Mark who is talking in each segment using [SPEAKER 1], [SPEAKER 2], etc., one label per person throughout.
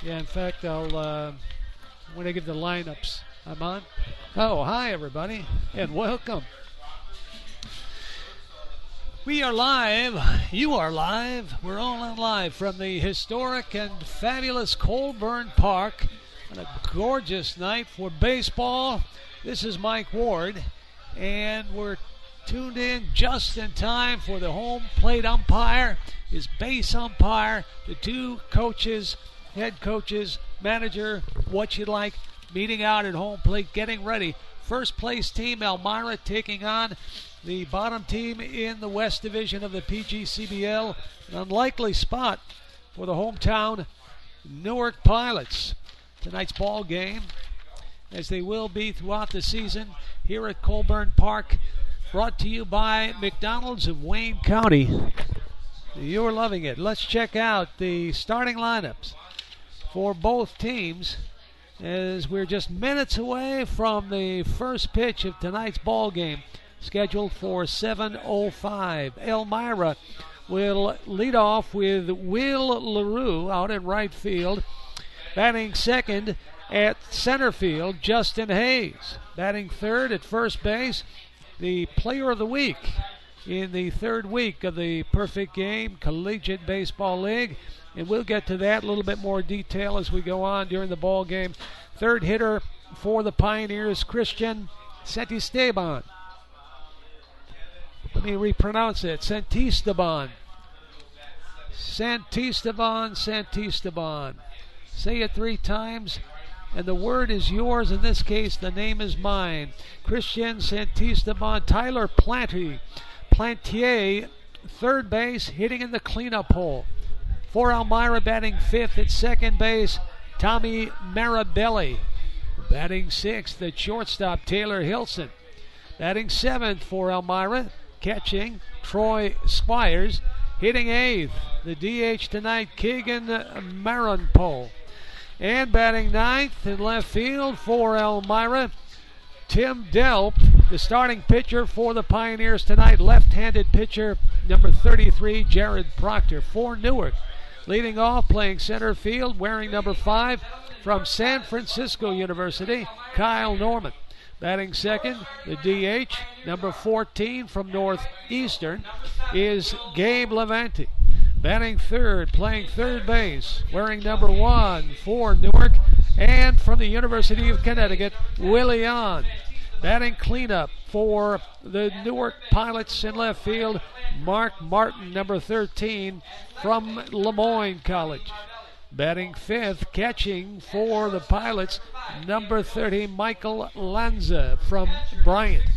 [SPEAKER 1] Yeah, in fact, when I give the lineups, I'm on. Oh, hi, everybody, and welcome. We are live. You are live. We're all on live from the historic and fabulous Colburn Park on a gorgeous night for baseball. This is Mike Ward, and we're tuned in just in time for the home plate umpire, his base umpire, the two coaches, head coaches, manager, what you like, meeting out at home plate, getting ready. First place team, Elmira, taking on the bottom team in the West Division of the PGCBL. An unlikely spot for the hometown Newark Pilots. Tonight's ball game, as they will be throughout the season, here at Colburn Park, brought to you by McDonald's of Wayne County. You're loving it. Let's check out the starting lineups for both teams, as we're just minutes away from the first pitch of tonight's ball game, scheduled for 7:05. Elmira will lead off with Will LaRue out in right field. Batting second at center field, Justin Hayes. Batting third at first base, the player of the week in the third week of the Perfect Game Collegiate Baseball League. And we'll get to that a little bit more detail as we go on during the ball game. Third hitter for the Pioneers, Christian Santisteban. Let me repronounce it. Santisteban. Santisteban. Say it 3 times, and the word is yours. In this case, the name is mine. Christian Santisteban. Tyler Plantier, third base, hitting in the cleanup hole. For Elmira, batting fifth at second base, Tommy Marabelli. Batting sixth at shortstop, Taylor Hilson. Batting seventh for Elmira, catching, Troy Squires. Hitting eighth, the DH tonight, Keegan Maranpo. And batting ninth in left field for Elmira, Tim Delp, the starting pitcher for the Pioneers tonight. Left-handed pitcher, number 33, Jared Proctor. For Newark, leading off, playing center field, wearing number 5 from San Francisco University, Kyle Norman. Batting second, the DH, number 14 from Northeastern, is Gabe Levante. Batting third, playing third base, wearing number 1 for Newark, and from the University of Connecticut, Willie On. Batting cleanup for the Newark Pilots in left field, Mark Martin, number 13 from Lemoyne College. Batting fifth, catching for the Pilots, number 30, Michael Lanza from Bryant.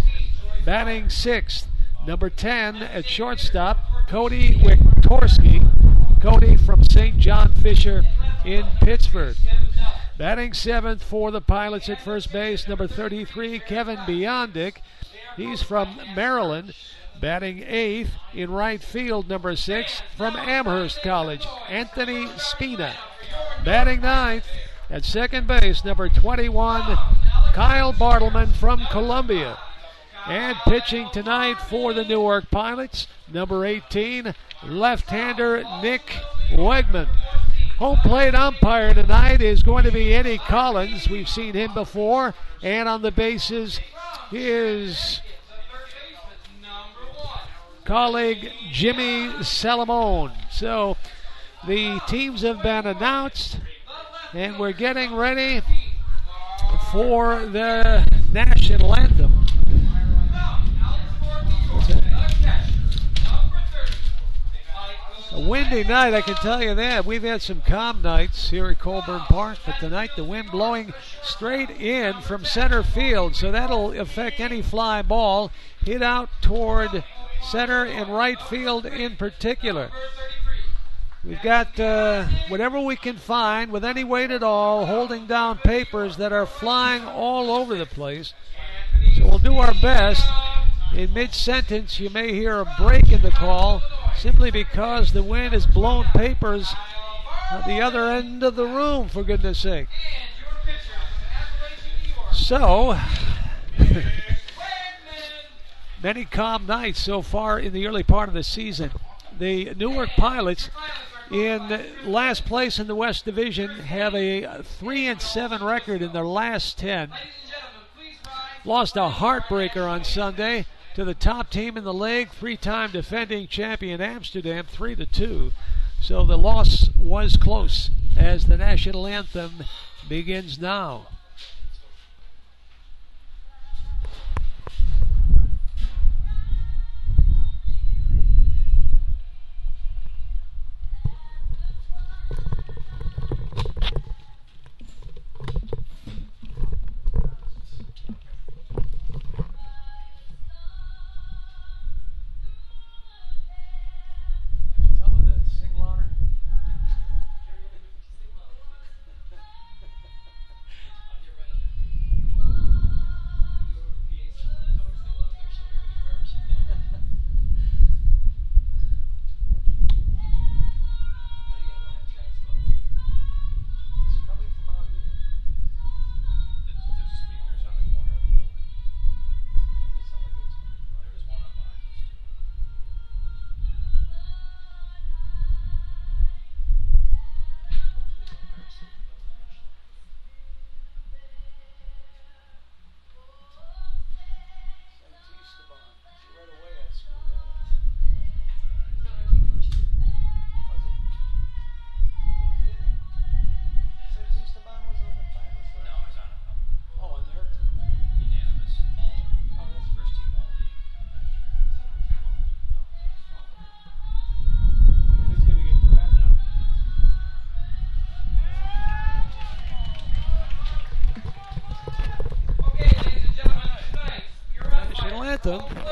[SPEAKER 1] Batting sixth, number 10 at shortstop, Cody Wiktorski. Cody from St. John Fisher in Pittsburgh. Batting seventh for the Pilots at first base, number 33, Kevin Biondic. He's from Maryland. Batting eighth in right field, number 6 from Amherst College, Anthony Spina. Batting ninth at second base, number 21, Kyle Bartleman from Columbia. And pitching tonight for the Newark Pilots, number 18, left-hander Nick Wegman. Home plate umpire tonight is going to be Eddie Collins. We've seen him before. And on the bases, his colleague Jimmy Salamone. So the teams have been announced, and we're getting ready for the national anthem. A windy night, I can tell you that. We've had some calm nights here at Colburn Park, but tonight the wind blowing straight in from center field, so that'll affect any fly ball hit out toward center and right field in particular. We've got whatever we can find with any weight at all, holding down papers that are flying all over the place. So we'll do our best. In mid-sentence, you may hear a break in the call simply because the wind has blown papers at the other end of the room, for goodness sake. So, many calm nights so far in the early part of the season. The Newark Pilots in last place in the West Division have a 3-7 record in their last 10. Lost a heartbreaker on Sunday to the top team in the league, 3-time defending champion Amsterdam, 3-2. So the loss was close as the national anthem begins now.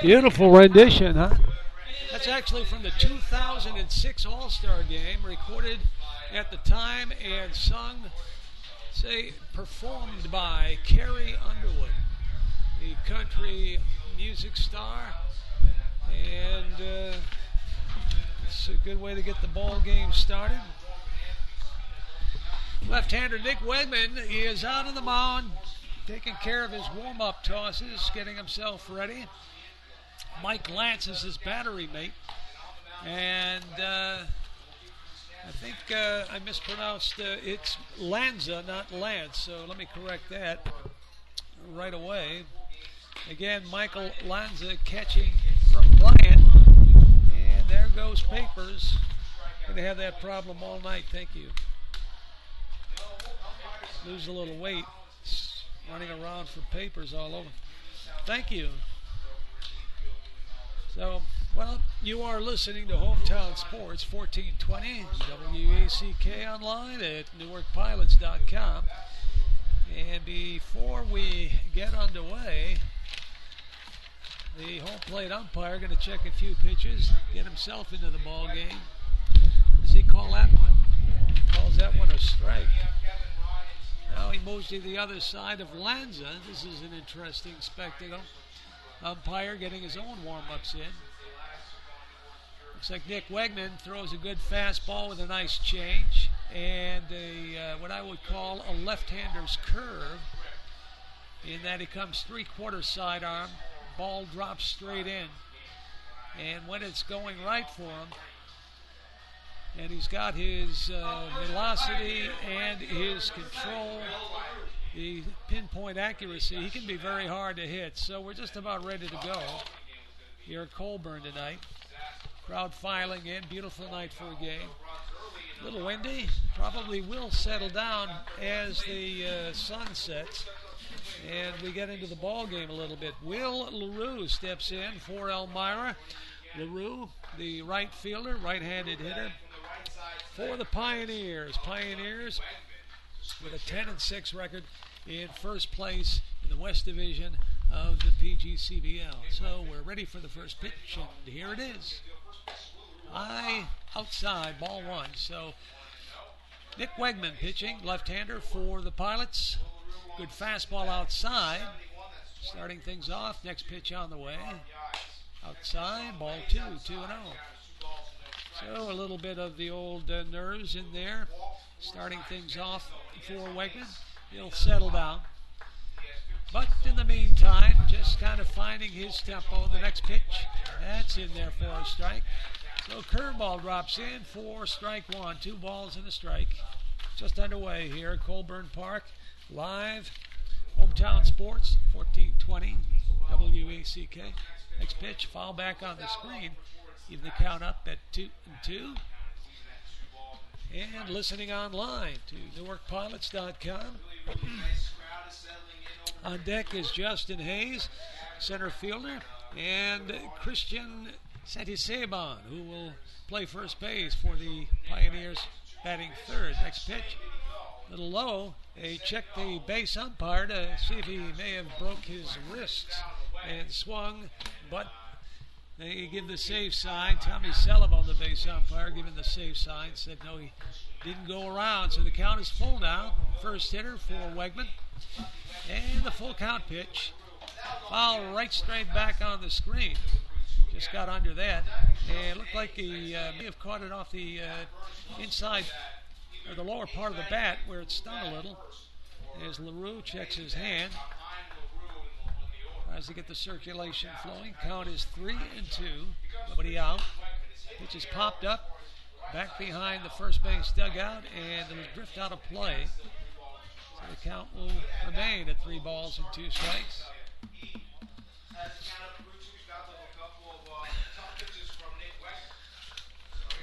[SPEAKER 1] Beautiful rendition, huh? That's actually from the 2006 All-Star Game, recorded at the time and sung, performed by Carrie Underwood, the country music star. And it's a good way to get the ball game started. Left-hander Nick Wegman is out on the mound, taking care of his warm-up tosses, getting himself ready. Mike Lance is his battery mate. And I think I mispronounced. It's Lanza, not Lance. So let me correct that right away. Again, Michael Lanza catching from Bryant. And there goes Papers. Going to have that problem all night. Thank you. Lose a little weight. Running around for Papers all over. Thank you. So, well, you are listening to Hometown Sports 1420 WACK online at NewarkPilots.com. And before we get underway, the home plate umpire going to check a few pitches, get himself into the ball game. Does he call that one? He calls that one a strike. Now he moves to the other side of Lanza. This is an interesting spectacle. Umpire getting his own warm-ups in. Looks like Nick Wegman throws a good fastball with a nice change and what I would call a left-hander's curve, in that he comes three-quarter sidearm, ball drops straight in, and when it's going right for him, and he's got his velocity and his control, the pinpoint accuracy, he can be very hard to hit. So we're just about ready to go here at Colburn tonight. Crowd filing in. Beautiful night for a game. A little windy. Probably will settle down as the sun sets and we get into the ball game a little bit. Will LaRue steps in for Elmira. LaRue, the right fielder, right-handed hitter for the Pioneers. Pioneers with a 10-6 record in first place in the West Division of the PGCBL. So we're ready for the first pitch, and here it is. High outside, ball one. So Nick Wegman pitching, left-hander for the Pilots. Good fastball outside. Starting things off, next pitch on the way. Outside, ball 2-0. So a little bit of the old nerves in there. Starting things off for Wegman. He'll settle down. But in the meantime, just kind of finding his tempo. The next pitch, that's in there for a strike. So curveball drops in for strike one. 2 balls and a strike. Just underway here at Colburn Park. Live. Hometown Sports, 1420 WACK. Next pitch, foul back on the screen. Even the count up at 2-2. And listening online to NewarkPilots.tv. On deck is Justin Hayes, center fielder, and Christian Santisteban, who will play first base for the Pioneers, batting third. Next pitch, a little low. They check the base umpire to see if he may have broke his wrists and swung, but they give the safe sign. Tommy Sullivan, the base umpire, giving the safe sign, said no, he didn't go around. So the count is full now. First hitter for Wegman. And the full count pitch. Foul right straight back on the screen. Just got under that. And it looked like he may have caught it off the inside, or the lower part of the bat where it stung a little. As LaRue checks his hand. Tries to get the circulation flowing. Count is 3-2. Nobody out. Pitch is popped up. Back behind the first base dugout, and it'll drift out of play. So the count will remain at 3 balls and 2 strikes.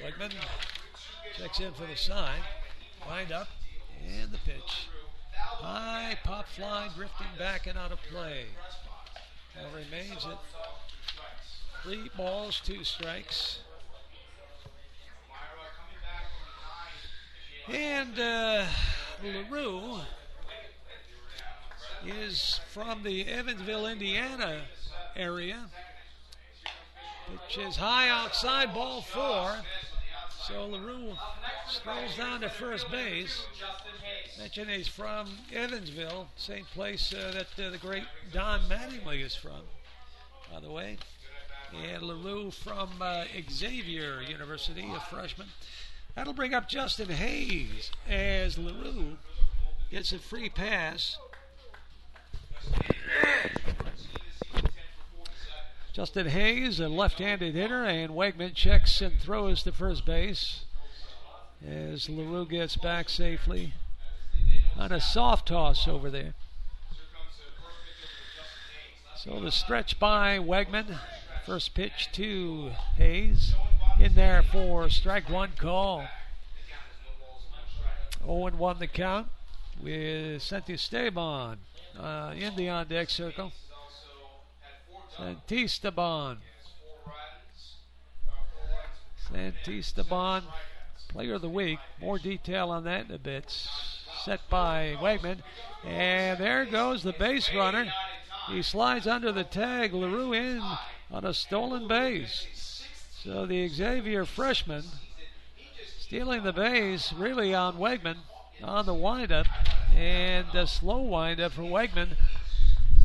[SPEAKER 1] Wegman checks in for the sign. Wind up, and the pitch. High pop fly, drifting back and out of play. Now remains at 3 balls, 2 strikes. And LaRue is from the Evansville, Indiana area. Pitch is high outside, ball 4. So LaRue strolls down to first base. Mention he's from Evansville, same place that the great Don Mattingly is from, by the way. And LaRue from Xavier University, a freshman. That'll bring up Justin Hayes as LaRue gets a free pass. Justin Hayes, a left-handed hitter, and Wegman checks and throws to first base as LaRue gets back safely on a soft toss over there. So the stretch by Wegman. First pitch to Hayes. In there for strike 1 call. 0-1 the count with Santisteban in the on-deck circle. Santisteban, player of the week. More detail on that in a bit. Set by Wegman. And there goes the base runner. He slides under the tag. LaRue in on a stolen base. So the Xavier freshman stealing the base really on Wegman on the windup, and a slow windup for Wegman,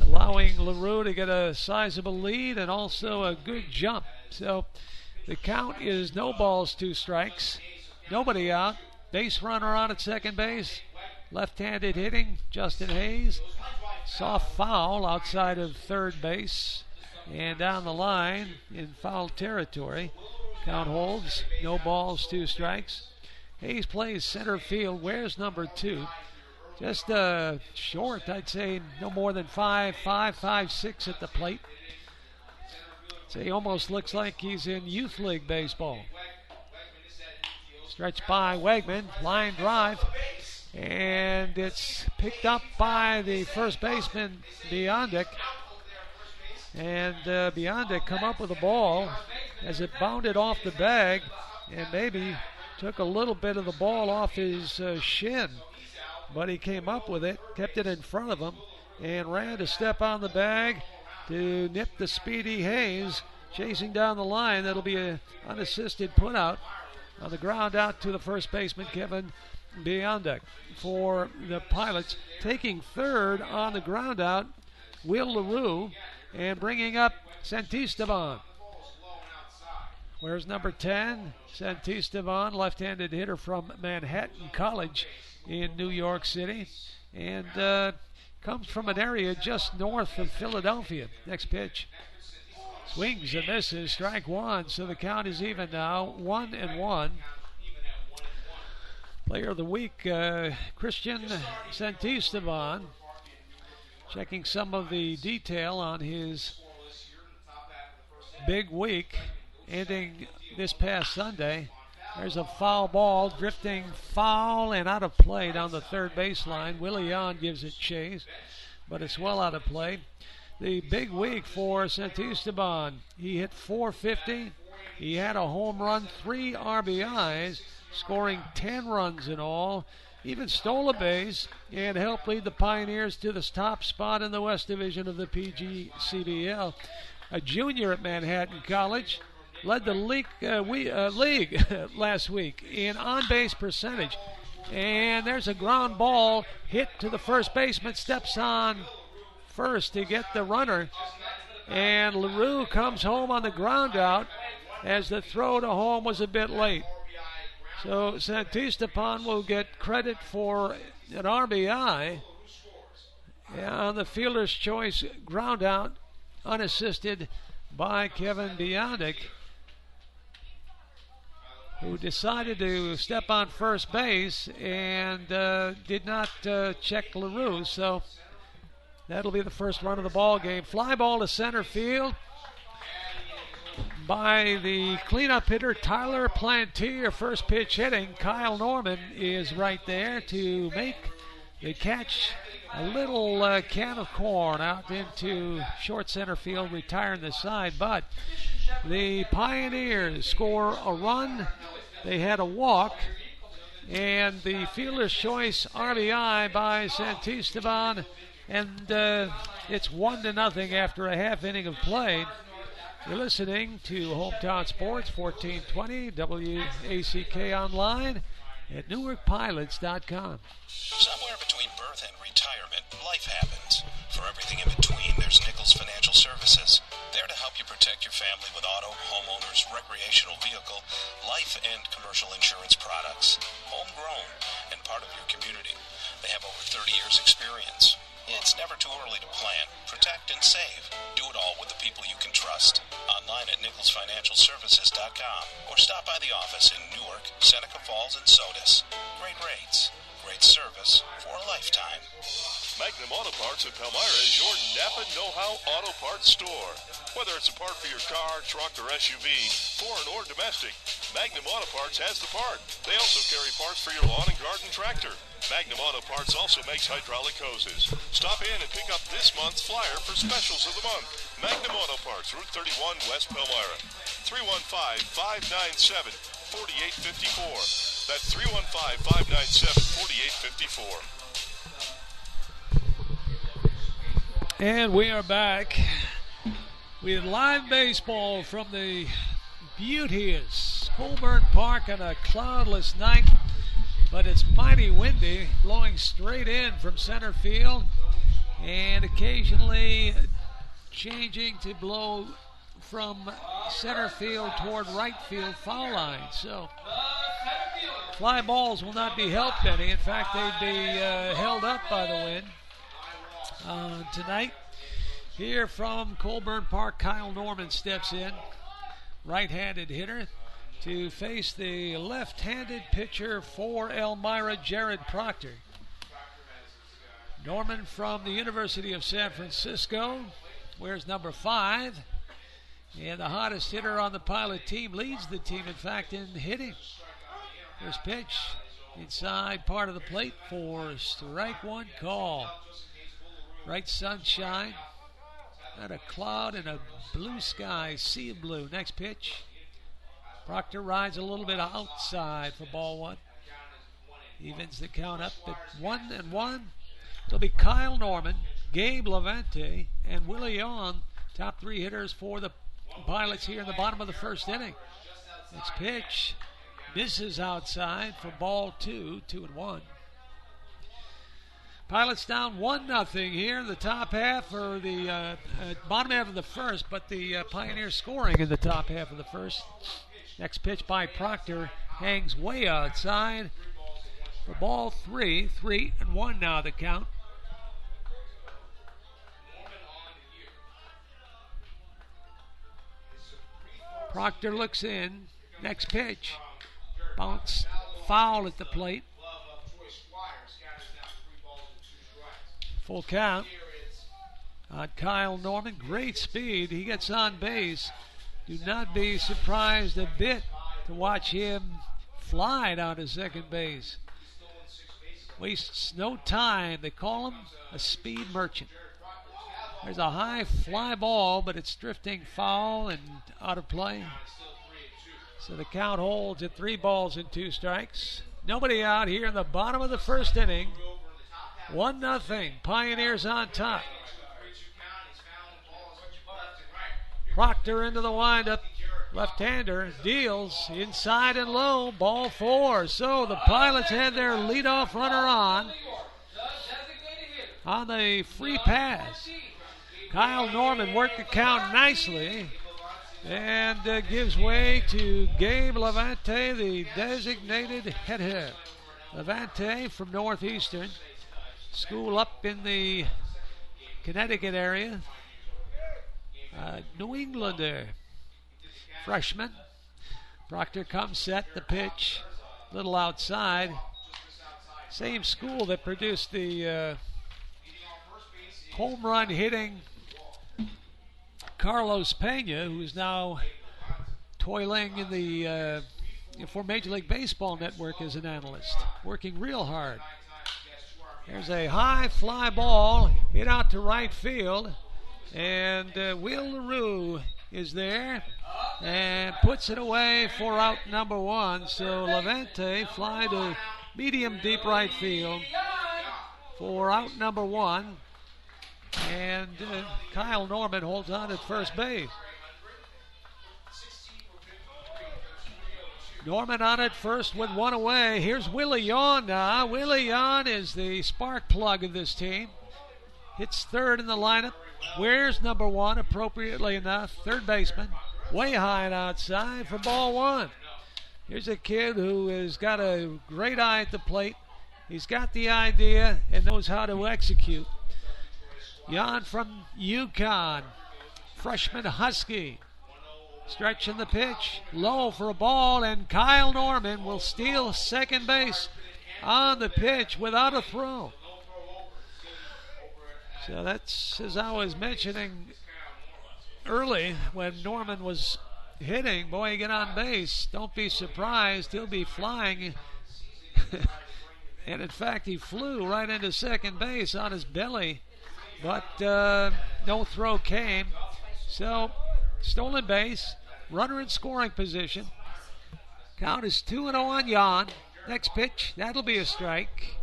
[SPEAKER 1] allowing LaRue to get a sizable lead and also a good jump. So the count is no balls, 2 strikes. Nobody out. Base runner on at second base. Left-handed hitting, Justin Hayes. Soft foul outside of third base. And down the line in foul territory. Count holds. No balls, 2 strikes. Hayes plays center field. Wears number 2. Just short, I'd say no more than 5'6" at the plate. So he almost looks like he's in youth league baseball. Stretched by Wegman. Line drive. And it's picked up by the first baseman, Biondic. And Biondic come up with the ball as it bounded off the bag and maybe took a little bit of the ball off his shin. But he came up with it, kept it in front of him, and ran to step on the bag to nip the speedy Hayes, chasing down the line. That'll be an unassisted putout on the ground out to the first baseman, Kevin Biondic. For the Pilots, taking third on the ground out, Will LaRue. And bringing up Santisteban. Where's number 10? Santisteban, left-handed hitter from Manhattan College in New York City. And comes from an area just north of Philadelphia. Next pitch. Swings and misses, strike one, so the count is even now, 1-1. Player of the week, Christian Santisteban, checking some of the detail on his big week ending this past Sunday. There's a foul ball, drifting foul and out of play down the third baseline. Willie Yon gives it chase, but it's well out of play. The big week for Santisteban. He hit .450. He had a home run, 3 RBIs, scoring 10 runs in all. Even stole a base and helped lead the Pioneers to the top spot in the West Division of the PGCBL. A junior at Manhattan College, led the league last week in on-base percentage. And there's a ground ball hit to the first baseman, steps on first to get the runner. And LaRue comes home on the ground out as the throw to home was a bit late. So Santisteban will get credit for an RBI on the fielder's choice ground out, unassisted by Kevin Biondic, who decided to step on first base and did not check LaRue. So that'll be the first run of the ball game. Fly ball to center field by the cleanup hitter Tyler Plantier. First pitch hitting. Kyle Norman is right there to make the catch. A little can of corn out into short center field, retiring the side. But the Pioneers score a run. They had a walk. And the fielder's choice RBI by Santisteban. And it's 1-0 after a half inning of play. You're listening to Hometown Sports 1420 WACK online at NewarkPilots.com.
[SPEAKER 2] Somewhere between birth and retirement, life happens. For everything in between, there's Nichols Financial Services. There to help you protect your family with auto, homeowners, recreational vehicle, life, and commercial insurance products. Homegrown and part of your community. They have over 30 years' experience. It's never too early to plan, protect, and save. Do it all with the people you can trust. Online at NicholsFinancialServices.com or stop by the office in Newark, Seneca Falls, and Sodus. Great rates, great service for a lifetime.
[SPEAKER 3] Magnum Auto Parts of Elmira is your Napa know-how auto parts store. Whether it's a part for your car, truck, or SUV, foreign or domestic, Magnum Auto Parts has the part. They also carry parts for your lawn and garden tractor. Magnum Auto Parts also makes hydraulic hoses. Stop in and pick up this month's flyer for specials of the month. Magnum Auto Parts, Route 31, West Elmira. 315-597-4854. That's 315-597-4854.
[SPEAKER 1] And we are back with live baseball from the beauteous Colburn Park on a cloudless night. But it's mighty windy, blowing straight in from center field and occasionally changing to blow from center field toward right field foul line. So fly balls will not be helped any. In fact, they'd be held up by the wind. Tonight, here from Colburn Park, Kyle Norman steps in, right-handed hitter, to face the left-handed pitcher for Elmira, Jared Proctor. Norman from the University of San Francisco wears number 5, and the hottest hitter on the Pilot team, leads the team, in fact, in hitting. First pitch inside part of the plate for strike one call. Bright sunshine, not a cloud and a blue sky, sea of blue. Next pitch. Proctor rides a little bit outside for ball one. Evens the count up at 1-1. It'll be Kyle Norman, Gabe Levante, and Willie Yon, top 3 hitters for the Pilots here in the bottom of the first inning. Next pitch misses outside for ball 2, 2-1. Pilots down 1-0 here in the top half, or the bottom half of the first, but the Pioneers scoring in the top half of the first. Next pitch by Proctor hangs way outside for ball 3, 3-1 now the count. Proctor looks in. Next pitch. Bounce. Foul at the plate. Full count on Kyle Norman. Great speed. He gets on base. Do not be surprised a bit to watch him fly down to second base. Wastes no time. They call him a speed merchant. There's a high fly ball, but it's drifting foul and out of play. So the count holds at 3 balls and 2 strikes. Nobody out here in the bottom of the first inning. 1-0. Pioneers on top. Proctor into the windup. Left-hander deals inside and low. Ball 4. So the Pilots had their leadoff runner on the free pass. Kyle Norman worked the count nicely and gives way to Gabe Levante, the designated hitter. Levante from Northeastern, school up in the Connecticut area. New Englander, freshman. Proctor comes set, the pitch, little outside. Same school that produced the home run hitting Carlos Pena, who's now toiling in the for Major League Baseball Network as an analyst, working real hard. There's a high fly ball hit out to right field, and Will LaRue is there and puts it away for out number 1. So Levante fly to medium deep right field for out number 1. And Kyle Norman holds on at first base. Norman on at first with 1 away. Here's Willie Yawn now. Willie Yawn is the spark plug of this team. Hits third in the lineup. Wears number 1, appropriately enough. Third baseman. Way high and outside for ball 1. Here's a kid who has got a great eye at the plate. He's got the idea and knows how to execute. Jan from UConn, freshman Husky. Stretching the pitch, low for a ball, and Kyle Norman will steal second base on the pitch without a throw. So that's, as I was mentioning early, when Norman was hitting, boy, get on base. Don't be surprised, he'll be flying. And in fact, he flew right into second base on his belly. But no throw came. So, stolen base, runner in scoring position. Count is 2-0 on Jan. Next pitch, that'll be a strike.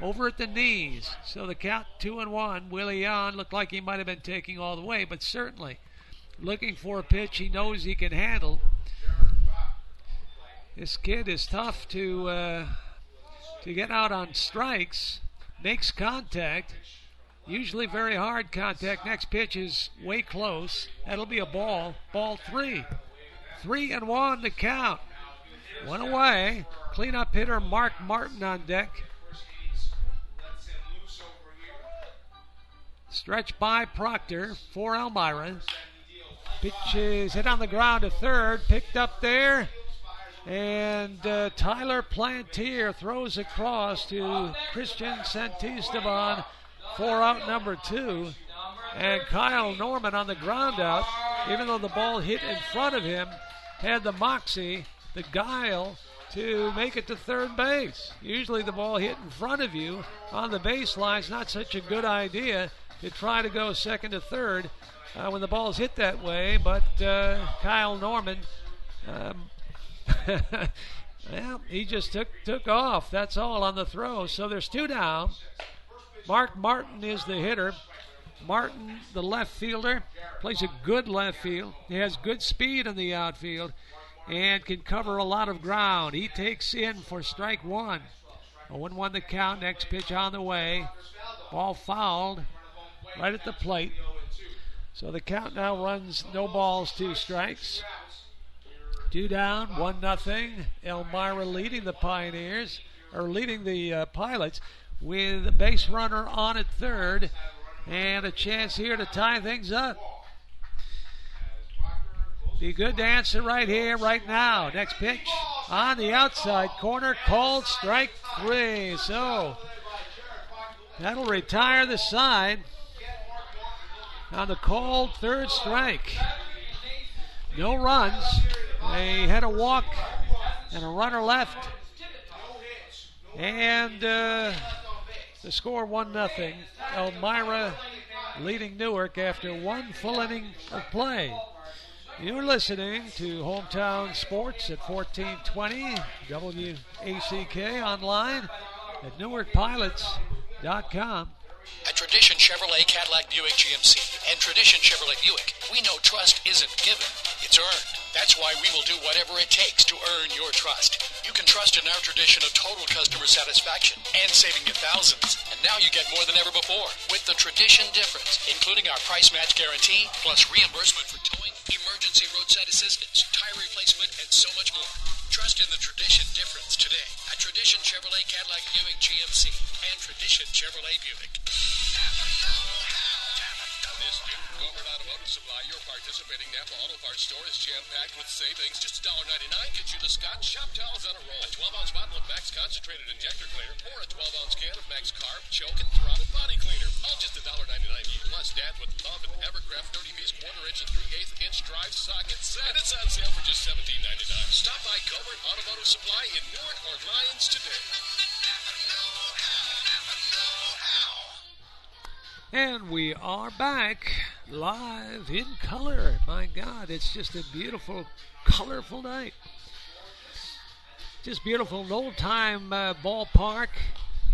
[SPEAKER 1] Over at the knees. So the count 2-1. Willie Jan looked like he might have been taking all the way, but certainly looking for a pitch he knows he can handle. This kid is tough to get out on strikes. Makes contact. Usually very hard contact. Next pitch is way close. That'll be a ball. Ball 3. 3-1 to count. 1 away. Cleanup hitter Mark Martin on deck. Stretch by Proctor for Elmira. Pitch is hit on the ground to third. Picked up there. And Tyler Plantier throws across to Christian Santisteban for out number 2. And Kyle Norman on the ground out, even though the ball hit in front of him, had the moxie, the guile, to make it to third base. Usually the ball hit in front of you on the baseline is not such a good idea to try to go second to third when the ball's hit that way. But Kyle Norman, well, he just took off. That's all on the throw. So there's 2 down. Mark Martin is the hitter. Martin, the left fielder, plays a good left field. He has good speed in the outfield and can cover a lot of ground. He takes in for strike 1. 0-1 the count. Next pitch on the way. Ball fouled right at the plate. So the count now runs no balls, 2 strikes. 2 down, 1-0. Elmira leading the Pioneers, or leading the Pilots, with a base runner on at third, and a chance here to tie things up. Be good to answer right here, right now. Next pitch on the outside corner, called strike 3. So that'll retire the side on the called third strike. No runs. They had a walk and a runner left. And the score 1-0. Elmira leading Newark after one full inning of play. You're listening to Hometown Sports at 1420 WACK, online at NewarkPilots.com.
[SPEAKER 4] At Tradition Chevrolet Cadillac Buick GMC and Tradition Chevrolet Buick, we know trust isn't given, it's earned. That's why we will do whatever it takes to earn your trust. You can trust in our tradition of total customer satisfaction and saving you thousands. And now you get more than ever before with the Tradition difference, including our price match guarantee, plus reimbursement for towing, emergency roadside assistance, tire replacement, and so much more. Trust in the Tradition difference today at Tradition Chevrolet Cadillac Buick GMC and Tradition Chevrolet Buick.
[SPEAKER 3] This new Colburn Automotive Supply, your participating Napa Auto Parts store, is jam-packed with savings. Just $1.99 gets you the Scotch shop towels on a roll, a 12-ounce bottle of Max Concentrated Injector Cleaner, or a 12-ounce can of Max Carb, Choke, and Throttle Body Cleaner. All just $1.99 each. Plus, Dad's with Love and Evercraft 30-piece quarter-inch and 3/8-inch drive socket set. And it's on sale for just $17.99. Stop by Colburn Automotive Supply in Newark or Lyons today.
[SPEAKER 1] And we are back live in color. My God, it's just a beautiful, colorful night. Just beautiful. An old-time ballpark.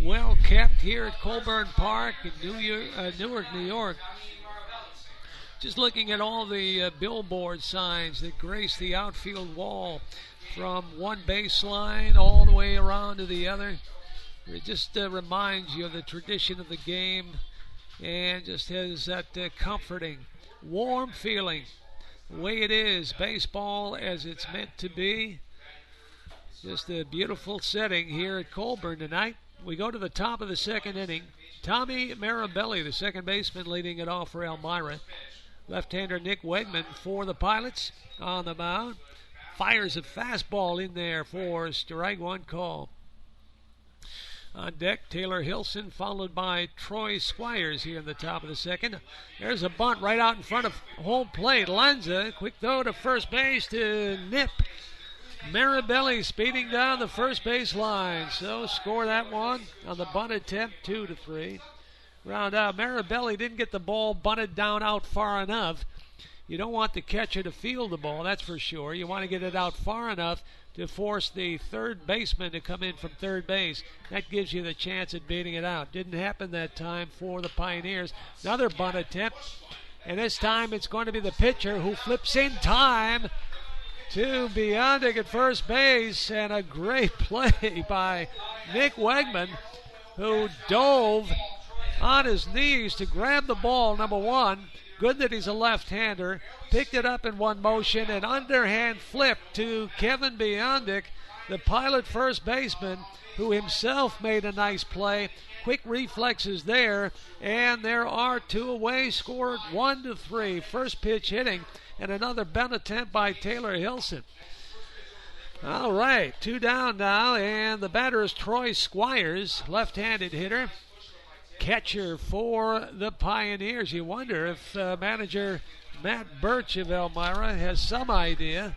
[SPEAKER 1] Well kept here at Colburn Park in Newark, New York. Just looking at all the billboard signs that grace the outfield wall from one baseline all the way around to the other. It just reminds you of the tradition of the game. And just has that comforting, warm feeling, the way it is, baseball as it's meant to be. Just a beautiful setting here at Colburn tonight. We go to the top of the second inning. Tommy Marabelli, the second baseman, leading it off for Elmira. Left-hander Nick Wegman for the Pilots on the mound. Fires a fastball in there for strike one call. On deck, Taylor Hilson, followed by Troy Squires here in the top of the second. There's a bunt right out in front of home plate. Lanza, quick throw to first base to nip. Marabelli speeding down the first base line. So score that one on the bunt attempt, 2-3. Round out. Marabelli didn't get the ball bunted down out far enough. You don't want the catcher to field the ball, that's for sure. You want to get it out far enough to force the third baseman to come in from third base. That gives you the chance at beating it out. Didn't happen that time for the Pioneers. Another bunt attempt, and this time it's going to be the pitcher who flips in time to Biondic at first base, and a great play by Nick Wegman, who dove on his knees to grab the ball, number one. Good that he's a left-hander. Picked it up in one motion, and underhand flip to Kevin Biondic, the Pilot first baseman, who himself made a nice play. Quick reflexes there, and there are two away, scored 1-3. First pitch hitting, and another bunt attempt by Taylor Hilson. All right, two down now, and the batter is Troy Squires, left-handed hitter. Catcher for the Pioneers. You wonder if manager Matt Birch of Elmira has some idea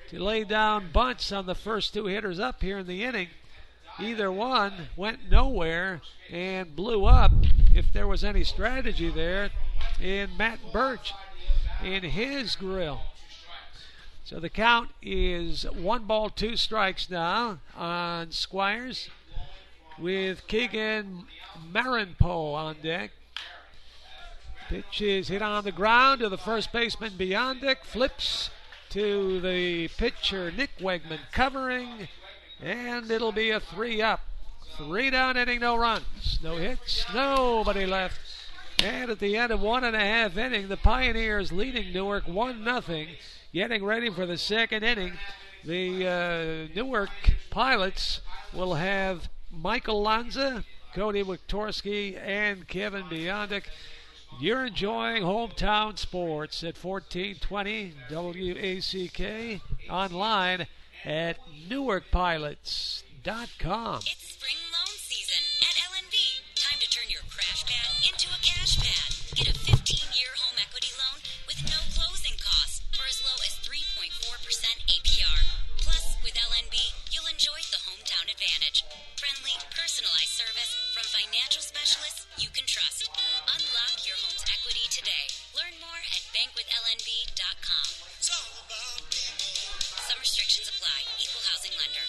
[SPEAKER 1] to lay down bunts on the first two hitters up here in the inning. Either one went nowhere and blew up, if there was any strategy there, in Matt Birch in his grill. So the count is 1-2 now on Squires, with Keegan Marinpo on deck. Pitch is hit on the ground to the first baseman Biondic. Flips to the pitcher Nick Wegman covering, and it'll be a 3-up. 3 down inning, no runs, no hits, nobody left. And at the end of 1.5 inning, the Pioneers leading Newark 1-0. Getting ready for the second inning, the Newark Pilots will have Michael Lanza, Cody Wiktorski, and Kevin Biondic. You're enjoying hometown sports at 1420 WACK, online at NewarkPilots.com.
[SPEAKER 5] It's spring loan season at LNB. Time to turn your crash pad into a cash pad. Get a 15-year home equity loan with no closing costs for as low as 3.4% APR. Plus, with LNB, you'll enjoy the hometown advantage. Friendly, personalized service from financial specialists you can trust. Unlock your home's equity today. Learn more at bankwithlnb.com. Some restrictions apply. Equal housing lender.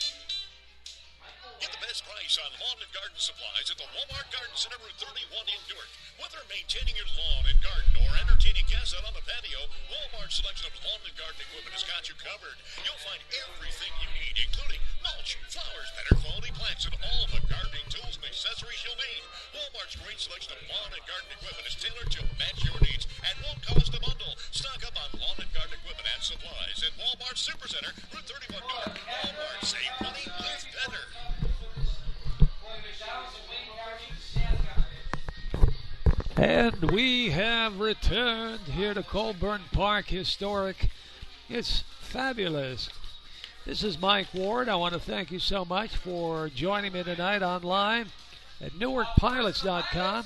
[SPEAKER 3] Get the best price on lawn and garden supplies at the Walmart Garden Center, Route 31 in Newark. Whether maintaining your lawn and garden or entertaining guests out on the patio, Walmart's selection of lawn and garden equipment has got you covered. You'll find everything you need, including mulch, flowers, better quality plants, and all the gardening tools and accessories you'll need. Walmart's great selection of lawn and garden equipment is tailored to match your needs and won't cost a bundle. Stock up on lawn and garden equipment and supplies at Walmart Supercenter, Route 31 Newark. Walmart, save money, live better.
[SPEAKER 1] And we have returned here to Colburn Park Historic. It's fabulous. This is Mike Ward. I want to thank you so much for joining me tonight online at NewarkPilots.com.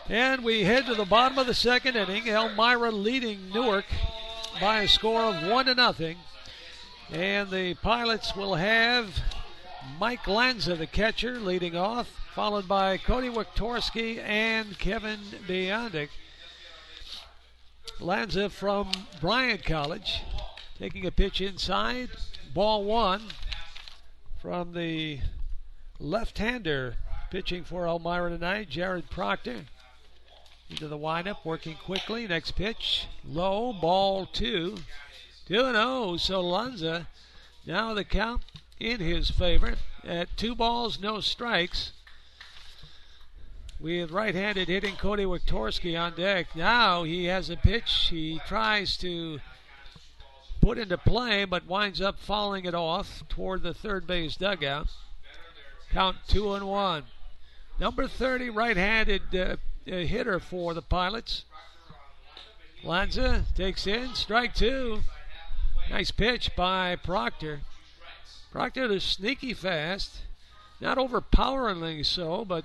[SPEAKER 1] And we head to the bottom of the second inning. Elmira leading Newark by a score of 1-0. And the Pilots will have Mike Lanza, the catcher, leading off, followed by Cody Wiktorski and Kevin Biondic. Lanza from Bryant College, taking a pitch inside. Ball one from the left-hander pitching for Elmira tonight, Jared Proctor. Into the windup, working quickly. Next pitch, low, ball two. 2-0, so Lanza now the count in his favor at 2 balls, no strikes. With right-handed hitting Cody Wiktorski on deck. Now he has a pitch he tries to put into play, but winds up fouling it off toward the third base dugout. Count 2-1. Number 30, right-handed hitter for the Pilots. Lanza takes in, strike two. Nice pitch by Proctor. Proctor is sneaky fast, not overpoweringly so, but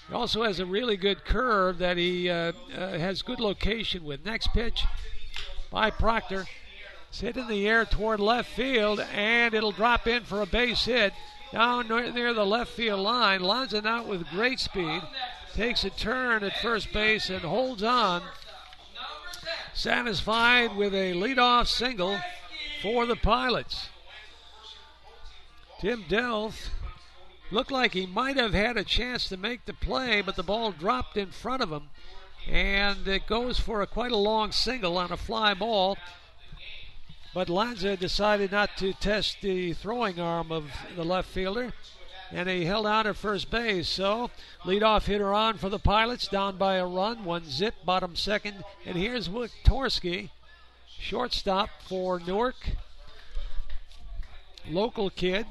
[SPEAKER 1] he also has a really good curve that he has good location with. Next pitch by Proctor. It's hit in the air toward left field, and it'll drop in for a base hit down near the left field line. Lanza out with great speed. Takes a turn at first base and holds on. Satisfied with a leadoff single for the Pilots. Tim Delf looked like he might have had a chance to make the play, but the ball dropped in front of him, and it goes for quite a long single on a fly ball. But Lanza decided not to test the throwing arm of the left fielder, and he held out at first base. So, leadoff hitter on for the Pilots, down by a run, 1-0, bottom second. And here's Wiktorski, shortstop for Newark. Local kid,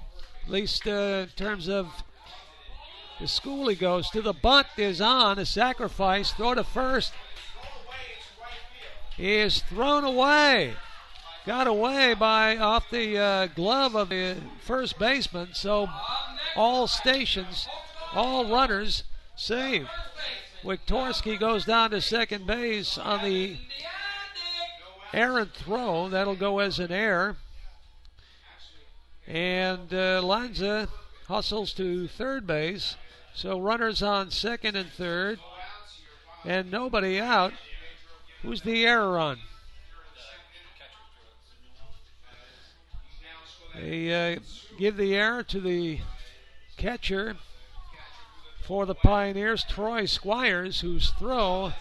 [SPEAKER 1] at least in terms of the school he goes to. The bunt is on, a sacrifice, throw to first is thrown away. Got away by off the glove of the first baseman, so all stations, all runners saved. Wiktorski goes down to second base on the errant throw. That'll go as an error. And Lanza hustles to third base. So runners on second and third, and nobody out. Who's the error on? They give the error to the catcher for the Pioneers, Troy Squires, whose throw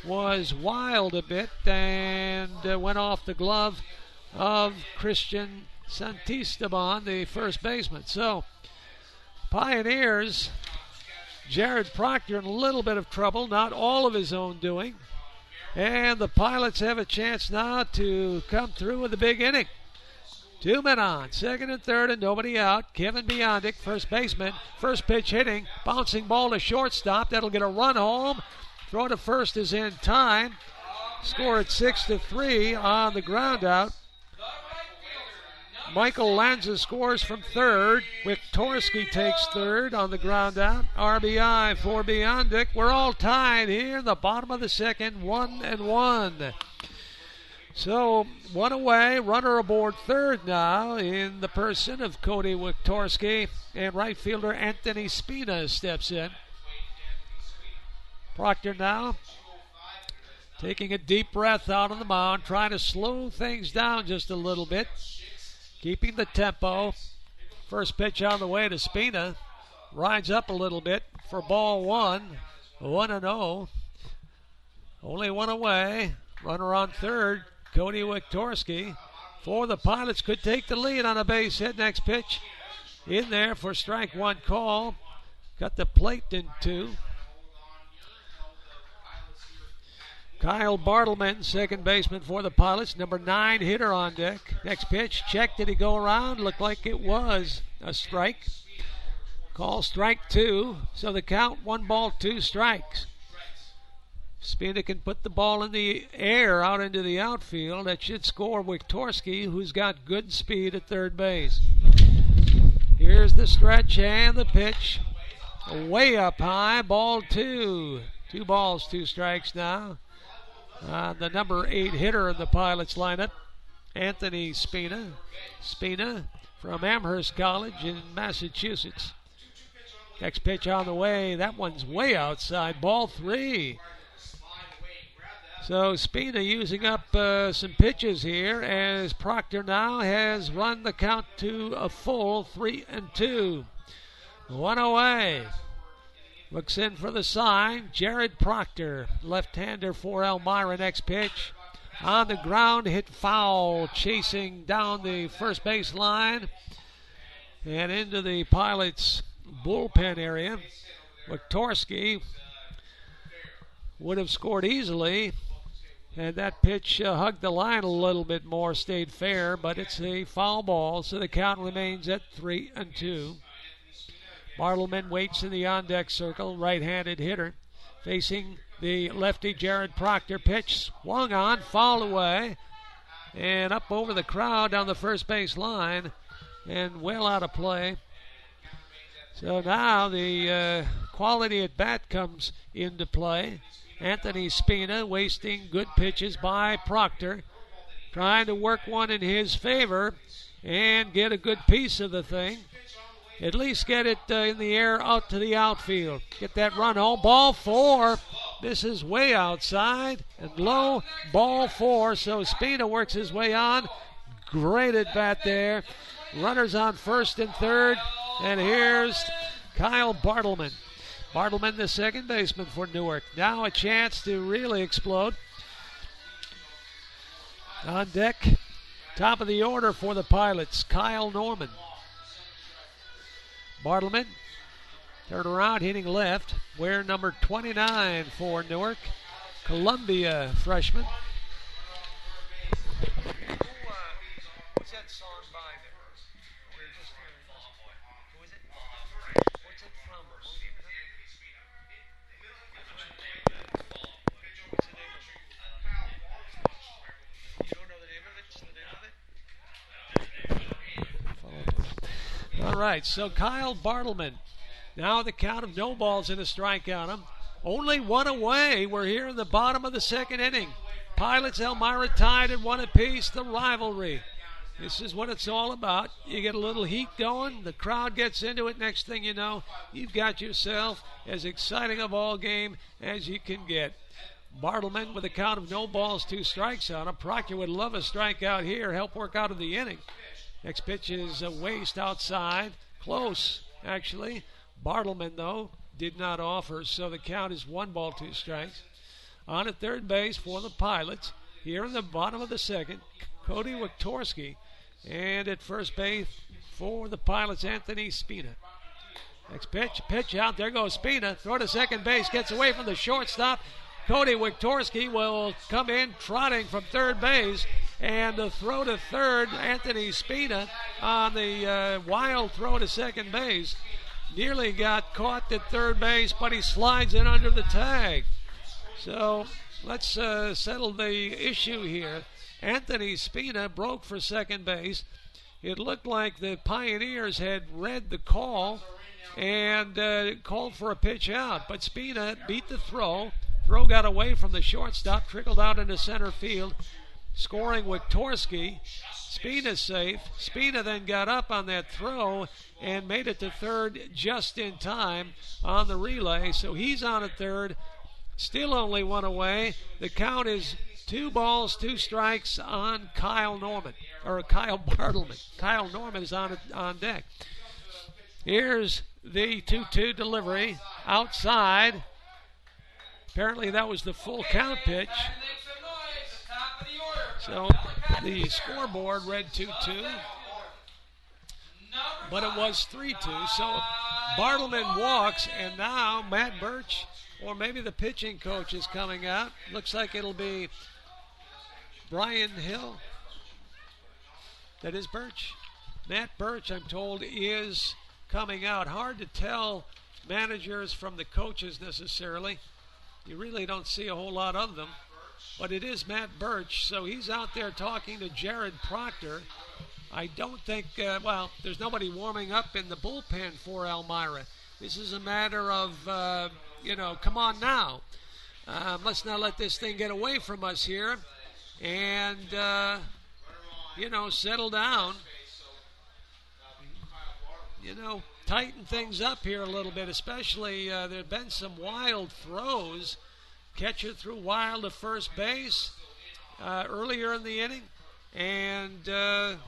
[SPEAKER 1] was wild a bit and went off the glove of Christian Santisteban, the first baseman. So, Pioneers, Jared Proctor in a little bit of trouble, not all of his own doing. And the Pilots have a chance now to come through with a big inning. 2 men on, second and third, and nobody out. Kevin Biondic, first baseman. First pitch hitting, bouncing ball to shortstop. That'll get a run home. Throw to first is in time. Score at 6-3 on the ground out. Michael Lanza scores from third. Wiktorski takes third on the ground out. RBI for Biondic. We're all tied here in the bottom of the second, 1-1. So, one away, runner aboard third now in the person of Cody Wiktorski, and right fielder Anthony Spina steps in. Proctor now taking a deep breath out on the mound, trying to slow things down just a little bit, keeping the tempo. First pitch on the way to Spina. Rides up a little bit for ball one. 1-0. Only one away. Runner on third, Cody Wiktorski. For the Pilots, could take the lead on a base hit. Next pitch in there for strike one call. Got the plate in two. Kyle Bartleman, second baseman for the Pilots, number 9 hitter on deck. Next pitch, check, did he go around? Looked like it was a strike. Call strike two, so the count 1-2 strikes. Spina can put the ball in the air out into the outfield. That should score Wiktorski, who's got good speed at third base. Here's the stretch and the pitch. Way up high, ball two. 2 balls, 2 strikes now. The number 8 hitter in the Pilots lineup, Anthony Spina. Spina from Amherst College in Massachusetts. Next pitch on the way. That one's way outside. Ball 3. So Spina using up some pitches here as Proctor now has run the count to a full 3-2. 1 away. Looks in for the sign. Jared Proctor, left-hander for Elmira. Next pitch on the ground, hit foul, chasing down the first base line and into the Pilots' bullpen area. Wiktorski would have scored easily, and that pitch hugged the line a little bit more, stayed fair, but it's a foul ball, so the count remains at 3-2. Bartleman waits in the on-deck circle, right-handed hitter. Facing the lefty Jared Proctor, pitch swung on, fouled away, and up over the crowd down the first base line, and well out of play. So now the quality at bat comes into play. Anthony Spina wasting good pitches by Proctor, trying to work one in his favor and get a good piece of the thing. At least get it in the air out to the outfield. Get that run home. Ball 4. This is way outside and low. Ball 4. So Spina works his way on. Great at bat there. Runners on first and third. And here's Kyle Bartleman. Bartleman, the second baseman for Newark. Now a chance to really explode. On deck, top of the order for the Pilots, Kyle Norman. Bartleman, turned around, hitting left. Wear number 29 for Newark. Columbia freshman. What's that song by there? We're just hearing this. Who is it? What's it from? What's the name of it? You don't know the name of it? Just the name of it? All right, so Kyle Bartleman. Now the count of no balls and a strike on him. Only one away. We're here in the bottom of the second inning. Pilots, Elmira tied at 1 apiece. The rivalry. This is what it's all about. You get a little heat going. The crowd gets into it. Next thing you know, you've got yourself as exciting a ball game as you can get. Bartleman with a count of no balls, 2 strikes on him. Proctor would love a strikeout here. Help work out of the inning. Next pitch is a waste outside. Close, actually. Bartleman, though, did not offer, so the count is 1 ball, 2 strikes. On at third base for the Pilots. Here in the bottom of the second, Cody Wiktorski. And at first base for the Pilots, Anthony Spina. Next pitch out. There goes Spina. Throw to second base. Gets away from the shortstop. Cody Wiktorski will come in trotting from third base. And the throw to third, Anthony Spina on the wild throw to second base. Nearly got caught at third base, but he slides in under the tag. So let's settle the issue here. Anthony Spina broke for second base. It looked like the Pioneers had read the call and called for a pitch out, but Spina beat the throw. Throw got away from the shortstop, trickled out into center field, scoring with Torski. Spina safe. Spina then got up on that throw and made it to third just in time on the relay. So he's on at third. Still only one away. The count is 2 balls, 2 strikes on Kyle Bartleman. Kyle Norman is on deck. Here's the 2-2 delivery outside. Apparently that was the full count pitch. So the scoreboard read 2-2, but it was 3-2. So Bartleman walks, and now Matt Birch, or maybe the pitching coach, is coming out. Looks like it'll be Brian Hill. That is Birch. Matt Birch, I'm told, is coming out. Hard to tell managers from the coaches necessarily. You really don't see a whole lot of them. But it is Matt Birch, so he's out there talking to Jared Proctor. I don't think, there's nobody warming up in the bullpen for Elmira. This is a matter of, come on now. Let's not let this thing get away from us here. And, settle down. Tighten things up here a little bit, especially there have been some wild throws. Catcher threw wild to first base earlier in the inning. And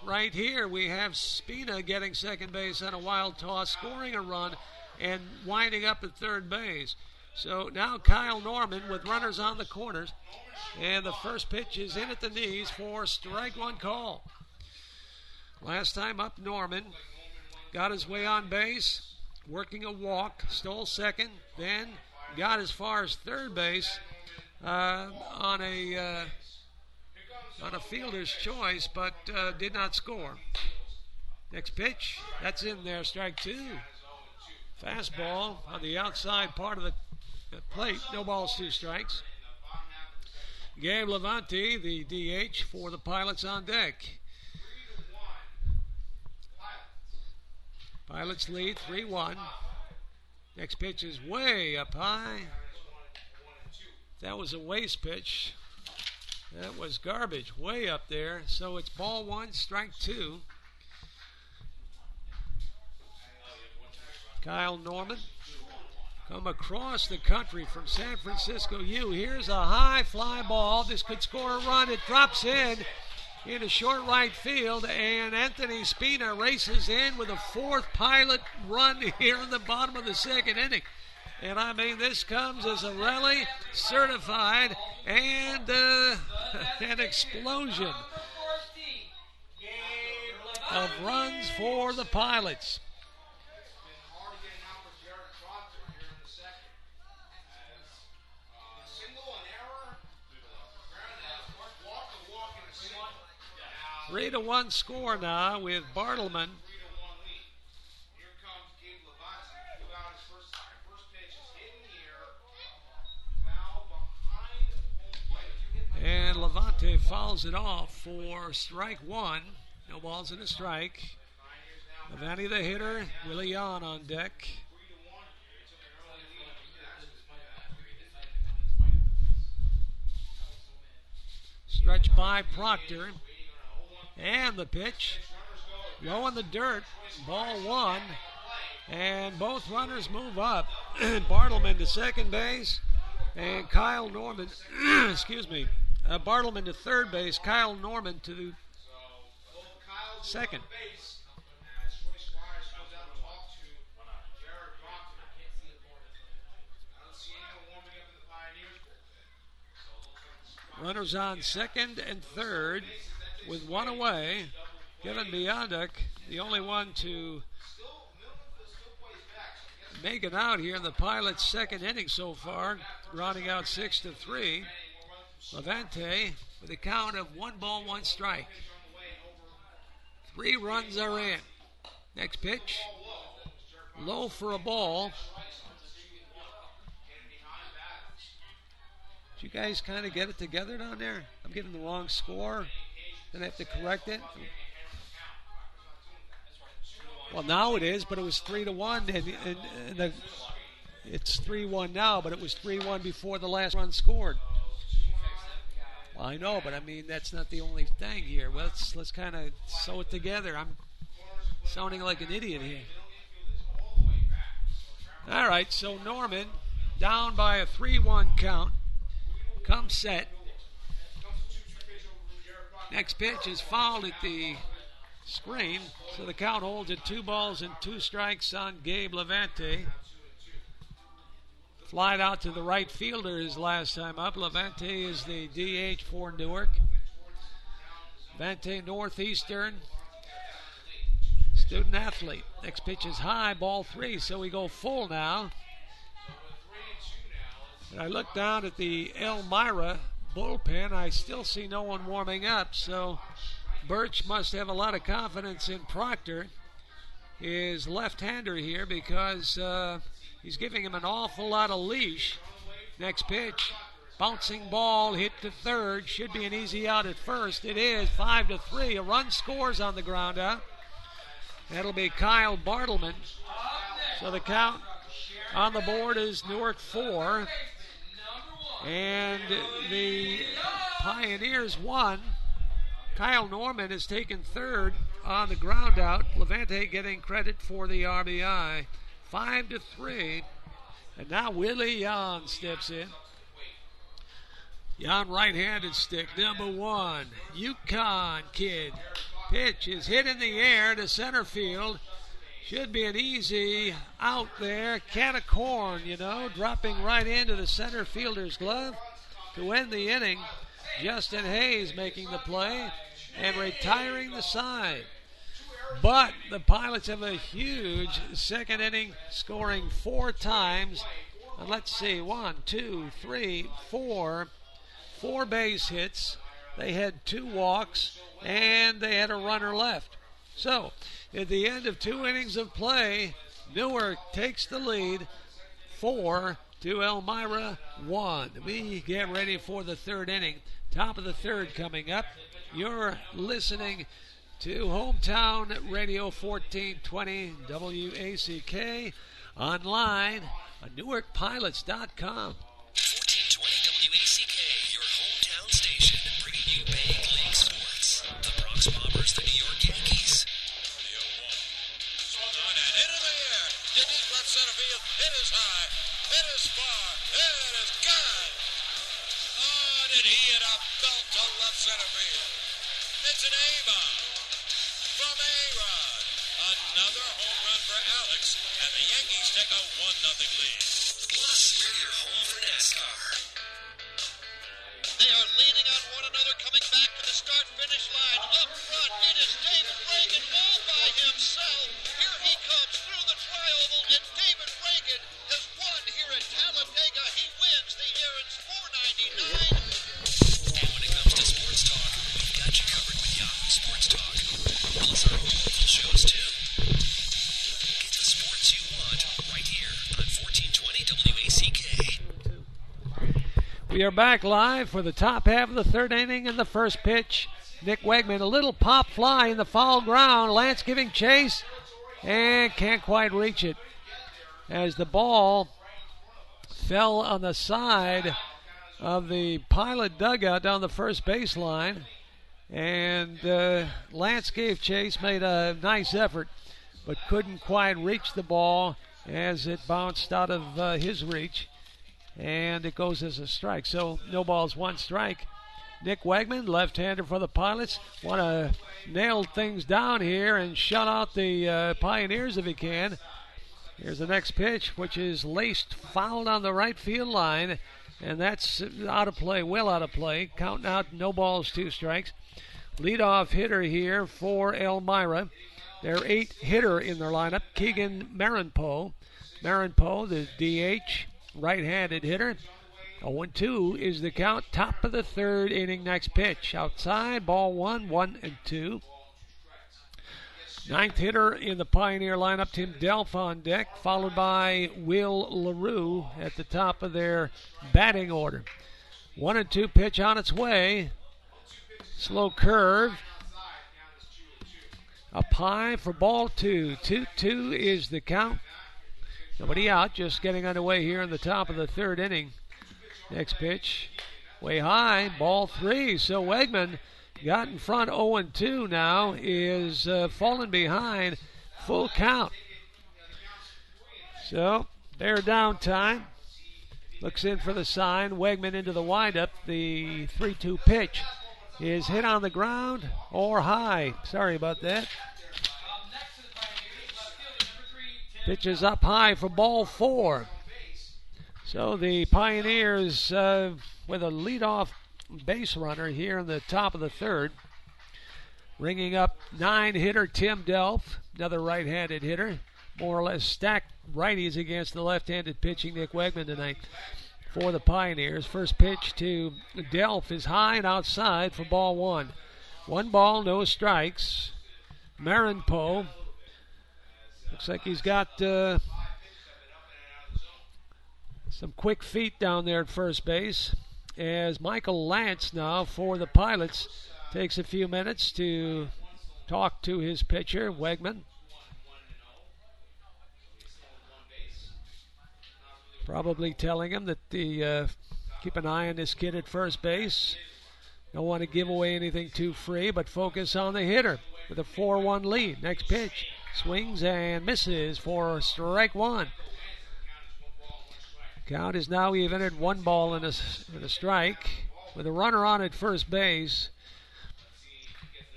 [SPEAKER 1] right here we have Spina getting second base on a wild toss, scoring a run, and winding up at third base. So now Kyle Norman with runners on the corners. And the first pitch is in at the knees for strike one call. Last time up, Norman got his way on base, working a walk, stole second, then got as far as third base on a fielder's choice, but did not score. Next pitch, that's in there, strike 2. Fastball on the outside part of the plate, no balls, 2 strikes. Gabe Levante, the DH for the Pilots, on deck. Pilots lead 3-1. Next pitch is way up high. That was a waste pitch. That was garbage, way up there. So it's ball 1, strike 2. Kyle Norman come across the country from San Francisco U. Here's a high fly ball. This could score a run. It drops into short right field, and Anthony Spina races in with a 4th Pilot run here in the bottom of the second inning. And I mean, this comes as a rally certified and an explosion of runs for the Pilots. Three to 1 score now with Bartleman. And Levante fouls it off for strike 1. No balls and a strike. Levante the hitter, Willie Yon on deck. Stretch by Proctor. And the pitch, low in the dirt, ball 1, and both runners move up. Bartleman to second base, and Kyle Norman, Bartleman to third base, Kyle Norman to second. Runners on second and third. With 1 away, Kevin Bionduck, the only one to make it out here in the Pilots' second inning so far, rounding out 6-3. Levante with a count of 1 ball, 1 strike. 3 runs are in. Next pitch, low for a ball. Did you guys kind of get it together down there? I'm getting the wrong score. Then I have to correct it. Well, now it is, but it was 3-1, and it's 3-1 now, but it was 3-1 before the last run scored. Well, I know, but I mean that's not the only thing here. Let's kind of sew it together. I'm sounding like an idiot here. All right, so Norman down by a 3-1 count. Comes set. Next pitch is fouled at the screen, so the count holds at 2 balls and 2 strikes on Gabe Levante. Flied out to the right fielder his last time up. Levante is the DH for Newark. Levante Northeastern student athlete. Next pitch is high, ball 3, so we go full now. And I look down at the Elmira bullpen. I still see no one warming up, so Birch must have a lot of confidence in Proctor, his left-hander here, because he's giving him an awful lot of leash. Next pitch, bouncing ball, hit to third. Should be an easy out at first. It is 5-3. A run scores on the ground out. That'll be Kyle Bartleman. So the count on the board is Newark 4. And the Pioneers 1. Kyle Norman has taken third on the ground out. Levante getting credit for the RBI. 5-3. And now Willie Jan steps in. Jan right-handed stick, number 1. Yukon kid. Pitch is hit in the air to center field. Should be an easy out there. Can of corn, dropping right into the center fielder's glove to end the inning. Justin Hayes making the play and retiring the side. But the Pilots have a huge second inning, scoring 4 times. And let's see, 1, 2, 3, 4. 4 base hits. They had 2 walks, and they had a runner left. So, at the end of 2 innings of play, Newark takes the lead, 4 to Elmira 1. We get ready for the 3rd inning. Top of the 3rd coming up. You're listening to Hometown Radio 1420 WACK, online on NewarkPilots.com.
[SPEAKER 6] 1420 WACK, your hometown station, bringing you big league sports. The Bronx Bombers, the New York Yankees. The 0-1. Swung on and into the air. Deep left center field. It is high. It is far. It is gone. Oh, did he hit a belt to left center field? It's an A-bomb from A-Rod. Another home run for Alex, and the Yankees take a 1-0 lead. Plus, we're your home for NASCAR. They are leaning on one another, coming back to the start-finish line. Up front, it is David Reagan all by himself. Here he comes through the tri-oval, and David Reagan has won here at Talladega. He wins the Aaron's 499. And when it comes to sports talk, we've got you covered with Yahoo Sports Talk. Plus our home local shows, too. Get the sports you want right here on 1420 WACK.
[SPEAKER 1] We are back live for the top half of the 3rd inning and the first pitch. Nick Wegman, a little pop fly in the foul ground. Lance giving chase and can't quite reach it as the ball fell on the side of the Pilot dugout down the first baseline. And Lance gave chase, made a nice effort, but couldn't quite reach the ball as it bounced out of his reach. And it goes as a strike. So no balls, 1 strike. Nick Wegman, left-hander for the Pilots, want to nail things down here and shut out the Pioneers if he can. Here's the next pitch, which is laced fouled on the right field line, and that's out of play, well out of play. Counting out, no balls, 2 strikes. Leadoff hitter here for Elmira. Their 8th hitter in their lineup, Keegan Marinpo. Marinpo, the DH, right-handed hitter. 0-2 is the count. Top of the third inning. Next pitch. Outside. Ball 1, 1-2. Ninth hitter in the Pioneer lineup, Tim Delph on deck, followed by Will LaRue at the top of their batting order. 1-2 pitch on its way. Slow curve. Up high for ball 2. 2-2 is the count. Nobody out, just getting underway here in the top of the third inning. Next pitch, way high, ball 3. So Wegman got in front 0-2 now, is falling behind, full count. So they're down time. Looks in for the sign. Wegman into the windup. The 3-2 pitch is hit on the ground or high. Sorry about that. Pitch is up high for ball 4. So the Pioneers with a leadoff base runner here in the top of the third. Ringing up 9-hitter Tim Delph, another right-handed hitter. More or less stacked righties against the left-handed pitching Nick Wegman tonight for the Pioneers. First pitch to Delph is high and outside for ball 1. 1 ball, no strikes. Marinpo looks like he's got some quick feet down there at first base. As Michael Lance now for the Pilots takes a few minutes to talk to his pitcher, Wegman. Probably telling him that keep an eye on this kid at first base. Don't want to give away anything too free, but focus on the hitter with a 4-1 lead. Next pitch, swings and misses for strike 1. Count is now even at 1 ball and a strike. With a runner on at first base,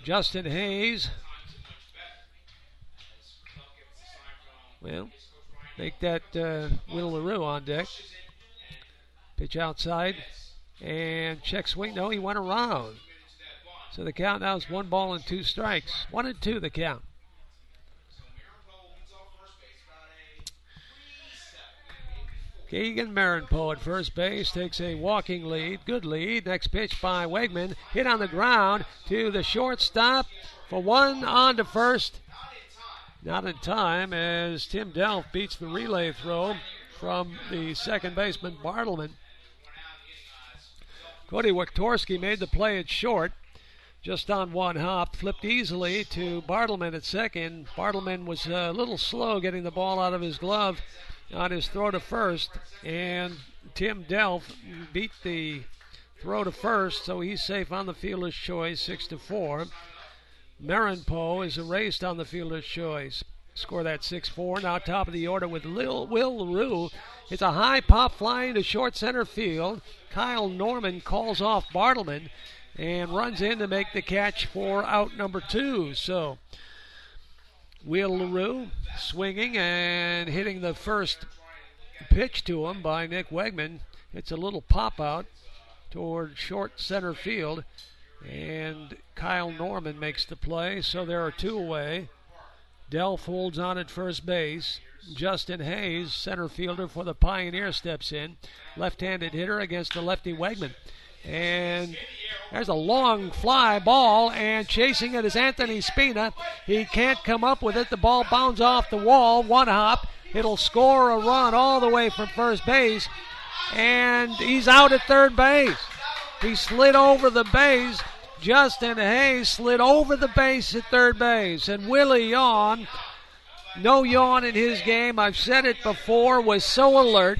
[SPEAKER 1] Justin Hayes. Well, make that Will LaRue on deck. Pitch outside and check swing. No, he went around. So the count now is 1 ball and 2 strikes. 1-2 the count. Keegan Marinpo at first base takes a walking lead. Good lead. Next pitch by Wegman. Hit on the ground to the shortstop for 1 on to first. Not in time as Tim Delph beats the relay throw from the second baseman Bartleman. Cody Wachtorski made the play at short. Just on 1 hop. Flipped easily to Bartleman at second. Bartleman was a little slow getting the ball out of his glove on his throw to first, and Tim Delph beat the throw to first, so he's safe on the fielder's choice, 6-4. Marinpo is erased on the fielder's choice. Score that 6-4. Now top of the order with Will LaRue. It's a high pop flying to short center field. Kyle Norman calls off Bartleman and runs in to make the catch for out number 2. So Will LaRue swinging and hitting the first pitch to him by Nick Wegman. It's a little pop out toward short center field, and Kyle Norman makes the play, so there are 2 away. Delph holds on at first base. Justin Hayes, center fielder for the Pioneers, steps in. Left-handed hitter against the lefty Wegman. And there's a long fly ball, and chasing it is Anthony Spina. He can't come up with it. The ball bounds off the wall. 1 hop. It'll score a run all the way from first base, and he's out at third base. He slid over the base. Justin Hayes slid over the base at third base, and Willie Yawn, no yawn in his game, I've said it before, was so alert.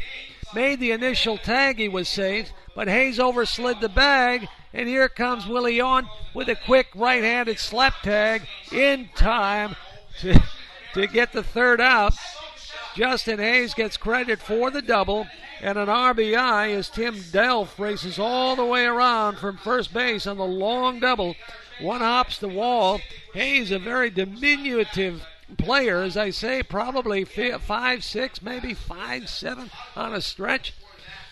[SPEAKER 1] Made the initial tag, he was safe, but Hayes overslid the bag, and here comes Willie Yawn with a quick right-handed slap tag in time to get the third out. Justin Hayes gets credit for the double, and an RBI as Tim Delph races all the way around from first base on the long double. 1 hops the wall. Hayes, a very diminutive player, as I say, probably 5'6", maybe 5'7" on a stretch.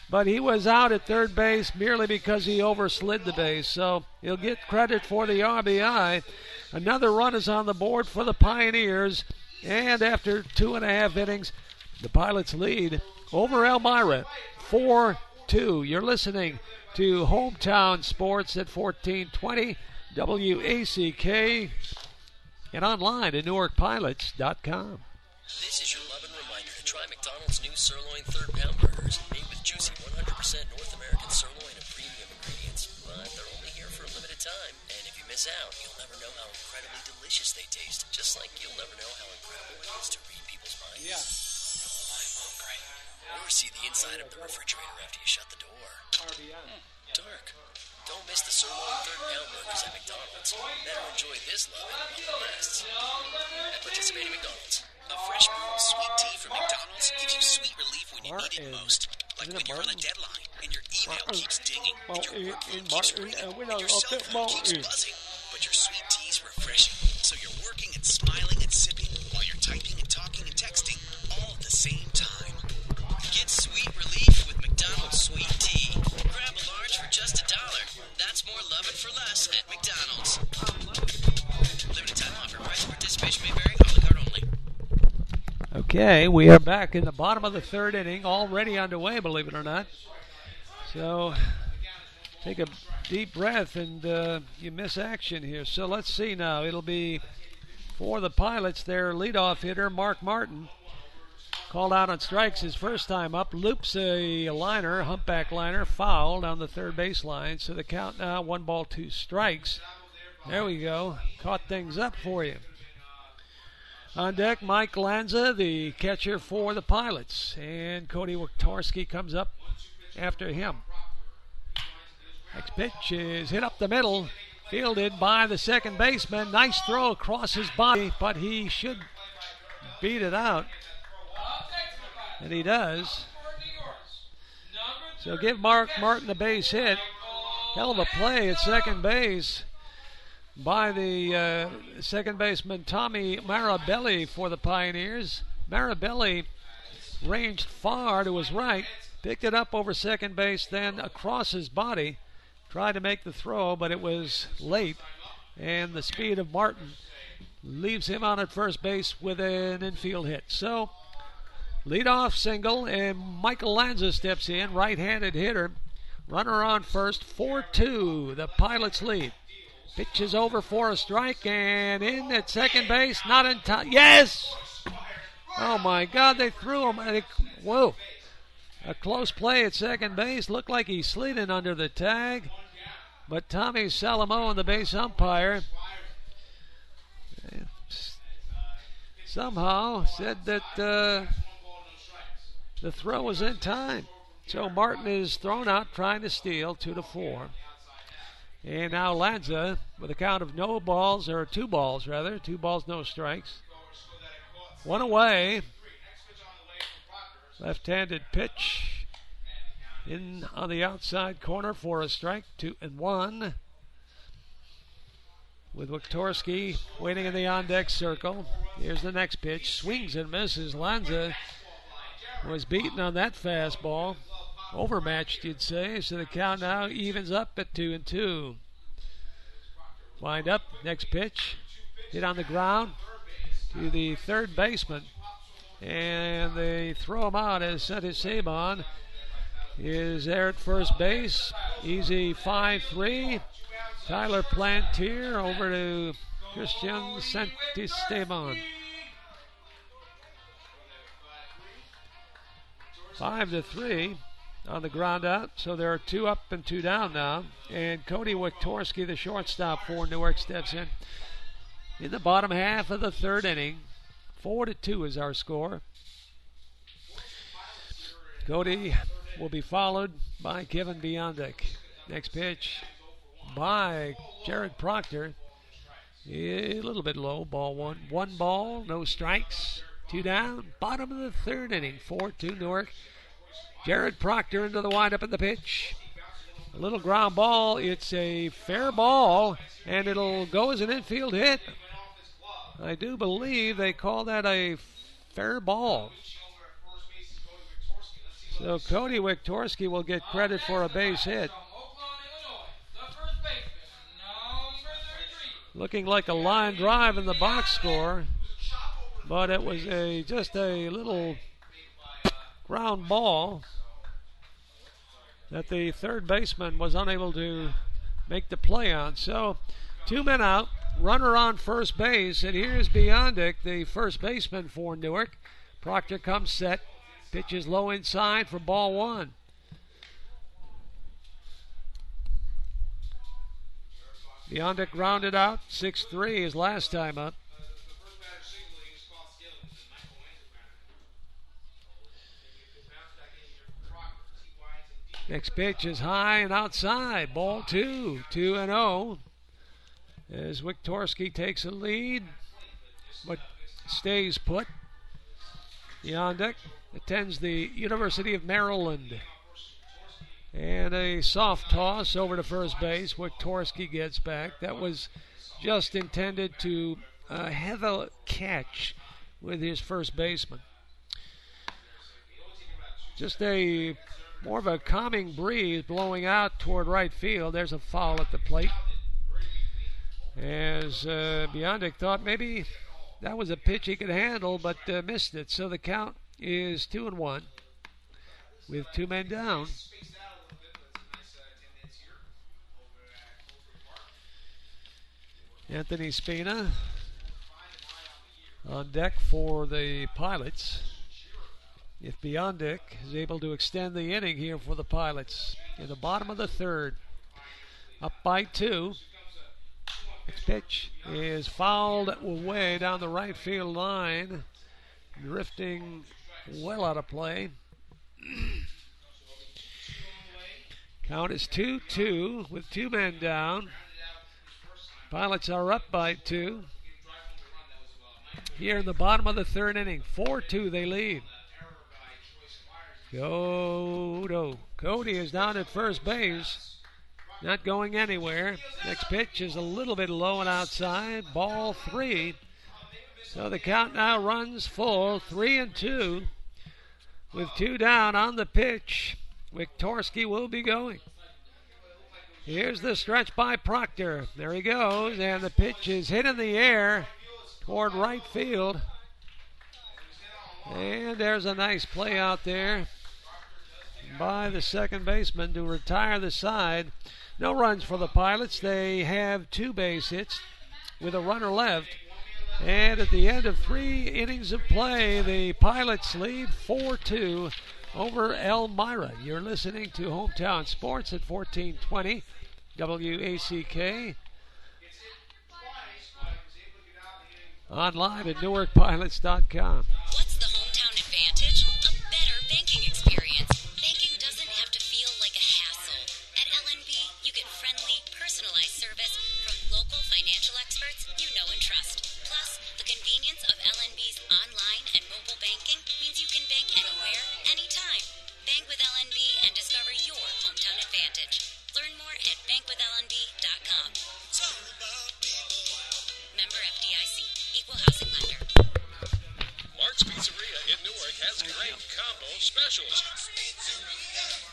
[SPEAKER 1] But he was out at third base merely because he overslid the base. So he'll get credit for the RBI. Another run is on the board for the Pioneers. And after 2.5 innings, the Pilots lead over Elmira 4 4-2. You're listening to Hometown Sports at 1420 WACK and online at NewarkPilots.com.
[SPEAKER 6] This is your love and reminder to try McDonald's new sirloin third-pound burgers, made with juicy 100% North American sirloin and premium ingredients. But they're only here for a limited time, and if you miss out, you'll never know how incredibly delicious they taste. Just like you'll never know how incredible it is to read people's minds. Yeah. Oh, I'm hungry. Or see the inside of the refrigerator after you shut the door. Dark. Don't miss the sirloin third-pound burgers at McDonald's. Better enjoy this love while it lasts. At participating McDonald's. A fresh brewed sweet tea from McDonald's gives you sweet relief when you need it most. Like when you're on a deadline and your email keeps dinging and your work phone keeps ringing and your cell phone keeps buzzing. But your sweet tea's refreshing, so you're working and smiling and sipping while you're typing and talking and texting all at the same time. Get sweet relief with McDonald's sweet tea. Grab a large for just $1. That's more loving for less at McDonald's. Limited time offer. Price and participation may vary. A la carte only.
[SPEAKER 1] Okay, we are back in the bottom of the third inning, already underway, believe it or not. So take a deep breath and you miss action here. So let's see now. It'll be for the Pilots, their leadoff hitter, Mark Martin. Called out on strikes his first time up. Loops a liner, humpback liner, fouled on the third baseline. So the count now, 1-2 strikes. There we go. Caught things up for you. On deck, Mike Lanza, the catcher for the Pilots. And Cody Wiktorski comes up after him. Next pitch is hit up the middle. Fielded by the second baseman. Nice throw across his body, but he should beat it out. And he does. So give Mark Martin a base hit. Hell of a play at second base by the second baseman Tommy Marabelli for the Pioneers. Marabelli ranged far to his right, picked it up over second base, then across his body, tried to make the throw, but it was late, and the speed of Martin leaves him on at first base with an infield hit. So, leadoff single, and Michael Lanza steps in, right-handed hitter. Runner on first, 4-2, the Pilots lead. Pitch is over for a strike, and in at second base, not in time. Yes! Oh my God, they threw him. Whoa. A close play at second base. Looked like he slid in under the tag. But Tommy Salamo, the base umpire, somehow said that the throw was in time. So Martin is thrown out trying to steal, 2-4. And now Lanza with a count of 2 balls, no strikes. One away. Left-handed pitch in on the outside corner for a strike, 2-1. With Wiktorski waiting in the on-deck circle. Here's the next pitch. Swings and misses. Lanza was beaten on that fastball. Overmatched, you'd say. So the count now evens up at 2-2. Wind up. Next pitch. Hit on the ground to the third baseman. And they throw him out as Santos Saban is there at first base. Easy 5-3. Tyler Plantier over to Christian Santisteban. 5-3 on the ground out. So there are 2 up and 2 down now. And Cody Wiktorski, the shortstop for Newark, steps in the bottom half of the third inning. 4-2 is our score. Cody will be followed by Kevin Biondic. Next pitch by Jared Proctor. A little bit low, ball 1. 1 ball, no strikes. 2 down, bottom of the third inning. 4-2 Newark. Jared Proctor into the windup in the pitch. A little ground ball. It's a fair ball, and it'll go as an infield hit. I do believe they call that a fair ball. So Cody Wiktorski will get credit for a base hit. Looking like a line drive in the box score, but it was just a little ground ball. that the third baseman was unable to make the play on. So 2 men out, runner on first base, and here's Biondic, the first baseman for Newark. Proctor comes set, pitches low inside for ball 1. Biondic grounded out, 6-3 his last time up. Next pitch is high and outside. Ball 2, 2-0. As Wiktorski takes a lead, but stays put. Biondic attends the University of Maryland. And a soft toss over to first base. Wiktorski gets back. That was just intended to have a catch with his first baseman. Just a more of a calming breeze blowing out toward right field. There's a foul at the plate. As Biondic thought maybe that was a pitch he could handle, but missed it. So the count is 2-1 with 2 men down. Anthony Spina on deck for the Pilots. If Biondic is able to extend the inning here for the Pilots in the bottom of the third, up by 2. Next pitch is fouled away down the right field line, drifting well out of play. Count is 2-2 with 2 men down. Pilots are up by 2. Here in the bottom of the third inning, 4-2 they lead. Cody is down at first base, not going anywhere. Next pitch is a little bit low and outside, ball 3. So the count now runs full, 3-2. With 2 down on the pitch, Wiktorski will be going. Here's the stretch by Proctor. There he goes, and the pitch is hit in the air toward right field. And there's a nice play out there by the second baseman to retire the side. No runs for the Pilots. They have 2 base hits with a runner left. And at the end of 3 innings of play, the Pilots lead 4-2 over Elmira. You're listening to Hometown Sports at 1420 WACK. Online at NewarkPilots.tv.
[SPEAKER 5] What's the hometown advantage? A better banking experience. Banking doesn't have to feel like a hassle. At LNB, you get friendly, personalized service from local financial experts you know and trust. Plus, the convenience of LNB's online and mobile banking means you can bank anywhere, anytime. Bank with LNB and discover your hometown advantage. Learn more at bankwithlnb.com. Member FDIC. Equal housing lender.
[SPEAKER 3] Mark's Pizzeria in Newark has great combo specials.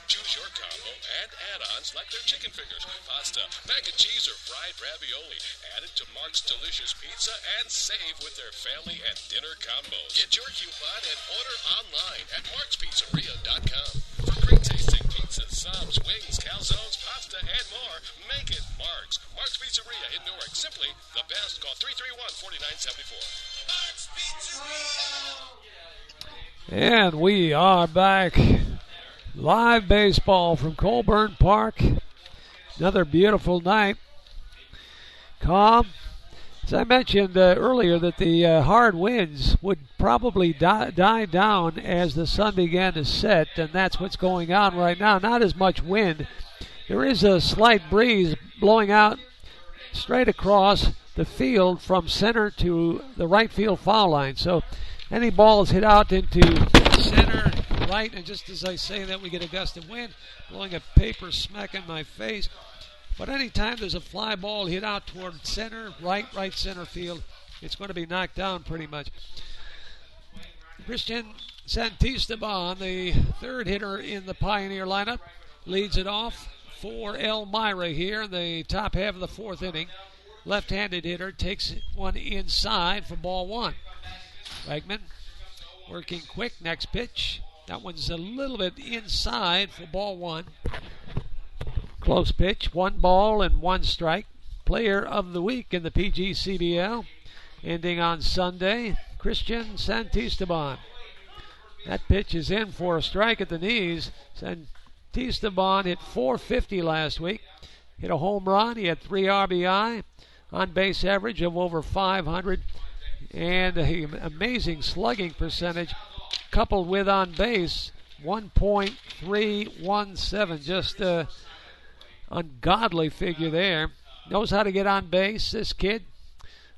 [SPEAKER 3] Choose your combo and add-ons like their chicken fingers, pasta, mac and cheese, or fried ravioli. Add it to Mark's delicious pizza and save with their family and dinner combos. Get your coupon and order online at markspizzeria.com. For great tasting pizzas, subs, wings, calzones, pasta, and more, make it Mark's. Mark's Pizzeria in Newark. Simply the best. Call 331-4974. Mark's Pizzeria.
[SPEAKER 1] And we are back. Live baseball from Colburn Park. Another beautiful night. Calm. As I mentioned earlier that the hard winds would probably die down as the sun began to set, and that's what's going on right now. Not as much wind. There is a slight breeze blowing out straight across the field from center to the right field foul line. So any balls hit out into center, right, and just as I say that, we get a gust of wind blowing a paper smack in my face. But anytime there's a fly ball hit out toward center, right center field, it's going to be knocked down pretty much. Christian Santisteban, the third hitter in the Pioneer lineup, leads it off for Elmira here in the top half of the 4th inning. Left-handed hitter takes one inside for ball 1. Wegman working quick. Next pitch That one's a little bit inside for ball one. Close pitch, 1 ball and 1 strike. Player of the week in the PGCBL, ending on Sunday, Christian Santisteban. That pitch is in for a strike at the knees. Santisteban hit .450 last week. Hit a home run. He had 3 RBI. On base average of over 500. And an amazing slugging percentage coupled with on base 1.317. Just a ungodly figure there. Knows how to get on base, this kid.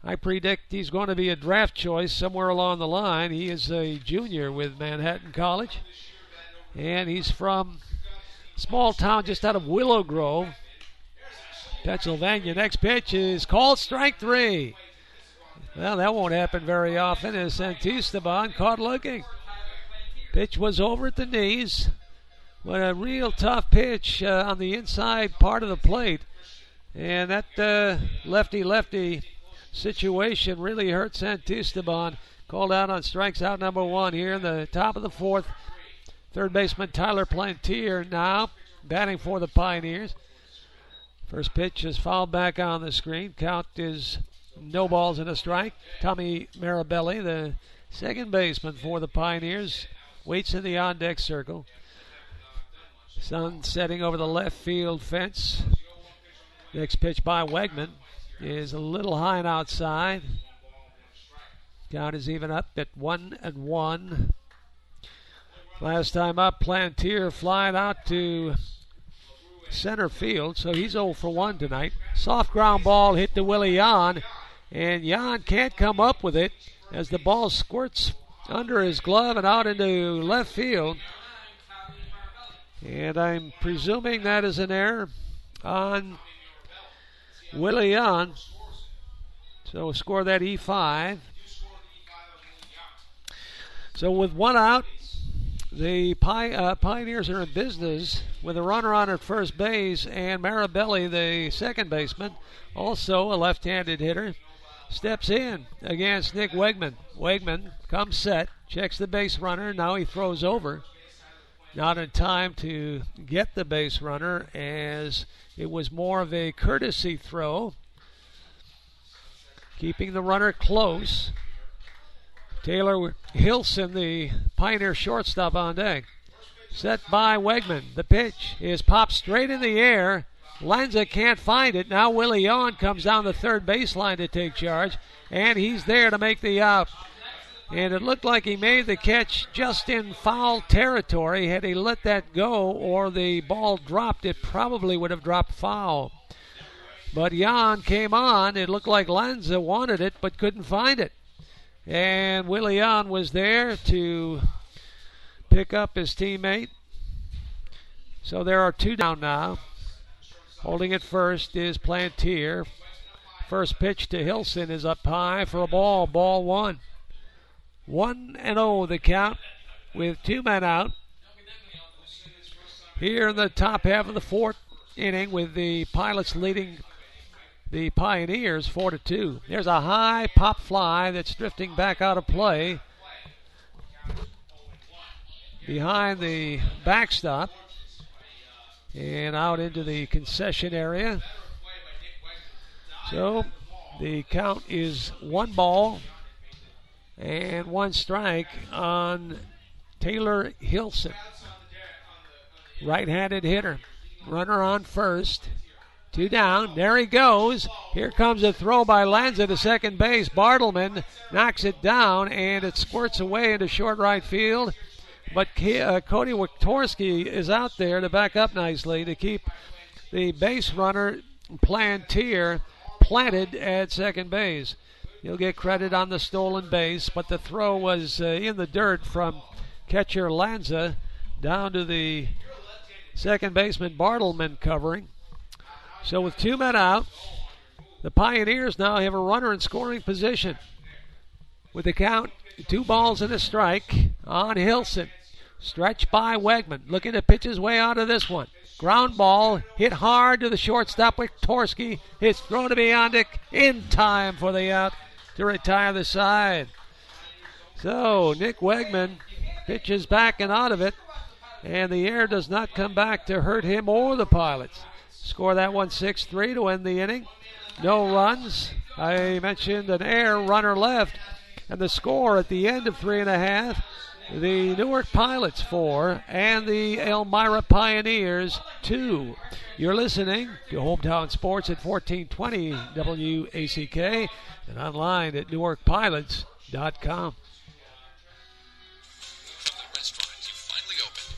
[SPEAKER 1] I predict he's going to be a draft choice somewhere along the line. He is a junior with Manhattan College. And he's from a small town just out of Willow Grove, Pennsylvania. Next pitch is called strike 3. Well, that won't happen very often as Santisteban caught looking. Pitch was over at the knees. But a real tough pitch on the inside part of the plate. And that lefty-lefty situation really hurt Santisteban. Called out on strikes out number 1 here in the top of the 4th. Third baseman Tyler Plantier now batting for the Pioneers. First pitch is fouled back on the screen. Count is no balls and a strike. Tommy Marabelli, the second baseman for the Pioneers, waits in the on-deck circle. Sun setting over the left field fence. Next pitch by Wegman is a little high and outside. Count is even up at 1-1. Last time up, Plantier flying out to center field, so he's 0 for 1 tonight. Soft ground ball hit to Willie Yan, and Yan can't come up with it as the ball squirts under his glove and out into left field. And I'm presuming that is an error on Willie Yan. So we'll score that E5. So with 1 out, the Pioneers are in business with a runner on at first base, and Marabelli, the second baseman, also a left-handed hitter, steps in against Nick Wegman. Wegman comes set, checks the base runner, now he throws over. Not in time to get the base runner, as it was more of a courtesy throw, keeping the runner close. Taylor Hilson, the Pioneer shortstop, on deck. Set by Wegman. The pitch is popped straight in the air. Lanza can't find it. Now Willie Yan comes down the third baseline to take charge, and he's there to make the out. And it looked like he made the catch just in foul territory. Had he let that go or the ball dropped, it probably would have dropped foul. But Yan came on. It looked like Lanza wanted it but couldn't find it. And Willie Yan was there to pick up his teammate. So there are 2 down now. Holding it first is Plantier. First pitch to Hilson is up high for a ball. Ball 1. 1-0 the count with 2 men out. Here in the top half of the 4th inning with the Pilots leading the Pioneers 4-2. There's a high pop fly that's drifting back out of play behind the backstop and out into the concession area. So the count is 1 ball and 1 strike on Taylor Hilson. Right-handed hitter. Runner on first. 2 down. There he goes. Here comes a throw by Lanza to second base. Bartleman knocks it down, and it squirts away into short right field. But Cody Wiktorski is out there to back up nicely to keep the base runner Plantier planted at second base. He'll get credit on the stolen base, but the throw was in the dirt from catcher Lanza down to the second baseman Bartleman covering. So with 2 men out, the Pioneers now have a runner in scoring position. With the count, 2 balls and a strike on Hilson. Stretch by Wegman, looking to pitch his way out of this one. Ground ball, hit hard to the shortstop Wiktorski. It's thrown to Beyondic in time for the out to retire the side. So Nick Wegman Pitch is back and out of it, and the air does not come back to hurt him or the Pilots. Score that one 6-3 to end the inning. No runs. I mentioned an air runner left, and the score at the end of 3.5, the Newark Pilots 4 and the Elmira Pioneers 2. You're listening to Hometown Sports at 1420 WACK and online at NewarkPilots.com.
[SPEAKER 6] From the restaurant you finally opened,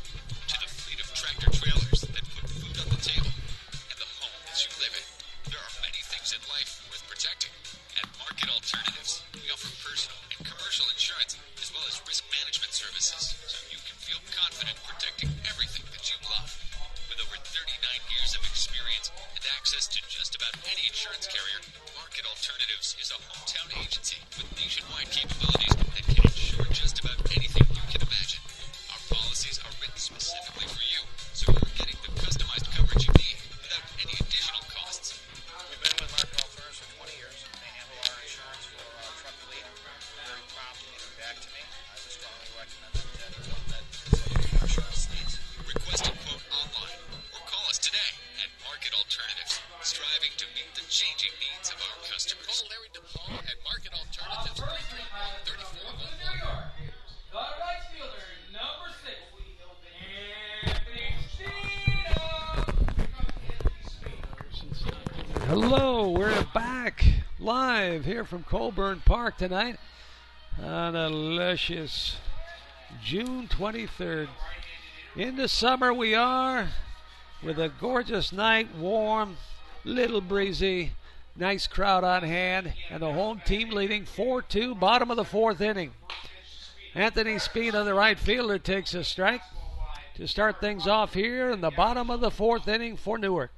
[SPEAKER 6] to the fleet of tractor trailers that put food on the table, and the homes you live in, there are many things in life worth protecting. At Market Alternatives, we offer personal and commercial insurance as well as risk management services, so you can feel confident protecting everything that you love. With over 39 years of experience and access to just about any insurance carrier, Market Alternatives is a hometown agency with nationwide capabilities that can insure just about anything you can imagine. Our policies are written specifically for you, so you're getting the customized coverage you need without any additional costs.
[SPEAKER 7] We've been with Market Alternatives for 20 years. They handle our insurance for our truck fleet very prompt in getting back to me. I would strongly recommend that our insurance needs.
[SPEAKER 6] Request a quote online or call us today at Market Alternatives, striving to meet the changing needs of our customers.
[SPEAKER 4] Call Larry DePaul at Market Alternatives 331-3411.
[SPEAKER 8] The right fielder, number 6.
[SPEAKER 1] Hello, we're back live here from Colburn Park tonight on a luscious June 23rd. Into summer we are, with a gorgeous night, warm, little breezy, nice crowd on hand, and the home team leading 4-2, bottom of the 4th inning. Anthony Spina, the right fielder, takes a strike to start things off here in the bottom of the 4th inning for Newark.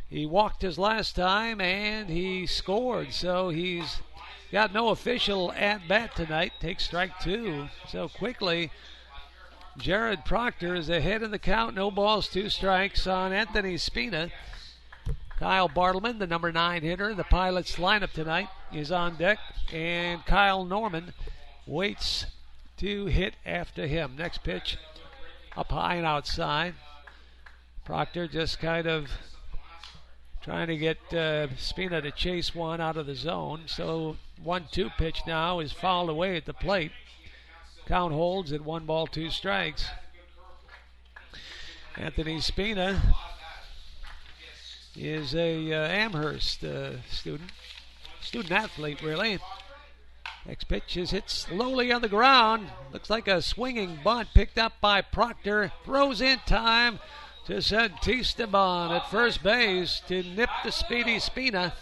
[SPEAKER 1] He walked his last time and he scored, so he's got no official at-bat tonight. Takes strike 2. So quickly, Jared Proctor is ahead in the count. No balls, 2 strikes on Anthony Spina. Kyle Bartleman, the number 9 hitter, the Pilots lineup tonight, is on deck, and Kyle Norman waits to hit after him. Next pitch up high and outside. Proctor just kind of trying to get Spina to chase one out of the zone. So 1-2 pitch now is fouled away at the plate. Count holds at 1 ball, 2 strikes. Anthony Spina is a Amherst student athlete, really. Next pitch is hit slowly on the ground. Looks like a swinging bunt picked up by Proctor. Throws in time to send Esteban at first base to nip the speedy Spina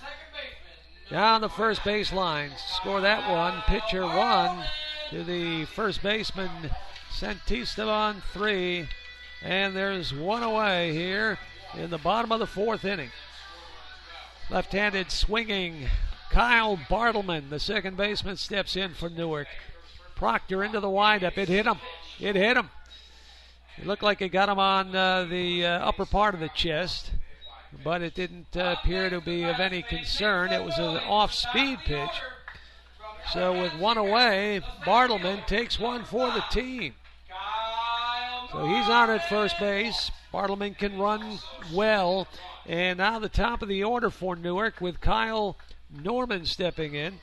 [SPEAKER 1] down the first base line. Score that one. Pitcher 1 to the first baseman. Sent Esteban 3. And there's one away here in the bottom of the 4th inning. Left-handed swinging Kyle Bartleman, the second baseman, steps in for Newark. Proctor into the windup. It hit him. It looked like it got him on the upper part of the chest, but it didn't appear to be of any concern. It was an off-speed pitch. So with one away, Bartleman takes one for the team. So he's on at first base. Bartleman can run well. And now the top of the order for Newark with Kyle Norman stepping in.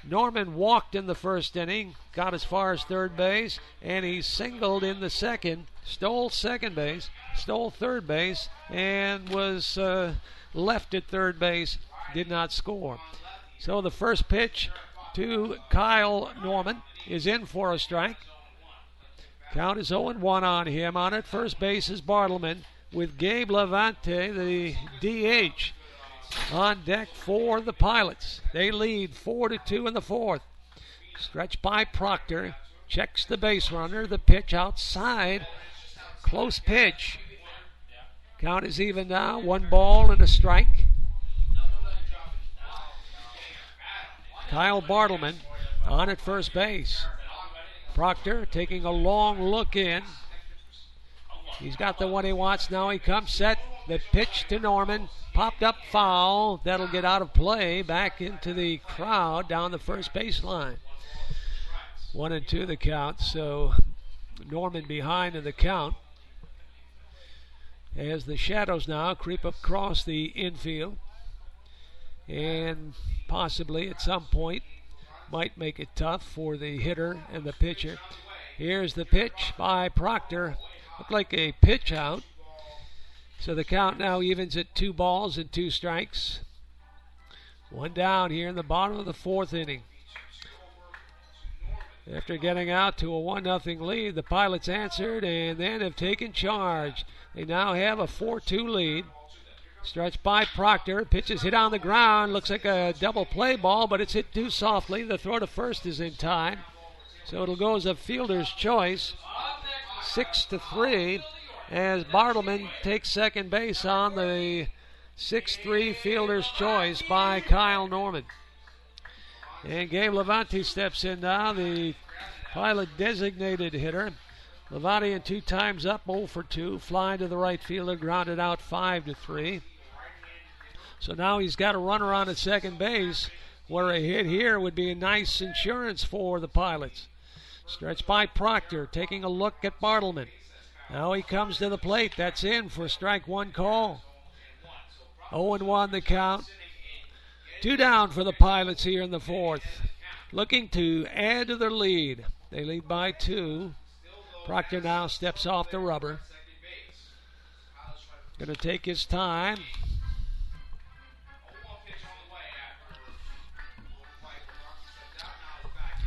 [SPEAKER 1] Norman walked in the first inning, got as far as third base, and he singled in the second, stole second base, stole third base, and was left at third base, did not score. So the first pitch to Kyle Norman is in for a strike. Count is 0-1 on him. On at first base is Bartleman with Gabe Levante, the DH, on deck for the Pilots. They lead 4-2 in the 4th. Stretch by Proctor. Checks the base runner. The pitch outside. Close pitch. Count is even now. 1 ball and a strike. Kyle Bartleman on at first base. Proctor taking a long look in. He's got the one he wants. Now he comes set. The pitch to Norman. Popped up foul. That'll get out of play. Back into the crowd down the first baseline. 1-2 the count. So Norman behind in the count. As the shadows now creep across the infield. And possibly at some point might make it tough for the hitter and the pitcher. Here's the pitch by Proctor. Looked like a pitch out. So the count now evens at 2 balls and 2 strikes. 1 down here in the bottom of the 4th inning. After getting out to a 1-0 lead, the Pilots answered and then have taken charge. They now have a 4-2 lead. Stretched by Proctor. Pitch is hit on the ground. Looks like a double play ball, but it's hit too softly. The throw to first is in time. So it'll go as a fielder's choice. 6-3 as Bartleman takes second base on the 6-3 fielder's choice by Kyle Norman. And Gabe Levante steps in now, the Pilot designated hitter. Levante in 2 times up, 0 for 2, flying to the right fielder, grounded out 5-3. So now he's got a runner on at second base, where a hit here would be a nice insurance for the Pilots. Stretched by Proctor, taking a look at Bartleman. Now he comes to the plate. That's in for strike 1 call. 0-1 the count. 2 down for the Pilots here in the 4th. Looking to add to their lead. They lead by 2. Proctor now steps off the rubber. Going to take his time.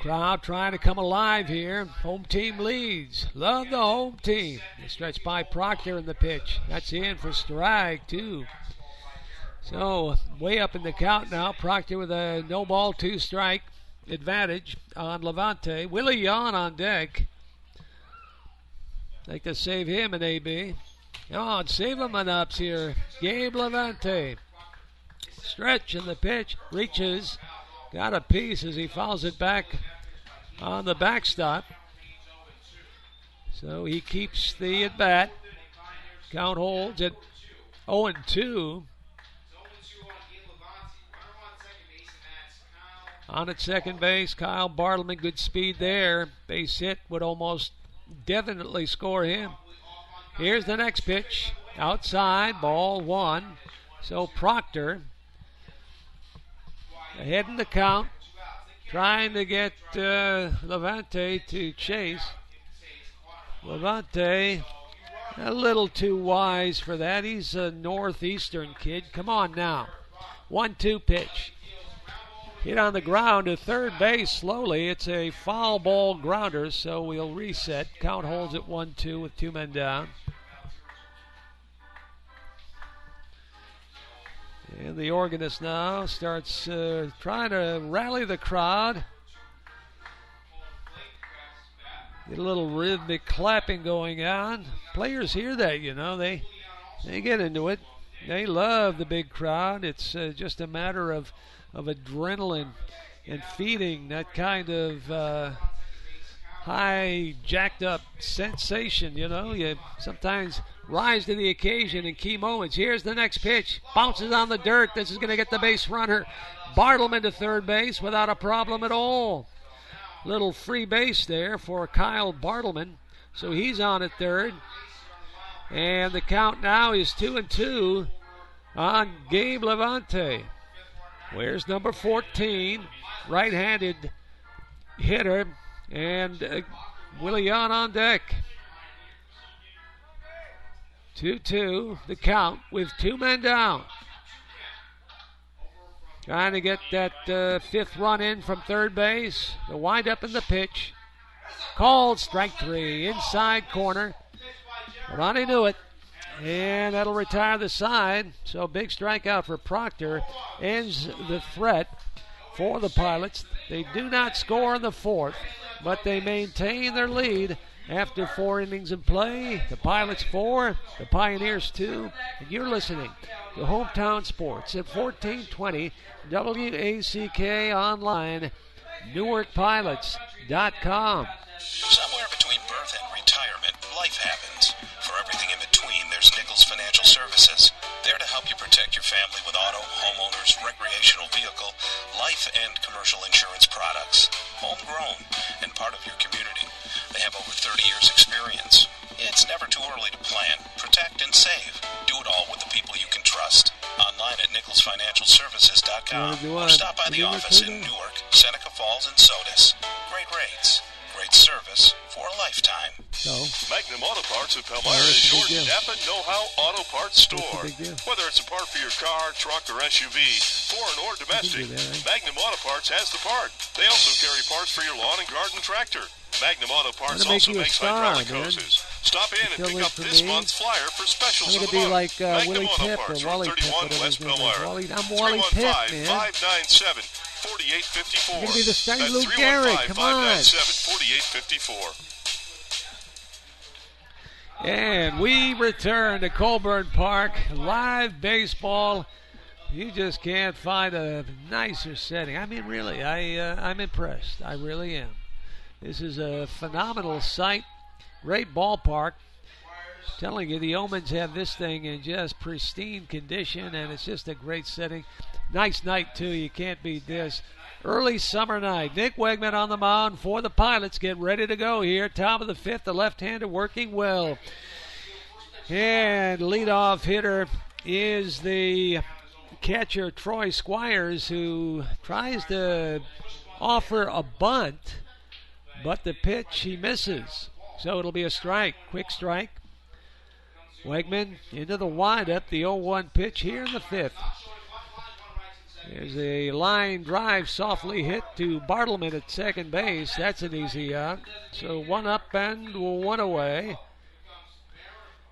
[SPEAKER 1] Crowd trying to come alive here. Home team leads. Love the home team. They stretch by Proctor in the pitch. That's in for strike 2. So way up in the count now. Proctor with a no ball 2 strike advantage on Levante. Willie Yon on deck. Like to save him an AB. Oh, save him an ups here. Gabe Levante. Stretch in the pitch. Reaches. Got a piece as he fouls it back on the backstop. So he keeps the at bat. Count holds at 0-2. On at second base, Kyle Bartleman. Good speed there. Base hit would almost definitely score him. Here's the next pitch. Outside, ball 1. So Proctor ahead in the count, trying to get Levante to chase. Levante a little too wise for that. He's a northeastern kid. Come on now. 1-2 pitch. Hit on the ground to third base slowly. It's a foul ball grounder, so we'll reset. Count holds at 1-2 with 2 men down. And the organist now starts trying to rally the crowd. Get a little rhythmic clapping going on. Players hear that, you know. They get into it. They love the big crowd. It's just a matter of adrenaline and feeding that kind of high, jacked up sensation, you know. You sometimes rise to the occasion in key moments. Here's the next pitch. Bounces on the dirt. This is going to get the base runner. Bartleman to third base without a problem at all. Little free base there for Kyle Bartleman. So he's on at third. And the count now is 2-2 on Gabe Levante. Where's number 14? Right-handed hitter. And Willie Yon on deck. 2-2 the count with 2 men down. Trying to get that 5th run in from third base. The windup in the pitch. Called strike 3. Inside corner. Ronnie knew it. And that'll retire the side. So big strikeout for Proctor. Ends the threat for the Pilots. They do not score in the 4th, but they maintain their lead after 4 innings in play. The Pilots 4, the Pioneers 2. And you're listening to Hometown Sports at 1420 WACK online, NewarkPilots.com.
[SPEAKER 2] Somewhere between birth and retirement, life happens. For everything in between, there's Nichols Financial Services. There to help you protect your family with auto, homeowners, recreational vehicle, life and commercial insurance products. Homegrown and part of your community. They They have over 30 years experience. It's never too early to plan, protect, and save. Do it all with the people you can trust. Online at NicholsFinancialServices.com or stop by the office in Newark, Seneca Falls, and Sodus. Great rates, great service for a lifetime.
[SPEAKER 1] So,
[SPEAKER 3] Magnum Auto Parts of Elmira is your Napa know-how auto parts store. Whether it's a part for your car, truck, or SUV, foreign or domestic, Magnum Auto Parts has the part. They also carry parts for your lawn and garden tractor. Magnum Auto Parts also makes hydraulic hoses. Stop in and pick up this month's flyer for specials
[SPEAKER 1] I'm
[SPEAKER 3] of
[SPEAKER 1] going to
[SPEAKER 3] the
[SPEAKER 1] be
[SPEAKER 3] month.
[SPEAKER 1] like
[SPEAKER 3] Magnum
[SPEAKER 1] Willie
[SPEAKER 3] Auto
[SPEAKER 1] Pip or
[SPEAKER 3] Parts,
[SPEAKER 1] Wally Pip,
[SPEAKER 3] 31
[SPEAKER 1] whatever
[SPEAKER 3] West
[SPEAKER 1] his name is.
[SPEAKER 3] Elmira.
[SPEAKER 1] I'm Wally Pip, man.
[SPEAKER 3] 315-597 4854.
[SPEAKER 1] You're going to be the St.
[SPEAKER 3] That's
[SPEAKER 1] Lou Gehrig. Come on.
[SPEAKER 3] 315-597-4854.
[SPEAKER 1] And we return to Colburn Park. Live baseball. You just can't find a nicer setting. I mean, really, I'm impressed. I really am. This is a phenomenal sight. Great ballpark. Telling you, the Omens have this thing in just pristine condition, and it's just a great setting. Nice night, too. You can't beat this. Early summer night. Nick Wegman on the mound for the Pilots. Get ready to go here. Top of the fifth. The left-hander working well. And leadoff hitter is the catcher, Troy Squires, who tries to offer a bunt, but the pitch he misses. So it'll be a strike. Quick strike. Wegman into the windup. The 0-1 pitch here in the fifth. There's a line drive softly hit to Bartleman at second base. That's an easy out. So one up and one away.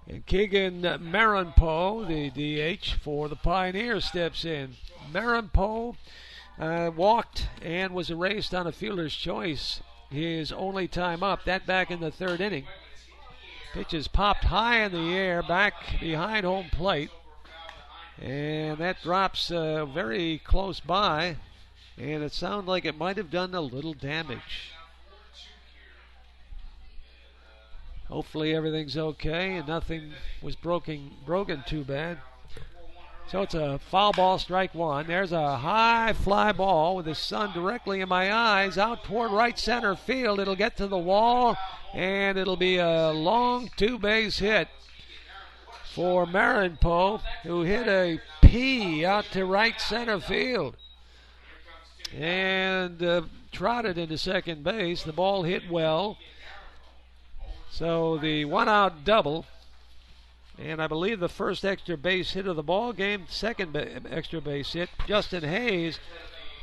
[SPEAKER 1] And Keegan Maranpo, the DH for the Pioneers, steps in. Maranpo walked and was erased on a fielder's choice. His only time up. That back in the third inning. Pitch is popped high in the air back behind home plate. And that drops very close by. And it sounded like it might have done a little damage. Hopefully everything's okay and nothing was broken too bad. So it's a foul ball, strike one. There's a high fly ball with the sun directly in my eyes out toward right center field. It'll get to the wall, and it'll be a long two-base hit for Maranpo, who hit a P out to right center field and trotted into second base. The ball hit well. So the one-out double. And I believe the first extra base hit of the ball game, second extra base hit. Justin Hayes,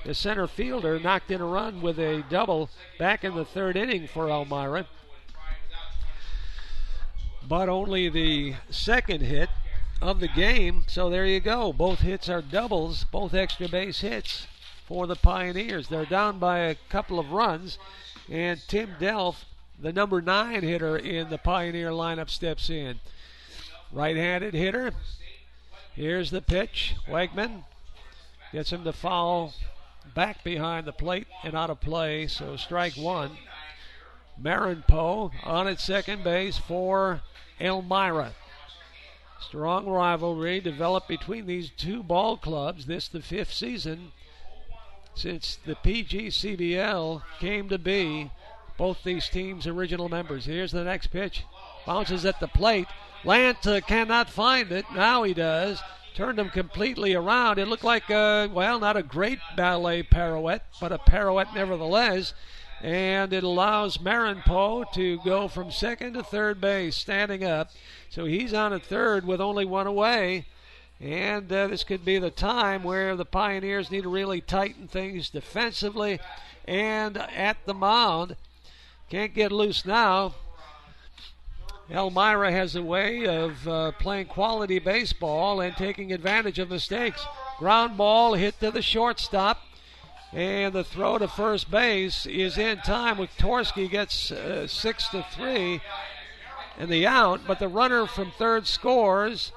[SPEAKER 1] the center fielder, knocked in a run with a double back in the third inning for Elmira. But only the second hit of the game. So there you go. Both hits are doubles, both extra base hits for the Pioneers. They're down by a couple of runs. And Tim Delph, the number 9 hitter in the Pioneer lineup, steps in. Right-handed hitter. Here's the pitch. Wegman gets him to foul back behind the plate and out of play. So strike one. Maranpo on at second base for Elmira. Strong rivalry developed between these two ball clubs. This the 5th season since the PGCBL came to be. Both these teams' original members. Here's the next pitch. Bounces at the plate. Lant cannot find it. Now he does. Turned him completely around. It looked like, not a great ballet pirouette, but a pirouette nevertheless. And it allows Maranpo to go from second to third base, standing up. So he's on at third with only one away. And this could be the time where the Pioneers need to really tighten things defensively and at the mound. Can't get loose now. Elmira has a way of playing quality baseball and taking advantage of mistakes. Ground ball hit to the shortstop. And the throw to first base is in time. Wiktorski gets 6-3 and the out. But the runner from third scores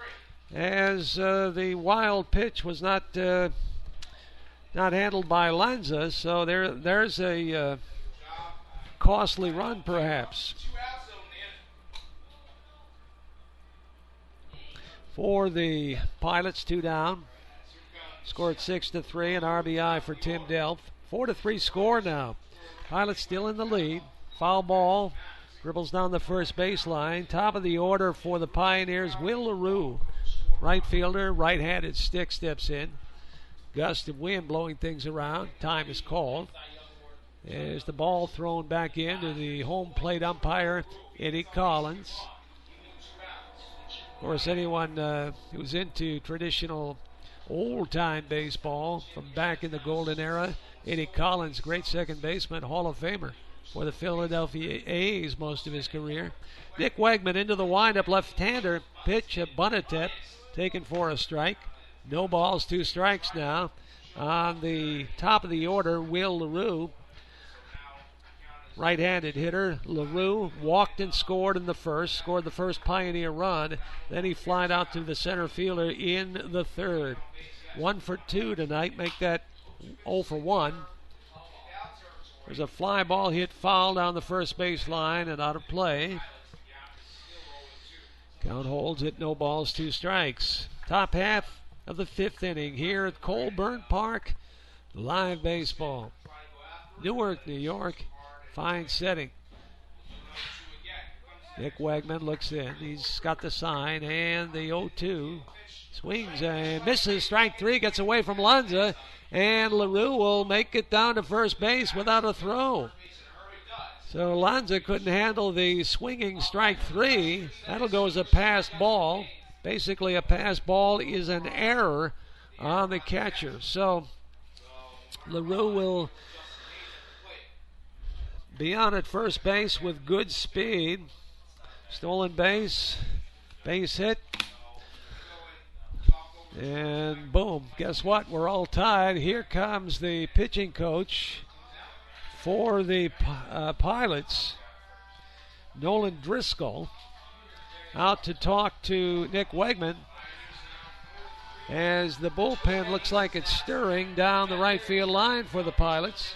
[SPEAKER 1] as the wild pitch was not handled by Lanza. So there's a costly run perhaps. For the Pilots, 2 down. Scored 6-3, an RBI for Tim Delph. 4-3 score now. Pilots still in the lead. Foul ball Dribbles down the first baseline. Top of the order for the Pioneers, Will LaRue. Right fielder, right-handed stick steps in. Gust of wind blowing things around. Time is called. There's the ball thrown back in to the home plate umpire, Eddie Collins. Of course, anyone who's into traditional old-time baseball from back in the golden era, Eddie Collins, great second baseman, Hall of Famer for the Philadelphia A's most of his career. Nick Wegman into the windup, left-hander, pitch, a bunt taken for a strike. No balls, 2 strikes now. On the top of the order, Will LaRue, right-handed hitter. LaRue walked and scored in the first, scored the first Pioneer run. Then he flied out to the center fielder in the third. 1 for 2 tonight, make that 0 for 1. There's a fly ball hit foul down the first base line and out of play. Count holds it, no balls, 2 strikes. Top half of the 5th inning here at Colburn Park. Live baseball. Newark, New York. Fine setting. Nick Wegman looks in. He's got the sign and the 0-2. Swings and misses. Strike 3, gets away from Lanza. And LaRue will make it down to first base without a throw. So Lanza couldn't handle the swinging strike 3. That'll go as a passed ball. Basically, a passed ball is an error on the catcher. So LaRue will be on at first base with good speed. Stolen base, base hit. And boom, guess what? We're all tied. Here comes the pitching coach for the Pilots, Nolan Driscoll, out to talk to Nick Wegman as the bullpen looks like it's stirring down the right field line for the Pilots.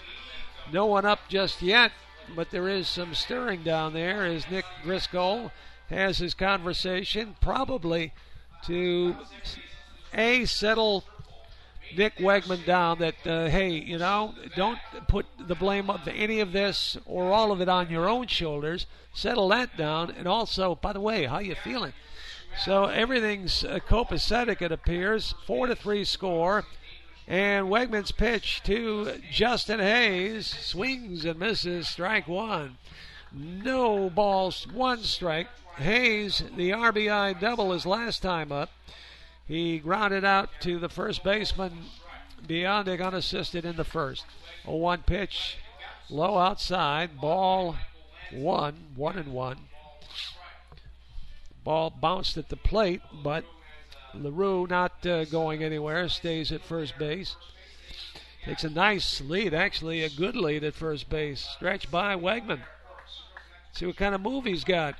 [SPEAKER 1] No one up just yet, but there is some stirring down there as Nick Driscoll has his conversation, probably to settle Nick Wegman down that, hey, you know, don't put the blame of any of this or all of it on your own shoulders. Settle that down. And also, by the way, how you feeling? So everything's copacetic, it appears. 4-3 score. And Wegman's pitch to Justin Hayes. Swings and misses. Strike 1. No balls, 1 strike. Hayes, the RBI double his last time up. He grounded out to the first baseman, Biondic, unassisted in the first. 0-1 pitch, low outside, ball 1-1. Ball bounced at the plate, but LaRue not going anywhere, stays at first base. Takes a nice lead, actually a good lead at first base. Stretched by Wegman. See what kind of move he's got.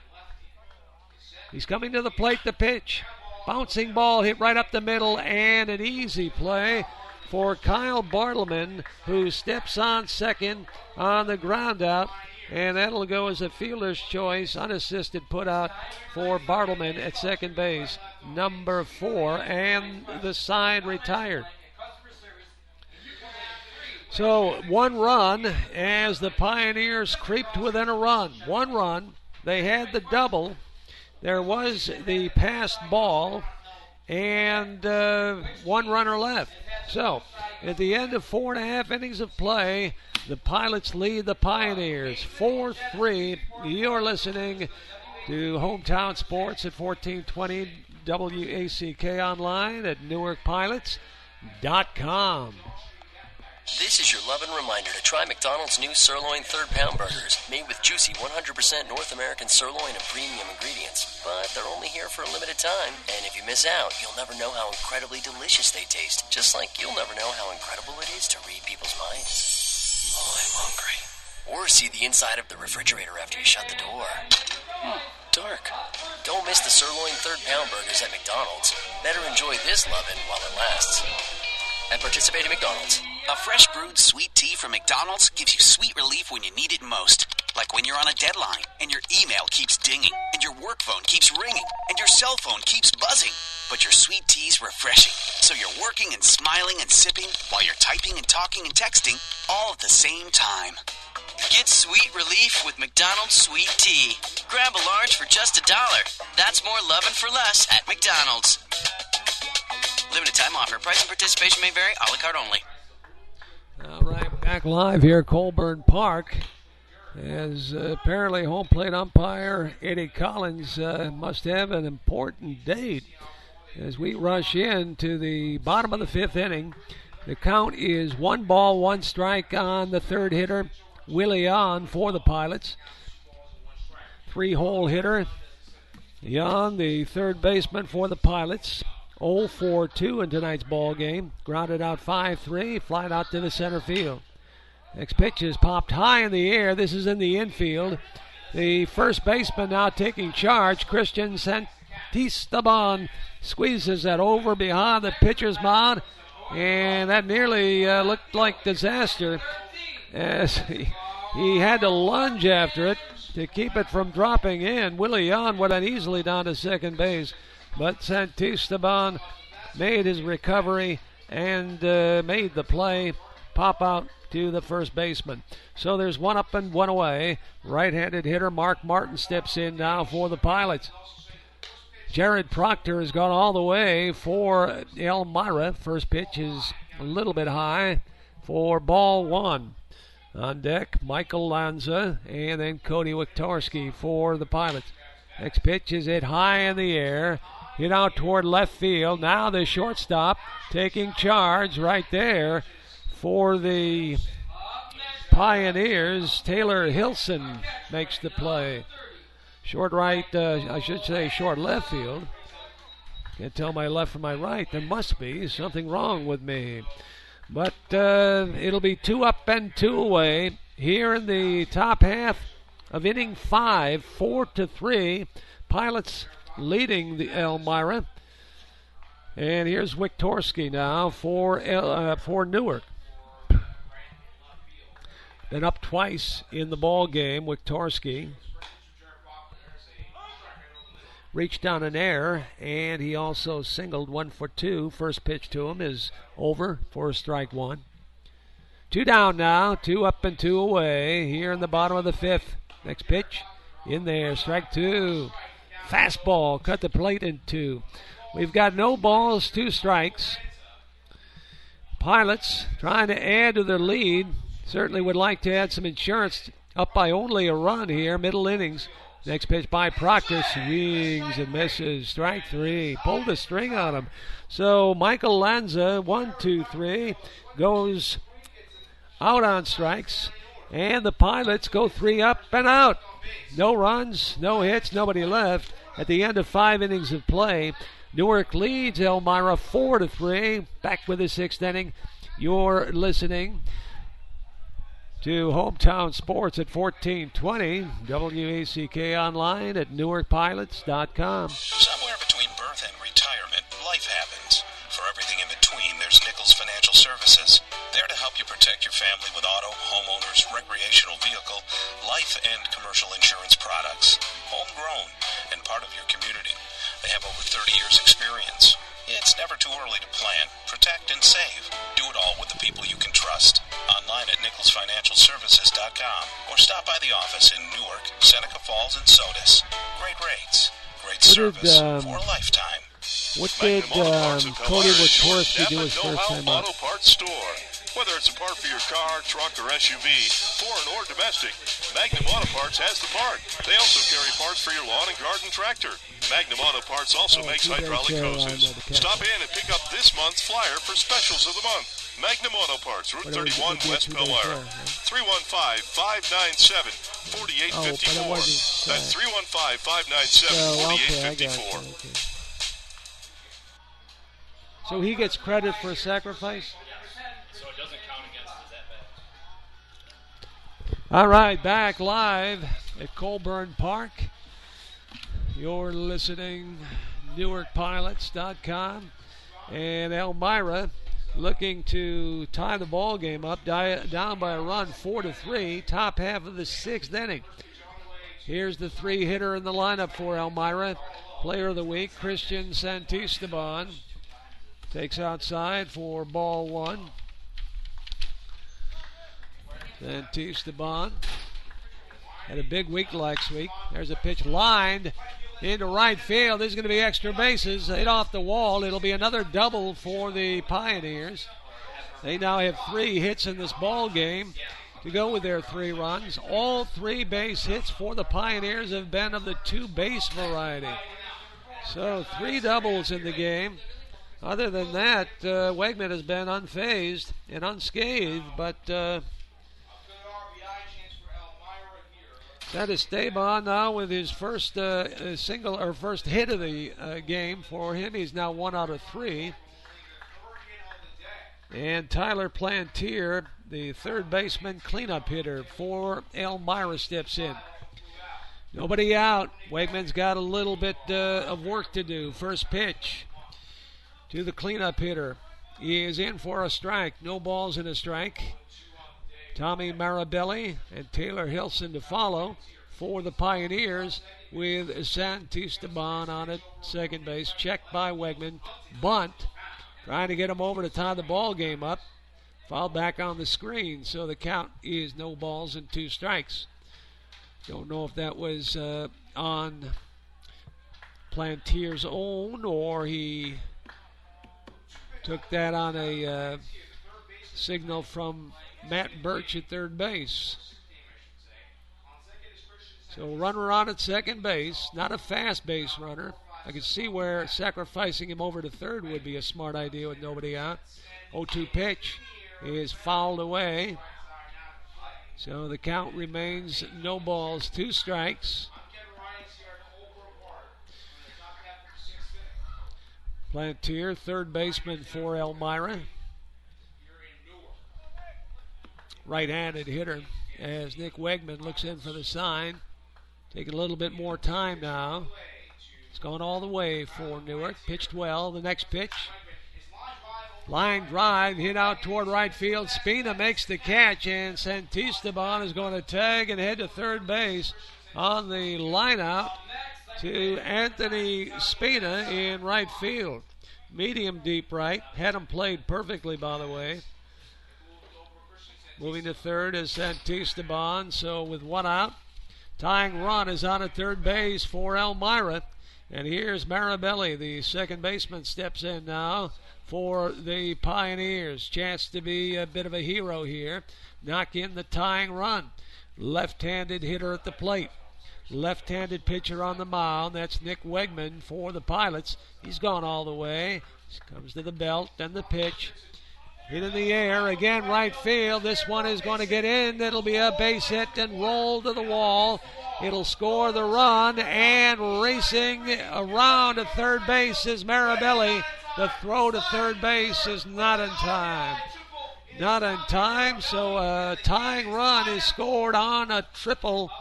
[SPEAKER 1] He's coming to the plate to pitch. Bouncing ball hit right up the middle, and an easy play for Kyle Bartleman, who steps on second on the ground out, and that'll go as a fielder's choice, unassisted put out for Bartleman at second base, number 4, and the side retired. So 1 run as the Pioneers creeped within a run. 1 run. They had the double. There was the passed ball and 1 runner left. So, at the end of 4.5 innings of play, the Pilots lead the Pioneers 4-3. You're listening to Hometown Sports at 1420 WACK online at NewarkPilots.com.
[SPEAKER 9] This is your loving reminder to try McDonald's new sirloin 3rd pound burgers, made with juicy 100% North American sirloin and premium ingredients. But they're only here for a limited time, and if you miss out, you'll never know how incredibly delicious they taste, just like you'll never know how incredible it is to read people's minds. Oh, I'm hungry. Or see the inside of the refrigerator after you shut the door. Dark. Don't miss the sirloin 3rd pound burgers at McDonald's. Better enjoy this loving while it lasts. At participating McDonald's.
[SPEAKER 10] A fresh brewed sweet tea from McDonald's gives you sweet relief when you need it most. Like when you're on a deadline, and your email keeps dinging, and your work phone keeps ringing, and your cell phone keeps buzzing. But your sweet tea's refreshing, so you're working and smiling and sipping while you're typing and talking and texting all at the same time. Get sweet relief with McDonald's Sweet Tea. Grab a large for just $1. That's more lovin' for less at McDonald's. Limited time offer. Price and participation may vary. A la carte only.
[SPEAKER 1] All right, back live here at Colburn Park. As apparently home plate umpire Eddie Collins must have an important date. As we rush into the bottom of the fifth inning, the count is 1 ball, 1 strike on the third hitter, Willie On for the Pilots. 3-hole hitter, Jan, the third baseman for the Pilots. 0-4-2 in tonight's ball game. Grounded out 5-3, flied out to the center field. Next pitch is popped high in the air. This is in the infield. The first baseman now taking charge, Christian Santisteban, squeezes that over behind the pitcher's mound, and that nearly looked like disaster as he had to lunge after it to keep it from dropping in. Willie Yon went uneasily down to second base, but Santisteban made his recovery and made the play, pop out to the first baseman. So there's 1 up and 1 away. Right-handed hitter Mark Martin steps in now for the Pilots. Jared Proctor has gone all the way for Elmira. First pitch is a little bit high for ball 1. On deck, Michael Lanza and then Cody Wiktorski for the Pilots. Next pitch is hit high in the air, hit out toward left field. Now the shortstop taking charge right there for the Pioneers. Taylor Hilson makes the play. Short right, I should say short left field. Can't tell my left from my right. There must be something wrong with me. But it'll be 2 up and 2 away here in the top half of inning 5, 4-3. Pilots leading the Elmira. And here's Wiktorski now for Newark. Been up twice in the ball game. Wiktorski reached on an error, and he also singled 1 for 2. First pitch to him is over for strike 1. 2 down now, 2 up and 2 away here in the bottom of the fifth. Next pitch in there, strike 2. Fastball, cut the plate in 2. We've got no balls, 2 strikes. Pilots trying to add to their lead. Certainly would like to add some insurance. Up by only a run here, middle innings. Next pitch by Proctor, swings and misses. Strike 3. Pulled a string on him. So Michael Lanza, 1, 2, 3, goes out on strikes. And the Pilots go 3 up and out. No runs, no hits, nobody left. At the end of 5 innings of play, Newark leads Elmira 4-3. Back with the 6th inning. You're listening to Hometown Sports at 1420. WACK online at NewarkPilots.com.
[SPEAKER 2] Somewhere between birth and retirement, life happens. For everything in between, there's Nichols Financial Services. There to help you protect your family with auto, homeowners, recreational vehicle, life and commercial insurance products. Homegrown and part of your community. They have over 30 years experience. It's never too early to plan, protect, and save. Do it all with the people you can trust. Online at NicholsFinancialServices.com or stop by the office in Newark, Seneca Falls, and Sodus. Great rates, great service for a lifetime.
[SPEAKER 1] What did Cody Wiktorski do his first time up?
[SPEAKER 3] Auto Parts Store. Whether it's a part for your car, truck, or SUV, foreign or domestic, Magnum Auto Parts has the part. They also carry parts for your lawn and garden tractor. Magnum Auto Parts also makes hydraulic hoses. Stop in and pick up this month's flyer for specials of the month. Magnum Auto Parts, Route 31, West Elmira. 315-597-4854. That's 315-597-4854.
[SPEAKER 1] So he gets credit for a sacrifice?
[SPEAKER 8] So it doesn't count against us that bad.
[SPEAKER 1] All right, back live at Colburn Park. You're listening NewarkPilots.com. And Elmira looking to tie the ball game up, down by a run, 4-3, top half of the 6th inning. Here's the 3-hitter in the lineup for Elmira. Player of the week, Christian Santisteban. Takes outside for ball 1. Esteban had a big week last week. There's a pitch lined into right field. There's going to be extra bases. Hit off the wall. It'll be another double for the Pioneers. They now have 3 hits in this ball game to go with their 3 runs. All 3 base hits for the Pioneers have been of the 2-base variety. So 3 doubles in the game. Other than that, Wegman has been unfazed and unscathed, but that is Esteban now with his first single or first hit of the game for him. He's now 1 out of 3. And Tyler Plantier, the third baseman cleanup hitter for Elmira, steps in. Nobody out. Wegman's got a little bit of work to do. First pitch to the cleanup hitter. He is in for a strike. No balls and a strike. Tommy Marabelli and Taylor Hilson to follow for the Pioneers with Esteban on at second base. Checked by Wegman. Bunt. Trying to get him over to tie the ball game up. Fouled back on the screen, so the count is no balls and 2 strikes. Don't know if that was on Plantier's own or he took that on a signal from Matt Birch at third base. So runner on at second base, not a fast base runner. I could see where sacrificing him over to third would be a smart idea with nobody out. 0-2 pitch is fouled away. So the count remains no balls, 2 strikes. Plantier, third baseman for Elmira. Right-handed hitter as Nick Wegman looks in for the sign. Taking a little bit more time now. It's going all the way for Newark. Pitched well. The next pitch. Line drive, hit out toward right field. Spina makes the catch, and Esteban is going to tag and head to third base on the line out to Anthony Spina in right field. Medium deep right. Had him played perfectly, by the way. Moving to third is Esteban. So with 1 out, tying run is on at third base for Elmira. And here's Marabelli, the second baseman, steps in now for the Pioneers. Chance to be a bit of a hero here. Knock in the tying run. Left-handed hitter at the plate. Left-handed pitcher on the mound. That's Nick Wegman for the Pilots. He's gone all the way. Comes to the belt and the pitch. Hit in the air, again right field. This one is going to get in. It'll be a base hit and roll to the wall. It'll score the run, and racing around at third base is Marabelli. The throw to third base is not in time. Not in time, so a tying run is scored on a triple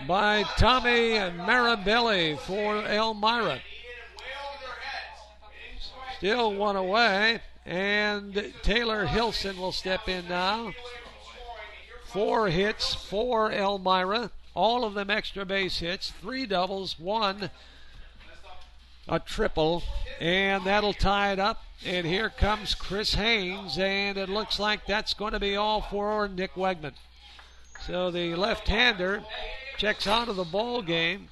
[SPEAKER 1] by Tommy Marabelli for Elmira. Still 1 away, and Taylor Hilson will step in now. 4 hits for Elmira. All of them extra base hits, 3 doubles, 1 a triple, and that'll tie it up. And here comes Chris Haynes, and it looks like that's going to be all for Nick Wegman. So the left-hander checks out of the ball game,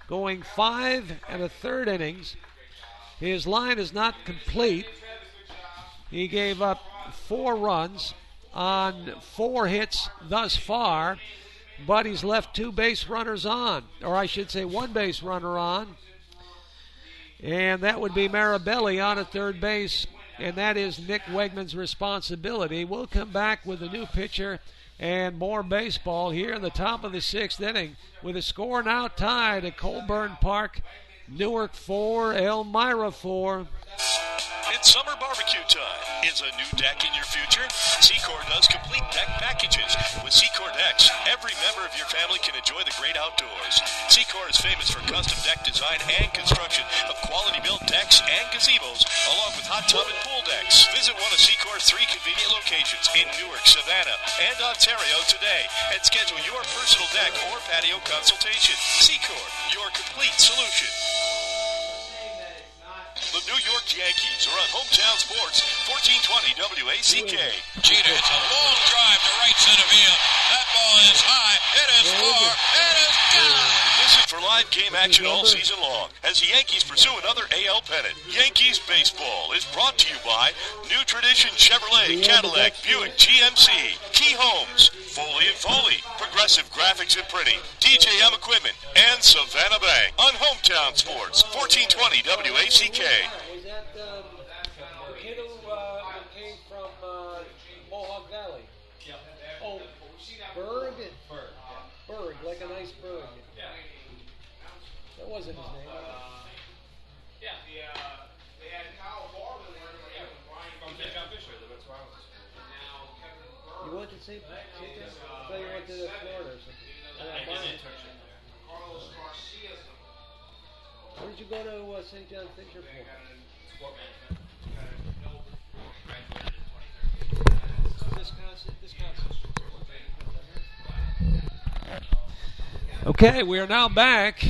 [SPEAKER 1] going 5 1/3 innings. His line is not complete. He gave up 4 runs on 4 hits thus far, but he's left 2 base runners on, or I should say 1 base runner on. And that would be Marabelli on at third base, and that is Nick Wegman's responsibility. We'll come back with a new pitcher and more baseball here in the top of the 6th inning with a score now tied at Colburn Park. Newark 4, Elmira 4.
[SPEAKER 3] It's summer barbecue time. Is a new deck in your future? Secor does complete deck packages. With Secor decks, every member of your family can enjoy the great outdoors. Secor is famous for custom deck design and construction of quality-built decks and gazebos, along with hot tub and pool decks. Visit one of Secor's 3 convenient locations in Newark, Savannah, and Ontario today, and schedule your personal deck or patio consultation. Secor, your complete solution. The New York Yankees are on Hometown Sports, 1420 WACK.
[SPEAKER 4] Jeter hits a long drive to right center field. That ball is high. It is far. It is gone.
[SPEAKER 3] Listen for live game action all season long as the Yankees pursue another AL pennant. Yankees Baseball is brought to you by New Tradition Chevrolet, Cadillac, Buick, GMC, Key Homes, Foley & Foley, Progressive Graphics and Printing, DJM Equipment, and Savannah Bank on Hometown Sports, 1420 WACK.
[SPEAKER 1] Was that the kid who came from Mohawk Valley?
[SPEAKER 8] Yeah.
[SPEAKER 1] Oh, Berg? Berg, like an ice Berg.
[SPEAKER 8] Yeah.
[SPEAKER 1] That wasn't his name.
[SPEAKER 8] Yeah. They had Kyle Barber there. From St. John Fisher. That's why I was.
[SPEAKER 1] You went to St. John? I thought you went to Florida or something.
[SPEAKER 8] I did an internship there.
[SPEAKER 7] Carlos Garcia's
[SPEAKER 1] Where did you go to St. John Fisher for?
[SPEAKER 8] Sport management. Graduated in 2013.
[SPEAKER 1] Wisconsin. Okay, we are now back.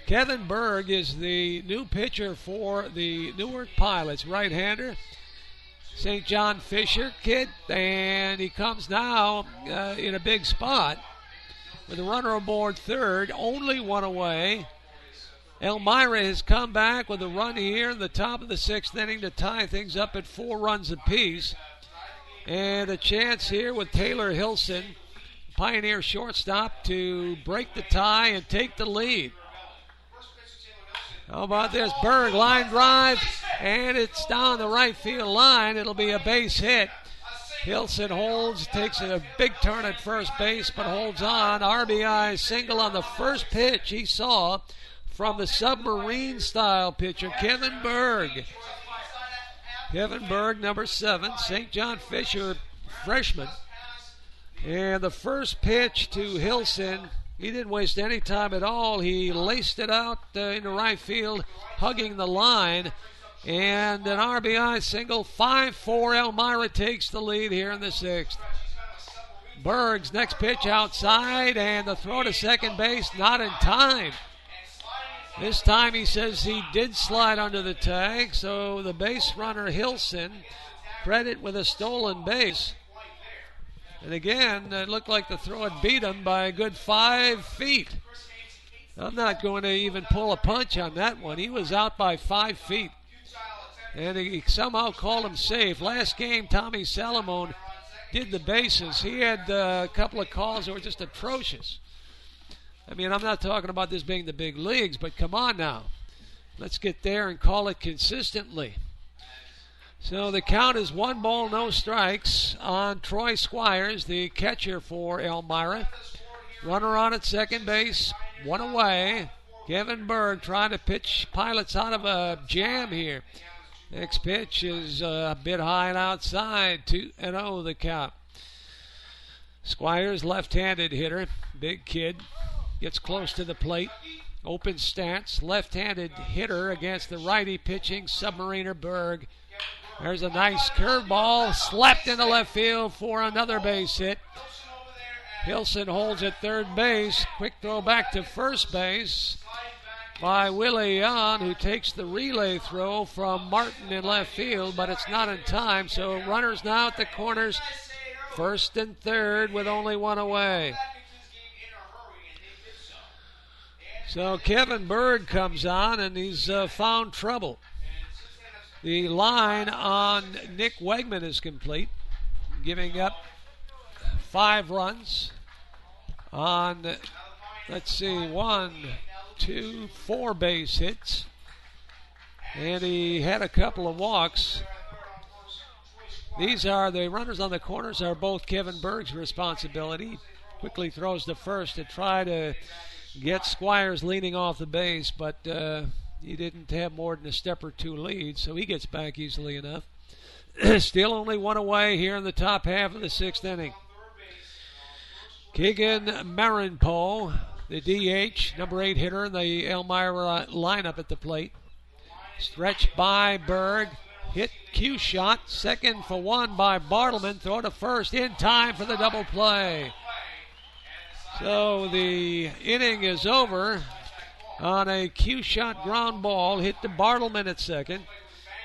[SPEAKER 1] Kevin Berg is the new pitcher for the Newark Pilots, right-hander. St. John Fisher kid, and he comes now in a big spot with a runner aboard third, only one away. Elmira has come back with a run here in the top of the sixth inning to tie things up at 4 runs apiece. And a chance here with Taylor Hilson, Pioneer shortstop, to break the tie and take the lead. How about this? Berg, line drive, and it's down the right field line. It'll be a base hit. Hilson holds, takes a big turn at first base, but holds on. RBI single on the first pitch he saw from the submarine-style pitcher, Kevin Berg. Kevin Berg, number 7, St. John Fisher, freshman. And the first pitch to Hilson, he didn't waste any time at all. He laced it out into right field, hugging the line. And an RBI single, 5-4. Elmira takes the lead here in the 6th. Berg's next pitch outside, and the throw to second base, not in time. This time he says he did slide under the tag, so the base runner Hilson credit with a stolen base. And again, it looked like the throw had beat him by a good 5 feet. I'm not going to even pull a punch on that one. He was out by 5 feet. And he somehow called him safe. Last game, Tommy Salamone did the bases. He had a couple of calls that were just atrocious. I mean, I'm not talking about this being the big leagues, but come on now. Let's get there and call it consistently. So the count is 1 ball, no strikes on Troy Squires, the catcher for Elmira. Runner on at second base, 1 away. Kevin Berg trying to pitch Pilots out of a jam here. Next pitch is a bit high and outside, 2-0 the count. Squires, left-handed hitter, big kid, gets close to the plate. Open stance, left-handed hitter against the righty pitching submariner Berg. There's a nice curveball slapped into left field for another base hit. Hilson holds at third base. Quick throw back to first base by Willie Yon, who takes the relay throw from Martin in left field, but it's not in time. So runners now at the corners, first and third with only 1 away. So Kevin Berg comes on, and he's found trouble. The line on Nick Wegman is complete, giving up 5 runs on, 1, 2, 4 base hits. And he had a couple of walks. These are the runners on the corners are both Kevin Berg's responsibility. Quickly throws to first to try to get Squires leaning off the base, but he didn't have more than a step or 2 lead, so he gets back easily enough. Still only 1 away here in the top half of the 6th inning. Keegan Marinpo, the DH, number 8 hitter in the Elmira lineup at the plate. Stretched by Berg. Hit cue shot. Second for 1 by Bartleman. Throw to first in time for the double play. So the inning is over on a cue shot ground ball hit to Bartleman at second.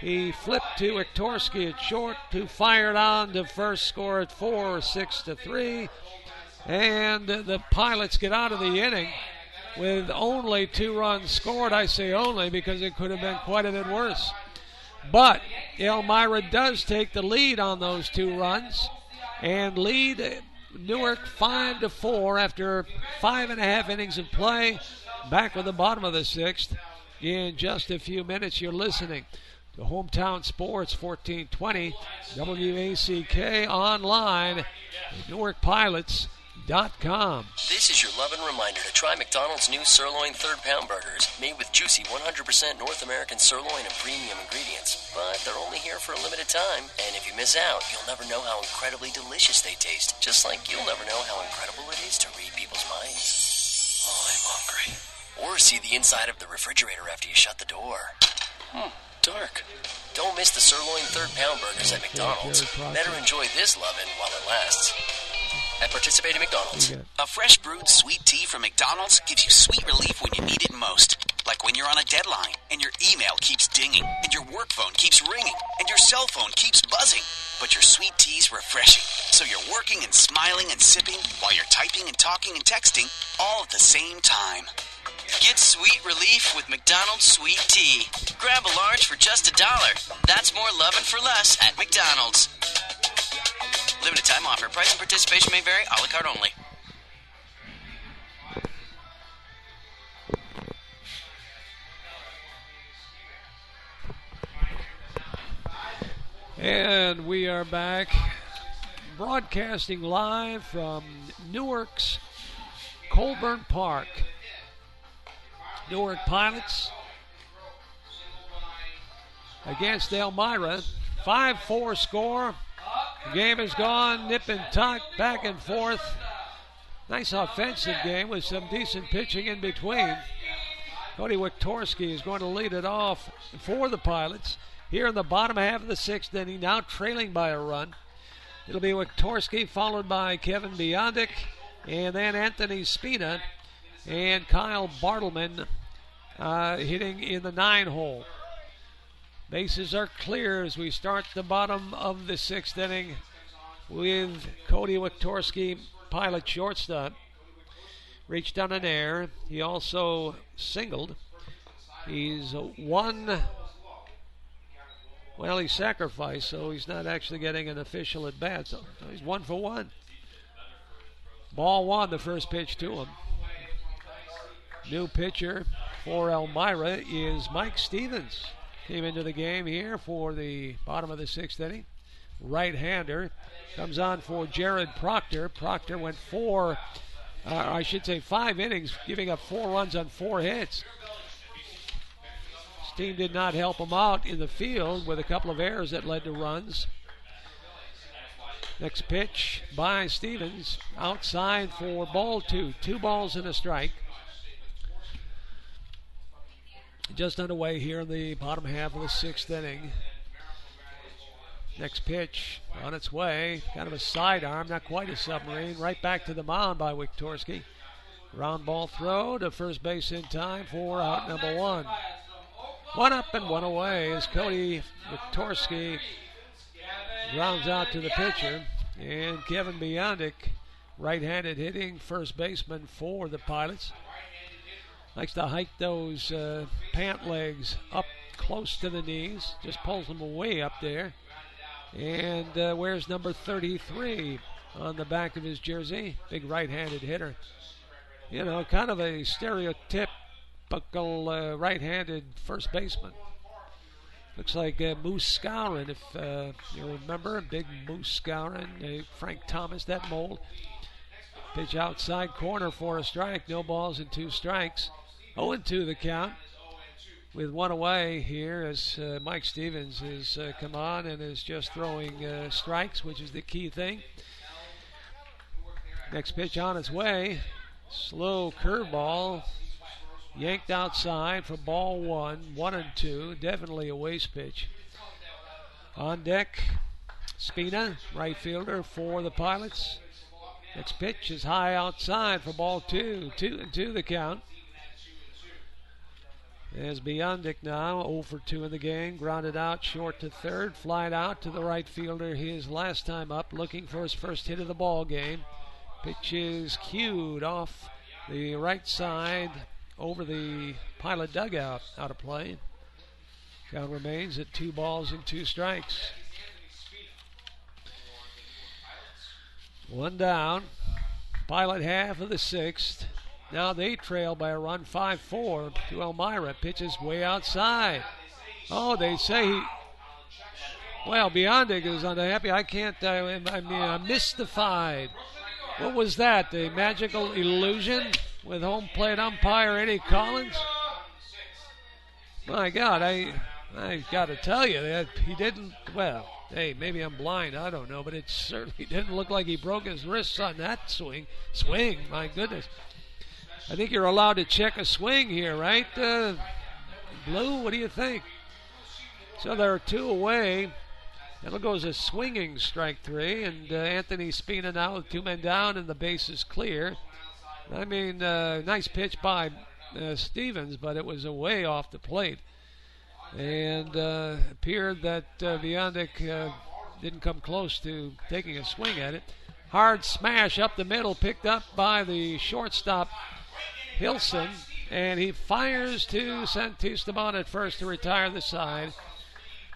[SPEAKER 1] He flipped to Wiktorski at short, who fired on to first, score at 4-6-3. And the Pilots get out of the inning with only 2 runs scored. I say only because it could have been quite a bit worse. But Elmira does take the lead on those 2 runs and lead Newark 5-4 after 5.5 innings of play. Back with the bottom of the 6th in just a few minutes. You're listening to Hometown Sports 1420 WACK online at NewarkPilots.tv.
[SPEAKER 9] This is your loving reminder to try McDonald's new sirloin third-pound burgers, made with juicy 100% North American sirloin and premium ingredients. But they're only here for a limited time, and if you miss out, you'll never know how incredibly delicious they taste. Just like you'll never know how incredible it is to read people's minds. Oh, I'm hungry. Or see the inside of the refrigerator after you shut the door. Dark. Don't miss the sirloin third-pound burgers at McDonald's. Better enjoy this lovin' while it lasts. At participating McDonald's.
[SPEAKER 10] A fresh brewed sweet tea from McDonald's gives you sweet relief when you need it most. Like when you're on a deadline and your email keeps dinging and your work phone keeps ringing and your cell phone keeps buzzing. But your sweet tea's refreshing, so you're working and smiling and sipping while you're typing and talking and texting all at the same time.
[SPEAKER 11] Get sweet relief with McDonald's sweet tea. Grab a large for just $1. That's more lovin' for less at McDonald's. Limited time offer. Price and participation may vary. A la carte only.
[SPEAKER 1] And we are back broadcasting live from Newark's Colburn Park. Newark Pilots against Elmira. 5-4 score. The game has gone nip and tuck, back and forth. Nice offensive game with some decent pitching in between. Cody Wiktorski is going to lead it off for the Pilots here in the bottom half of the 6th inning, now trailing by a run. It'll be Wiktorski followed by Kevin Biondic and then Anthony Spina and Kyle Bartleman hitting in the 9-hole. Bases are clear as we start the bottom of the 6th inning with Cody Wiktorski, Pilot shortstop. Reached on an error. He also singled. He's he sacrificed, so he's not actually getting an official at bat. So he's 1 for 1. Ball 1, the first pitch to him. New pitcher for Elmira is Mike Stevens. Came into the game here for the bottom of the 6th inning. Right-hander. Comes on for Jared Proctor. Proctor went 5 innings, giving up 4 runs on 4 hits. His team did not help him out in the field with a couple of errors that led to runs. Next pitch by Stevens. Outside for ball 2. 2 balls and a strike. Just underway here in the bottom half of the 6th inning. Next pitch on its way. Kind of a sidearm, not quite a submarine. Right back to the mound by Wiktorski. Round ball throw to first base in time for out number 1. 1 up and 1 away as Cody Wiktorski rounds out to the pitcher. And Kevin Biondic, right-handed hitting first baseman for the Pilots. Likes to hike those pant legs up close to the knees. Just pulls them way up there. And wears number 33 on the back of his jersey. Big right-handed hitter. You know, kind of a stereotypical right-handed first baseman. Looks like Moose Skowron, if you remember. Big Moose Skowron. Frank Thomas, that mold. Pitch outside corner for a strike. No balls and 2 strikes. 0-2 the count with 1 away here as Mike Stevens has come on and is just throwing strikes, which is the key thing. Next pitch on its way. Slow curveball. Yanked outside for ball 1. 1-2. Definitely a waste pitch. On deck, Spina, right fielder for the Pilots. Next pitch is high outside for ball 2. 2-2 the count. As Biondic now 0 for 2 in the game, grounded out short to third, flied out to the right fielder his last time up, looking for his first hit of the ball game. Pitch is cued off the right side over the Pilot dugout, out of play. Count remains at 2 balls and 2 strikes. 1 down. Pilot half of the 6th. Now they trail by a run, 5-4 to Elmira. Pitches way outside. Oh, they say well, Biondic is unhappy. I'm mystified. What was that? The magical illusion with home plate umpire Eddie Collins? My God, I got to tell you that he didn't, well, hey, maybe I'm blind, I don't know, but it certainly didn't look like he broke his wrists on that swing, my goodness. I think you're allowed to check a swing here, right, Blue? What do you think? So there are 2 away. That'll go as a swinging strike 3, and Anthony Spina now with 2 men down, and the base is clear. I mean, nice pitch by Stevens, but it was away off the plate. And appeared that Biondic didn't come close to taking a swing at it. Hard smash up the middle, picked up by the shortstop Hilson, and he fires to Santisteban at first to retire the side.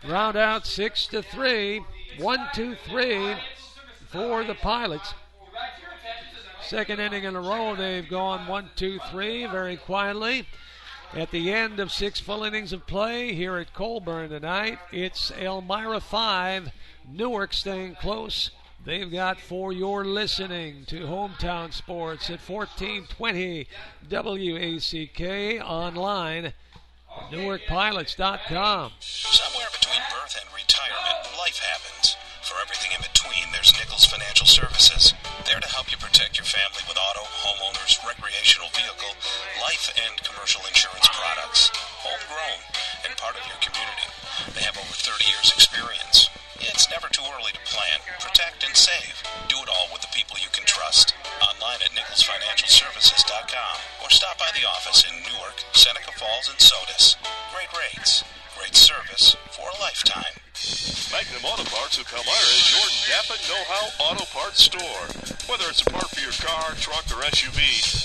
[SPEAKER 1] Round out 6-3, 1-2-3 for the Pilots. Second inning in a row, they've gone 1-2-3 very quietly. At the end of 6 full innings of play here at Colburn tonight, it's Elmira 5, Newark staying close. They've got for your listening to Hometown Sports at 1420 WACK, online at NewarkPilots.com.
[SPEAKER 2] Somewhere between birth and retirement, life happens. For everything in between, there's Nichols Financial Services. There to help you protect your family with auto, homeowners, recreational vehicle, life and commercial insurance products. Homegrown and part of your community. They have over 30 years experience. It's never too early to plan, protect, and save. Do it all with the people you can trust. Online at NicholsFinancialServices.com or stop by the office in Newark, Seneca Falls, and Sodus. Great rates, great service for a lifetime.
[SPEAKER 3] Magnum Auto Parts of Elmira is your Napa Know-How Auto Parts store. Whether it's a part for your car, truck, or SUV,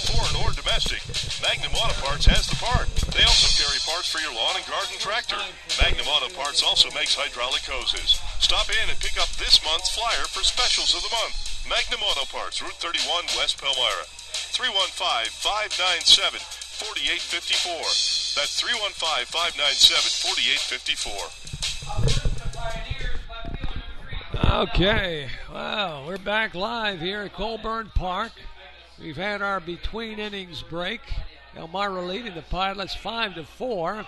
[SPEAKER 3] foreign or domestic, Magnum Auto Parts has the part. They also carry parts for your lawn and garden tractor. Magnum Auto Parts also makes hydraulic hoses. Stop in and pick up this month's flyer for specials of the month. Magnum Auto Parts, Route 31, West Elmira. 315-597-4854. That's 315-597-4854.
[SPEAKER 1] Okay, well, we're back live here at Colburn Park. We've had our between innings break. Elmira leading the Pilots 5-4.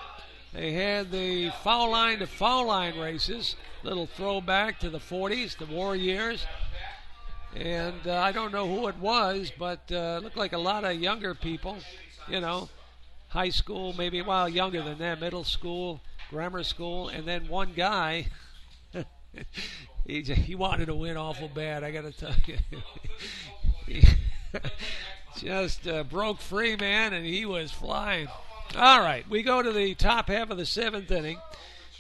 [SPEAKER 1] They had the foul line to foul line races. Little throwback to the 40s, the war years. And I don't know who it was, but looked like a lot of younger people, you know, high school, maybe, well, younger than that, middle school, grammar school, and then one guy, he wanted to win awful bad, I got to tell you. He just broke free, man, and he was flying. All right, we go to the top half of the 7th inning.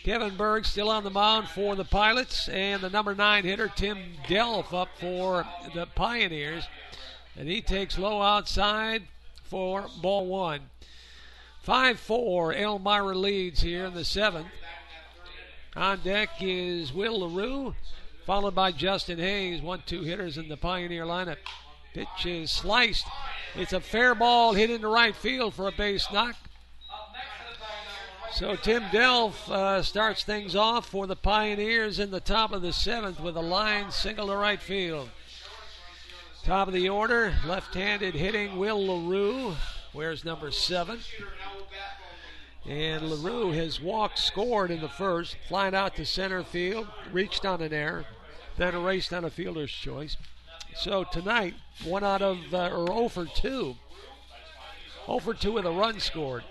[SPEAKER 1] Kevin Berg still on the mound for the Pilots, and the number 9 hitter, Tim Delf, up for the Pioneers. And he takes low outside for ball 1. 5-4, Elmira leads here in the 7th. On deck is Will LaRue, followed by Justin Hayes, 1-2 hitters in the Pioneer lineup. Pitch is sliced. It's a fair ball hit into right field for a base knock. So Tim Delf starts things off for the Pioneers in the top of the 7th with a line single to right field. Top of the order, left-handed hitting Will LaRue, wears number 7. And LaRue has scored in the first, flying out to center field, reached on an error, then erased on a fielder's choice. So tonight, 0 for 2. 0 for 2 with a run scored.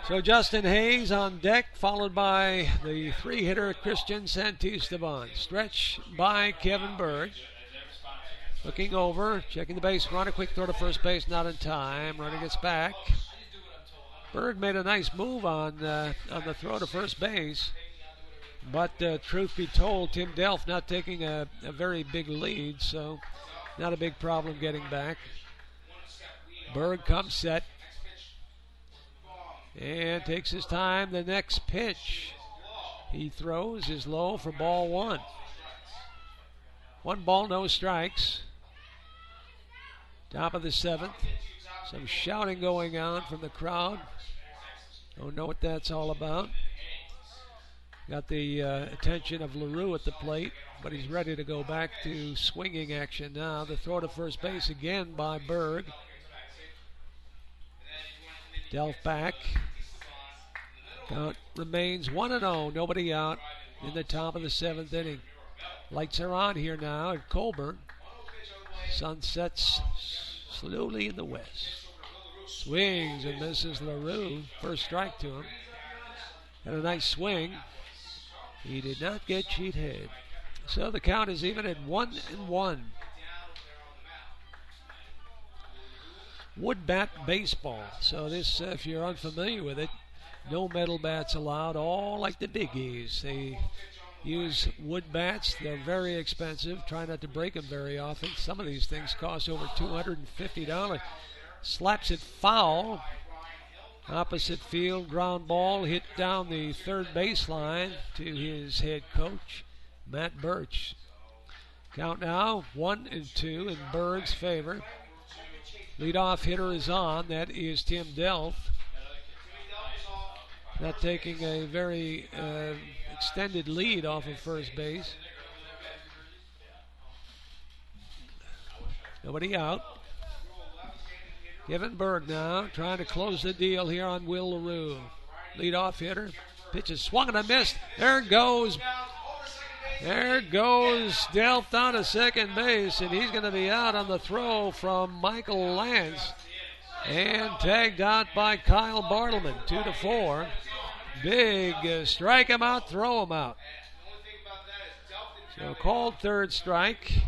[SPEAKER 1] So Justin Hayes on deck, followed by the 3-hitter Christian Santisteban. Stretch by Kevin Berg. Looking over, checking the base, run a quick throw to first base, not in time. Runner gets back. Berg made a nice move on the throw to first base. But truth be told, Tim Delph not taking a very big lead, so not a big problem getting back. Berg comes set and takes his time. The next pitch he throws is low for ball one. 1 ball, no strikes. Top of the 7th. Some shouting going on from the crowd. Don't know what that's all about. Got the attention of LaRue at the plate, but he's ready to go back to swinging action now. The throw to first base again by Berg. Delph back. Count remains 1-0. Nobody out in the top of the 7th inning. Lights are on here now at Colburn. Sun sets slowly in the west. Swings and misses LaRue. First strike to him. Had a nice swing. He did not get cheathead. So the count is even at 1-1. Wood bat baseball. So this, if you're unfamiliar with it, no metal bats allowed, all like the biggies. They use wood bats. They're very expensive. Try not to break them very often. Some of these things cost over $250. Slaps it foul. Opposite field, ground ball hit down the third baseline to his head coach, Matt Birch. Count now 1-2 in Berg's favor. Leadoff hitter is on. That is Tim Delph. Not taking a very extended lead off of first base. Nobody out. Kevin Berg now trying to close the deal here on Will LaRue. Leadoff hitter. Pitch is swung and a missed. There goes Delph down to second base, and he's going to be out on the throw from Michael Lance. And tagged out by Kyle Bartleman. 2-4. Big strike him out, throw him out. So called third strike.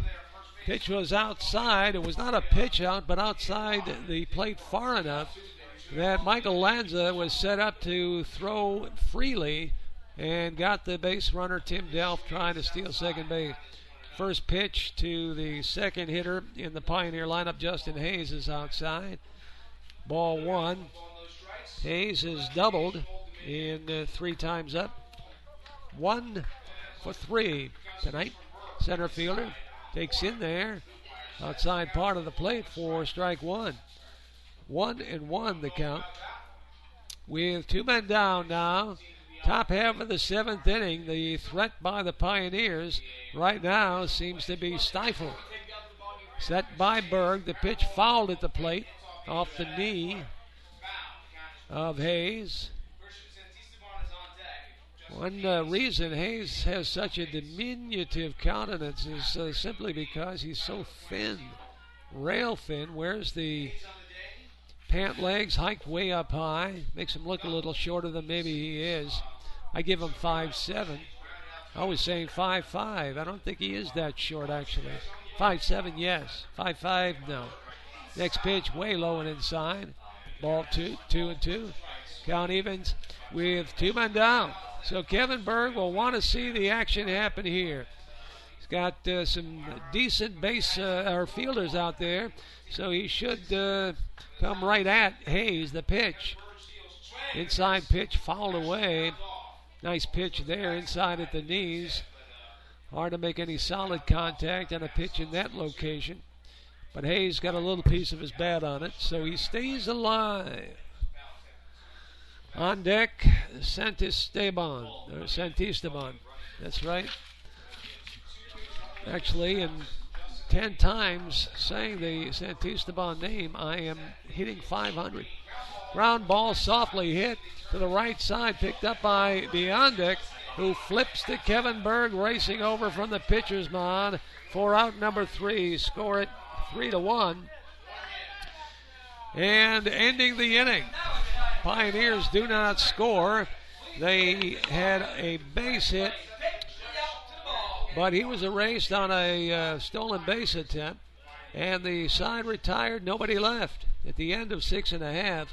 [SPEAKER 1] Pitch was outside. It was not a pitch out, but outside the plate far enough that Michael Lanza was set up to throw freely and got the base runner Tim Delph trying to steal second base. First pitch to the second hitter in the Pioneer lineup, Justin Hayes, is outside. Ball one. Hayes has doubled in 3 times up. 1 for 3 tonight. Center fielder takes in there. Outside part of the plate for strike one. 1-1 the count. With 2 men down now. Top half of the 7th inning. The threat by the Pioneers right now seems to be stifled. Set by Berg. The pitch fouled at the plate off the knee of Hayes. One reason Hayes has such a diminutive countenance is simply because he's so thin, rail thin. Wears the pant legs hiked way up high. Makes him look a little shorter than maybe he is. I give him 5'7". I was saying 5'5". I don't think he is that short, actually. 5'7", yes. 5'5", no. Next pitch, way low and inside. Ball 2-2. Count evens with 2 men down. So Kevin Berg will want to see the action happen here. He's got some decent base or fielders out there, so he should come right at Hayes. The pitch, inside pitch, fouled away. Nice pitch there, inside at the knees. Hard to make any solid contact on a pitch in that location. But Hayes got a little piece of his bat on it, so he stays alive. On deck, Santisteban. That's right. Actually, in 10 times saying the Santisteban name, I am hitting 500. Ground ball softly hit to the right side, picked up by Beyondek, who flips to Kevin Berg, racing over from the pitcher's mound for out number 3. Score it 3-1. And ending the inning. Pioneers do not score. They had a base hit, but he was erased on a stolen base attempt, and the side retired. Nobody left. At the end of 6 1/2,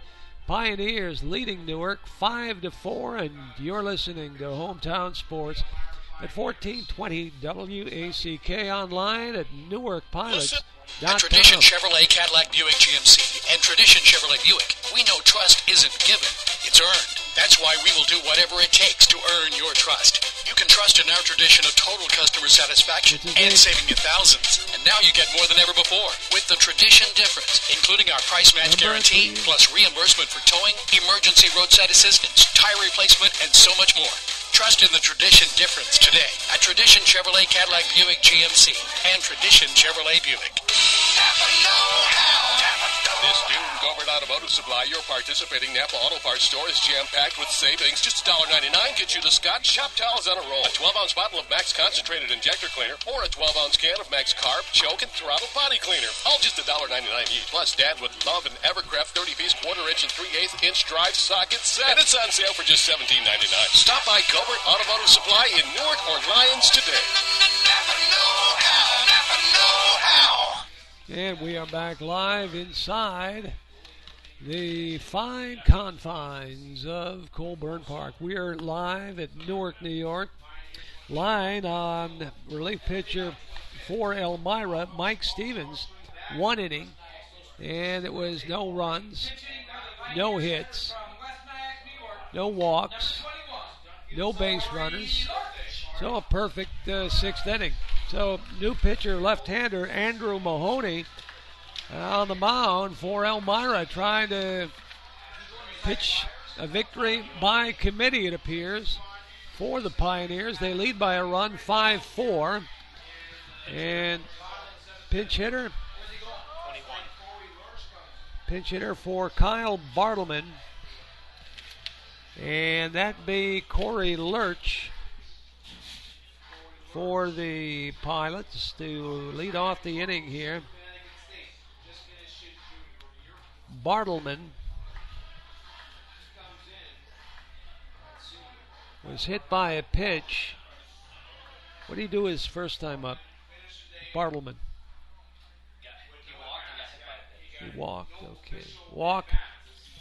[SPEAKER 1] Pioneers leading Newark 5-4, and you're listening to Hometown Sports at 1420 WACK, online at NewarkPilots.tv.
[SPEAKER 4] At Tradition Chevrolet Cadillac Buick GMC and Tradition Chevrolet Buick, we know trust isn't given, it's earned. That's why we will do whatever it takes to earn your trust. You can trust in our tradition of total customer satisfaction and saving you thousands. And now you get more than ever before with the Tradition difference, including our price match guarantee, plus reimbursement for towing, emergency roadside assistance, tire replacement, and so much more. Trust in the Tradition difference today at Tradition Chevrolet Cadillac Buick GMC and Tradition Chevrolet Buick.
[SPEAKER 3] This June, Colburn Automotive Supply, your participating Napa Auto Parts store, is jam-packed with savings. Just $1.99 gets you the Scott Shop Towels on a roll, a 12-ounce bottle of Max Concentrated Injector Cleaner, or a 12-ounce can of Max Carb, Choke, and Throttle Body Cleaner. All just $1.99 each. Plus, Dad would love an Evercraft 30-piece, quarter-inch, and 3/8-inch drive socket set. And it's on sale for just $17.99. Stop by Colburn Automotive Supply in Newark or Lyons today.
[SPEAKER 1] And we are back live inside the fine confines of Colburn Park. We are live at Newark, New York. Line on relief pitcher for Elmira, Mike Stevens, 1 inning. And it was no runs, no hits, no walks, no base runners. So a perfect 6th inning. So new pitcher, left-hander Andrew Mahoney on the mound for Elmira, trying to pitch a victory by committee, it appears, for the Pioneers. They lead by a run, 5-4. And pinch hitter for Kyle Bartleman. And that be Corey Lurch for the Pilots to lead off the inning here. Bartleman was hit by a pitch. What did he do his first time up? Bartleman. He walked, okay. Walk.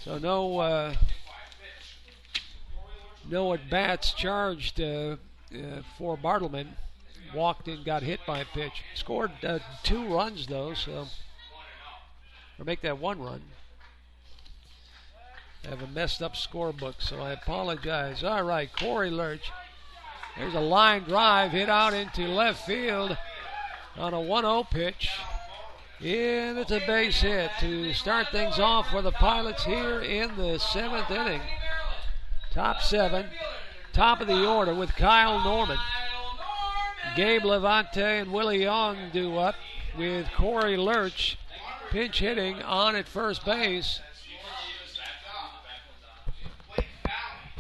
[SPEAKER 1] So no at-bats charged for Bartleman. Walked in, got hit by a pitch. Scored 2 runs, though, so. Or make that 1 run. I have a messed up scorebook, so I apologize. All right, Corey Lurch. There's a line drive hit out into left field on a 1-0 pitch. And it's a base hit to start things off for the Pilots here in the 7th inning. Top 7, top of the order with Kyle Norman. Gabe Levante and Willie Young do up with Corey Lurch pinch hitting on at first base.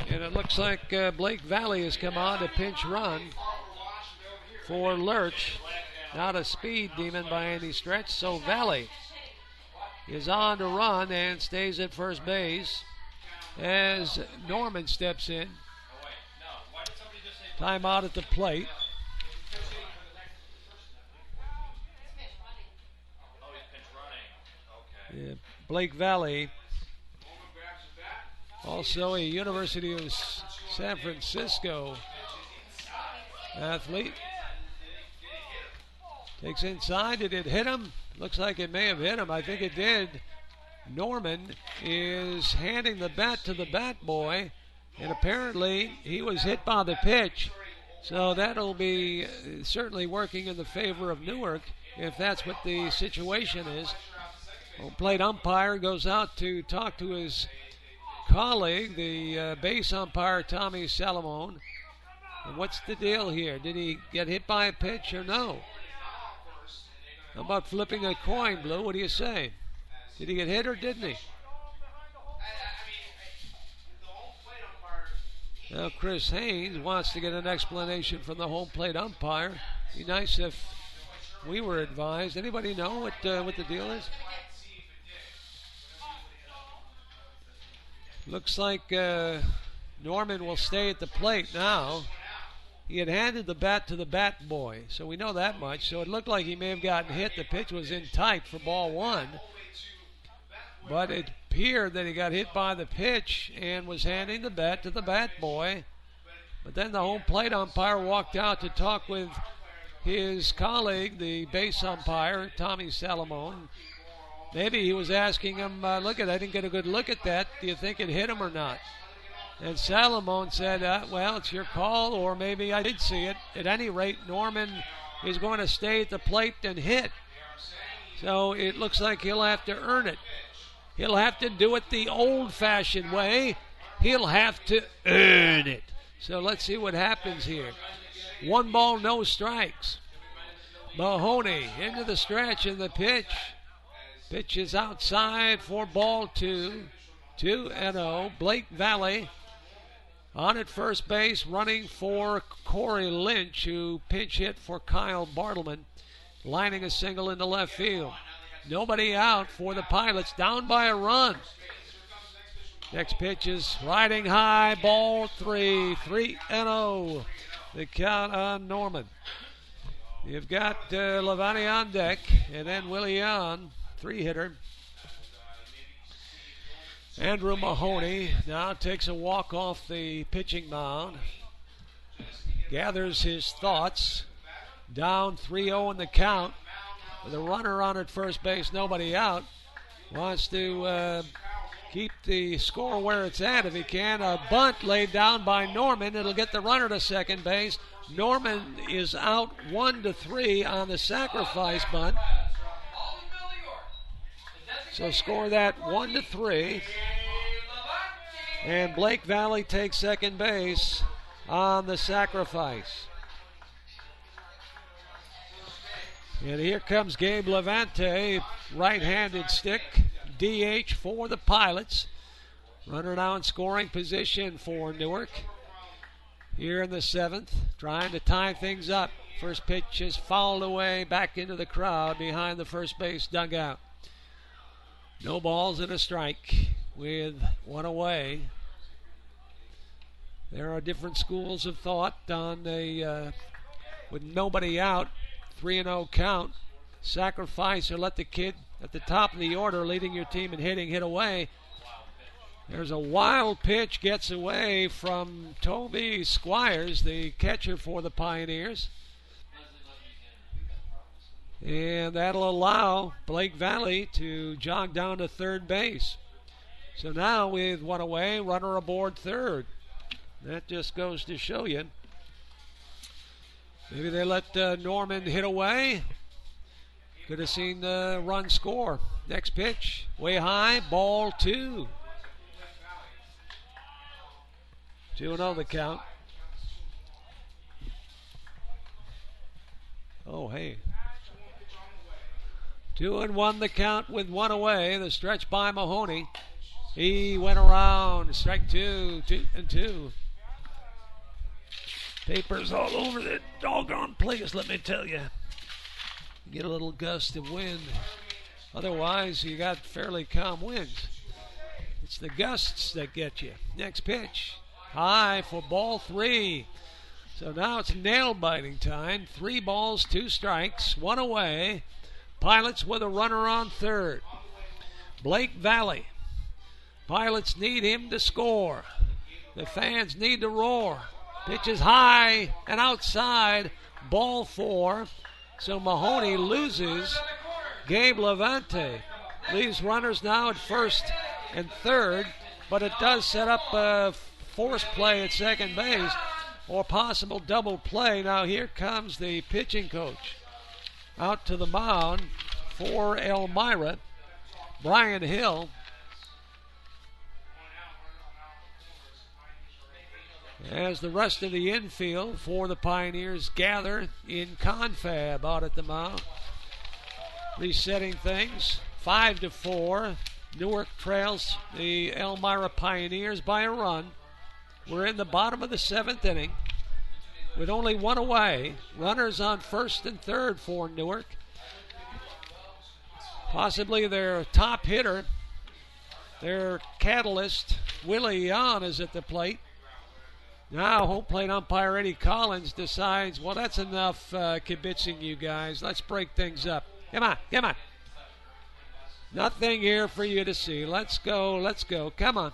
[SPEAKER 1] And it looks like Blake Valley has come on to pinch run for Lurch. Not a speed demon by any stretch, so Valley is on to run and stays at first base as Norman steps in. Timeout at the plate. Yeah, Blake Valley, also a University of San Francisco athlete. Takes inside. Did it hit him? Looks like it may have hit him. I think it did. Norman is handing the bat to the bat boy, and apparently he was hit by the pitch. So that'll be certainly working in the favor of Newark if that's what the situation is. Home plate umpire goes out to talk to his colleague, the base umpire, Tommy Salamone. And what's the deal here? Did he get hit by a pitch or no? How about flipping a coin, Blue? What do you say? Did he get hit or didn't he? Now Chris Haynes wants to get an explanation from the home plate umpire. Be nice if we were advised. Anybody know what the deal is? Looks like Norman will stay at the plate now. He had handed the bat to the bat boy, so we know that much. So it looked like he may have gotten hit. The pitch was in tight for ball 1. but it appeared that he got hit by the pitch and was handing the bat to the bat boy. But then the home plate umpire walked out to talk with his colleague, the base umpire, Tommy Salamone. Maybe he was asking him, look, I didn't get a good look at that. Do you think it hit him or not? And Salamone said, well, it's your call, or maybe I did see it. At any rate, Norman is going to stay at the plate and hit. So it looks like he'll have to earn it. He'll have to do it the old-fashioned way. He'll have to earn it. So let's see what happens here. 1 ball, no strikes. Mahoney into the stretch and the pitch. Pitch is outside for ball 2. 2-0. Blake Valley on at first base, running for Corey Lynch, who pinch hit for Kyle Bartleman, lining a single into left field. Nobody out for the Pilots, down by a run. Next pitch is riding high, ball 3. 3-0. The count on Norman. You've got Levani on deck, and then Willie on, 3-hitter. Andrew Mahoney now takes a walk off the pitching mound. Gathers his thoughts. Down 3-0 in the count. With a runner on at first base, nobody out. Wants to keep the score where it's at if he can. A bunt laid down by Norman. It'll get the runner to second base. Norman is out 1-3 on the sacrifice bunt. So score that 1-3. And Blake Valley takes second base on the sacrifice. And here comes Gabe Levante, right-handed stick, DH for the Pilots. Runner now in scoring position for Newark. Here in the 7th, trying to tie things up. First pitch is fouled away back into the crowd behind the first base dugout. No balls and a strike with 1 away. There are different schools of thought on with nobody out, 3-0 count. Sacrifice or let the kid at the top of the order leading your team in hitting hit away. There's a wild pitch, gets away from Toby Squires, the catcher for the Pioneers. And that'll allow Blake Valley to jog down to third base. So now with 1 away, runner aboard third. That just goes to show you. Maybe they let Norman hit away. Could have seen the run score. Next pitch, way high, ball 2. 2-0 the count. Oh, hey. 2-1 the count with 1 away. The stretch by Mahoney. He went around. Strike 2, 2-2. Papers all over the doggone place, let me tell you. Get a little gust of wind. Otherwise, you got fairly calm winds. It's the gusts that get you. Next pitch. High for ball 3. So now it's nail-biting time. 3 balls, 2 strikes, 1 away. Pilots with a runner on third. Blake Valley. Pilots need him to score. The fans need to roar. Pitch is high and outside. Ball 4. So Mahoney loses. Gabe Levante leaves runners now at first and third, but it does set up a force play at second base or possible double play. Now here comes the pitching coach out to the mound for Elmira, Brian Hill. As the rest of the infield for the Pioneers gather in confab out at the mound. Resetting things, 5-4. Newark trails the Elmira Pioneers by a run. We're in the bottom of the 7th inning with only 1 away. Runners on first and third for Newark. Possibly their top hitter, their catalyst, Willie Yon, is at the plate. Now home plate umpire Eddie Collins decides, well, that's enough kibitzing, you guys. Let's break things up. Come on, come on. Nothing here for you to see. Let's go, let's go. Come on.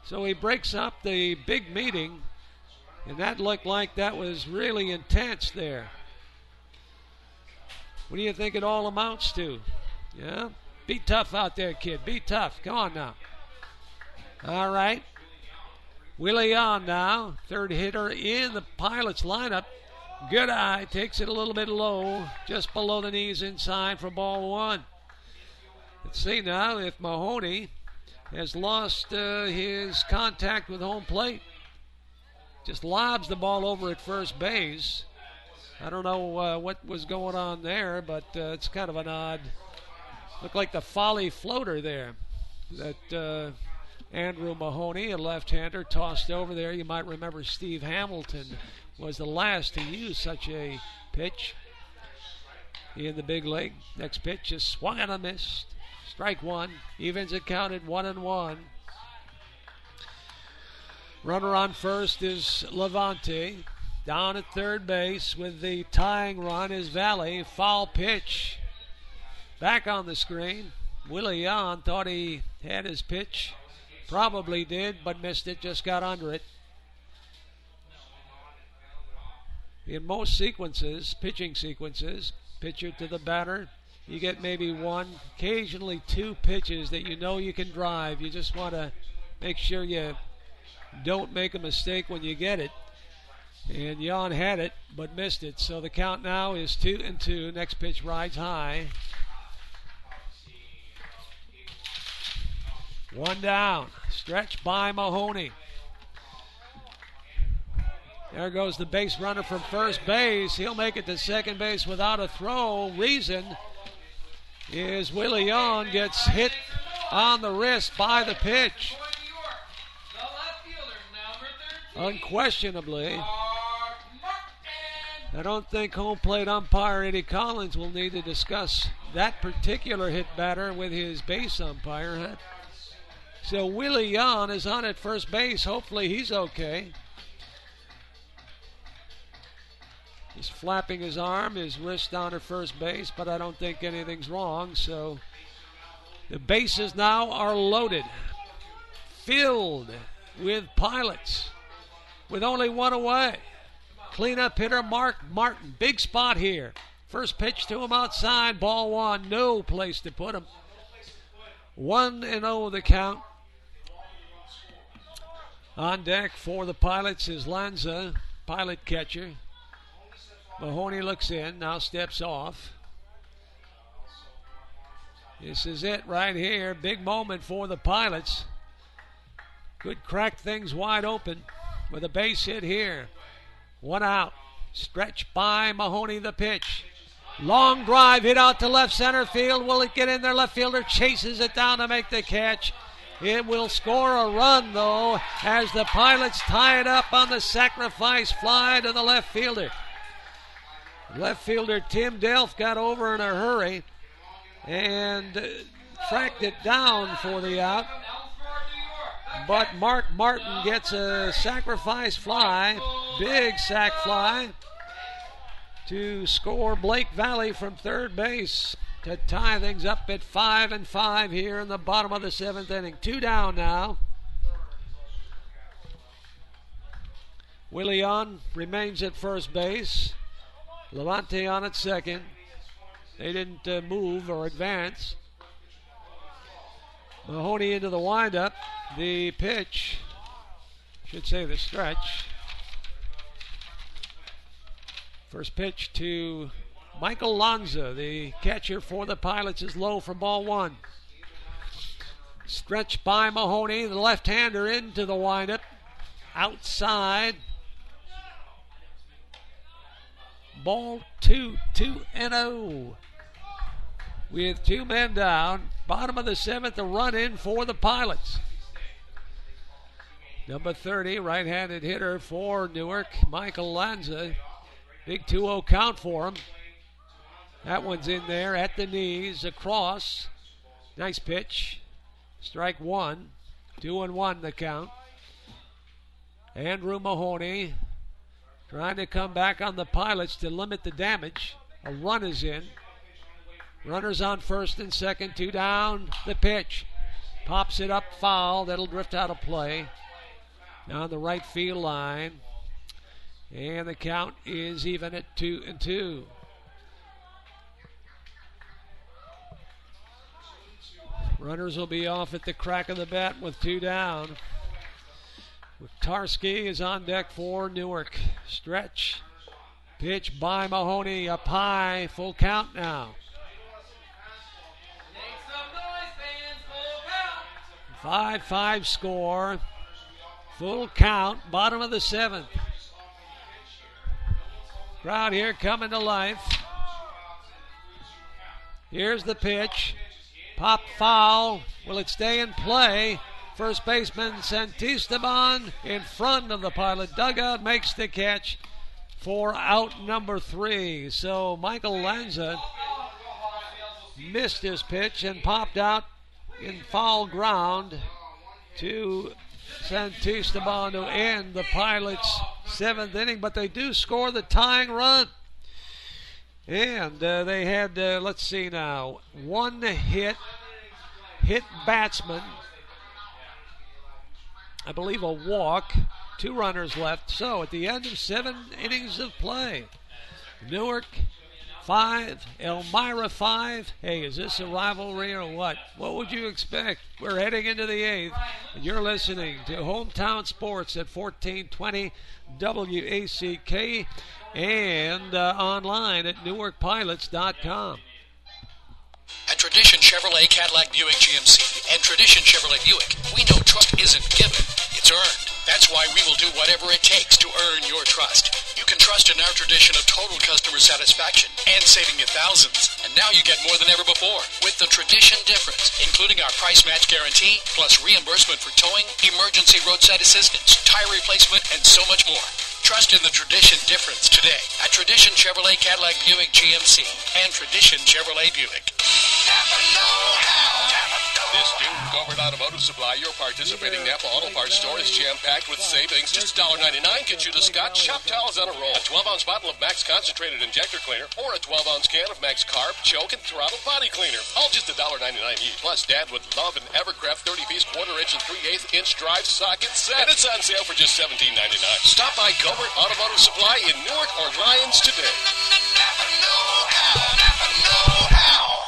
[SPEAKER 1] So he breaks up the big meeting, and that looked like that was really intense there. What do you think it all amounts to? Yeah? Be tough out there, kid. Be tough. Come on now. All right. Willie on now. Third hitter in the Pilots lineup. Good eye. Takes it a little bit low. Just below the knees inside for ball one. Let's see now if Mahoney has lost his contact with home plate. Just lobs the ball over at first base. I don't know what was going on there, but it's kind of an odd. Looked like the folly floater there that Andrew Mahoney, a left-hander, tossed over there. You might remember Steve Hamilton was the last to use such a pitch in the big league. Next pitch is swung and a missed. Strike one. Evens it counted 1-1. Runner on first is Levante. Down at third base with the tying run is Valley. Foul pitch. Back on the screen. Willie Yon thought he had his pitch. Probably did, but missed it. Just got under it. In most sequences, pitching sequences, pitcher to the batter, you get maybe one, occasionally two pitches that you know you can drive. You just want to make sure you don't make a mistake when you get it. And Jan had it, but missed it. So the count now is 2-2. Next pitch rides high. One down. Stretch by Mahoney. There goes the base runner from first base. He'll make it to second base without a throw. Reason is Willie Young gets hit on the wrist by the pitch. Unquestionably. I don't think home plate umpire Eddie Collins will need to discuss that particular hit batter with his base umpire. Huh? So Willie Young is on at first base. Hopefully he's okay. He's flapping his arm, his wrist down at first base, but I don't think anything's wrong. So the bases now are loaded, filled with Pilots, with only one away. Cleanup hitter Mark Martin, big spot here. First pitch to him outside, ball one, no place to put him. 1-0 the count. On deck for the Pilots is Lanza, Pilot catcher. Mahoney looks in, now steps off. This is it right here. Big moment for the Pilots. Could crack things wide open with a base hit here. One out. Stretch by Mahoney, the pitch. Long drive hit out to left center field. Will it get in there? Left fielder chases it down to make the catch. It will score a run, though, as the Pilots tie it up on the sacrifice fly to the left fielder. Left fielder Tim Delf got over in a hurry and tracked it down for the out. But Mark Martin gets a sacrifice fly, big sac fly, to score Blake Valley from third base to tie things up at 5-5 here in the bottom of the seventh inning. Two down now. Willie on remains at first base. Levante on at second. They didn't move or advance. Mahoney into the windup. The pitch, should say the stretch. First pitch to Michael Lanza, the catcher for the Pilots, is low for ball one. Stretch by Mahoney, the left-hander into the windup. Outside. Ball 2-2-0. With two men down. Bottom of the seventh, a run in for the Pilots. Number 30, right-handed hitter for Newark, Michael Lanza. Big 2-0 count for him. That one's in there at the knees, across. Nice pitch. Strike one. 2-1 the count. Andrew Mahoney trying to come back on the Pilots to limit the damage. A run is in. Runners on first and second, 2 down. The pitch. Pops it up, foul. That'll drift out of play. On the right field line. And the count is even at 2-2. Runners will be off at the crack of the bat with 2 down. Tarski is on deck for Newark. Stretch. Pitch by Mahoney up high. Full count now. 5-5 score. Full count. Bottom of the 7th. Crowd here coming to life. Here's the pitch. Pop foul. Will it stay in play? First baseman Santisteban in front of the Pilot dugout makes the catch for out number 3. So Michael Lanza missed his pitch and popped out in foul ground to Santisteban to end the Pilots' 7th inning. But they do score the tying run. And they had, let's see now, 1 hit batsman. I believe a walk, 2 runners left. So at the end of 7 innings of play, Newark 5, Elmira 5. Hey, is this a rivalry or what? What would you expect? We're heading into the 8th, and you're listening to Hometown Sports at 1420 WACK and online at NewarkPilots.com.
[SPEAKER 4] At Tradition Chevrolet Cadillac Buick GMC and Tradition Chevrolet Buick, we know trust isn't given, it's earned. That's why we will do whatever it takes to earn your trust. You can trust in our tradition of total customer satisfaction and saving you thousands. And now you get more than ever before with the Tradition difference, including our price match guarantee, plus reimbursement for towing, emergency roadside assistance, tire replacement, and so much more. Trust in the Tradition difference today at Tradition Chevrolet Cadillac Buick GMC and Tradition Chevrolet Buick.
[SPEAKER 3] This June, Colburn Automotive Supply, your participating Napa Auto Parts store, is jam-packed with savings. Just $1.99 gets you the Scott Shop Towels on a roll, a 12-ounce bottle of Max Concentrated Injector Cleaner, or a 12-ounce can of Max Carb, Choke, and Throttle Body Cleaner. All just $1.99 each. Plus, Dad would love an Evercraft 30-piece quarter-inch and 3/8-inch drive socket set. And it's on sale for just $17.99. Stop by Colburn Automotive Supply in Newark or Lyons today. Napa know-how. Napa know-how.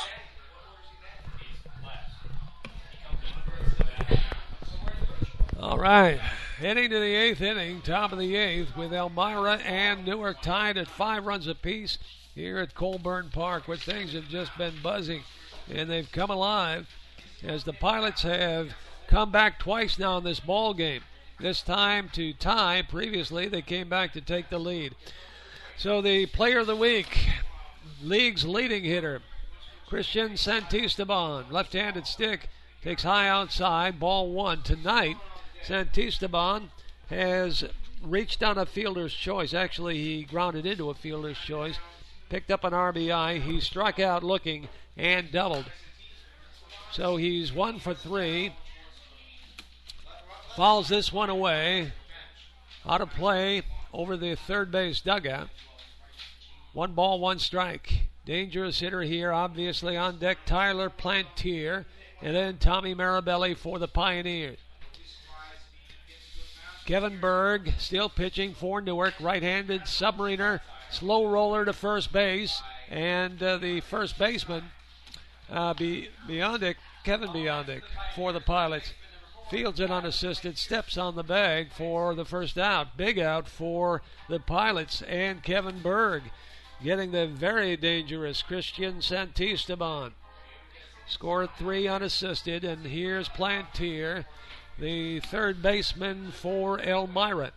[SPEAKER 1] All right, heading to the 8th inning, top of the 8th, with Elmira and Newark tied at 5 runs apiece here at Colburn Park, where things have just been buzzing, and they've come alive as the Pilots have come back twice now in this ball game. This time to tie. Previously, they came back to take the lead. So the player of the week, league's leading hitter, Christian Santisteban, left-handed stick, takes high outside, ball 1 tonight. Santisteban has reached on a fielder's choice. Actually, he grounded into a fielder's choice, picked up an RBI. He struck out looking and doubled. So he's 1 for 3. Fouls this one away. Out of play over the third base dugout. 1 ball, 1 strike. Dangerous hitter here, obviously on deck, Tyler Plantier. And then Tommy Marabelli for the Pioneers. Kevin Berg still pitching for Newark. Right-handed submariner, slow roller to first base. And the first baseman, Kevin Biondic for the Pilots. Fields it unassisted, steps on the bag for the first out. Big out for the Pilots and Kevin Berg, getting the very dangerous Christian Santisteban. Scored 3 unassisted, and here's Plantier, the third baseman for Elmira.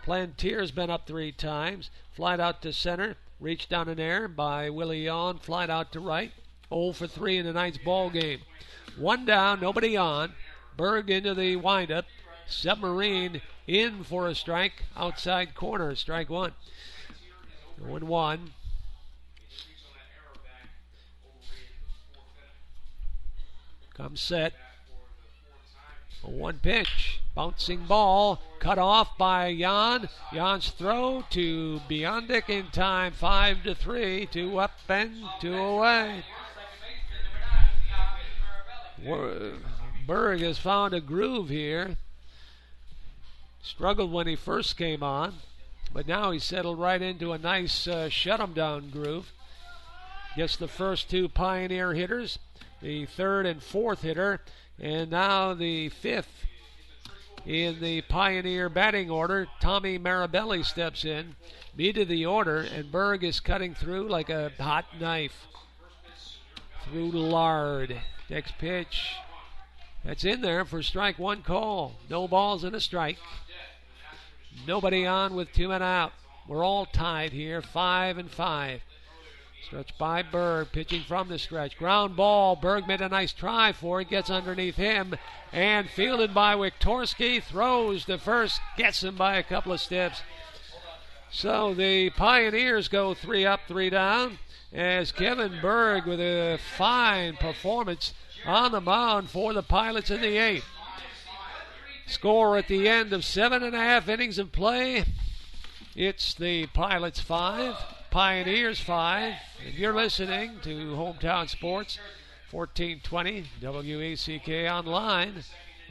[SPEAKER 1] Plantier's been up 3 times. Flied out to center, reached down in air by Willie Yawn, flied out to right. 0 for 3 in tonight's ball game. 1 down, nobody on. Berg into the windup. Submarine in for a strike. Outside corner, strike 1. 0-1. Comes set. A 1 pitch. Bouncing ball. Cut off by Jan. Jan's throw to Biondic in time. 5-3. 2 up and 2 away. Berg has found a groove here. Struggled when he first came on, but now he's settled right into a nice shut-him-down groove. Gets the first two Pioneer hitters, the third and fourth hitter, and now the fifth in the Pioneer batting order. Tommy Marabelli steps in, beat of the order, and Berg is cutting through like a hot knife through lard. Next pitch, that's in there for strike one call. No balls and a strike. Nobody on with 2 men out. We're all tied here, 5-5. Stretch by Berg, pitching from the stretch. Ground ball. Berg made a nice try for it. Gets underneath him and fielded by Wiktorski. Throws to first. Gets him by a couple of steps. So the Pioneers go 3 up, 3 down as Kevin Berg with a fine performance on the mound for the Pilots in the 8th. Score at the end of 7.5 innings of play. It's the Pilots 5, Pioneers 5. And you're listening to Hometown Sports, 1420 WACK online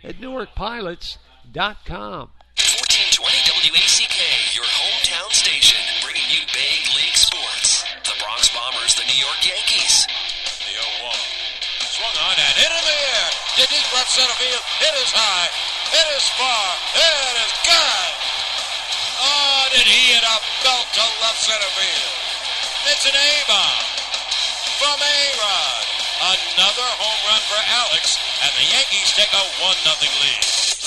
[SPEAKER 1] at NewarkPilots.com.
[SPEAKER 6] 1420 WACK, your hometown station, bringing you big league sports. The Bronx Bombers, the New York Yankees.
[SPEAKER 12] The 0-1. Swung on and hit in the air. To deep left center field. Hit is high. Hit is far. It is gone. Oh, did he hit a belt to left center field. It's an A-bomb from A-Rod. Another home run for Alex, and the Yankees take a 1-0 lead.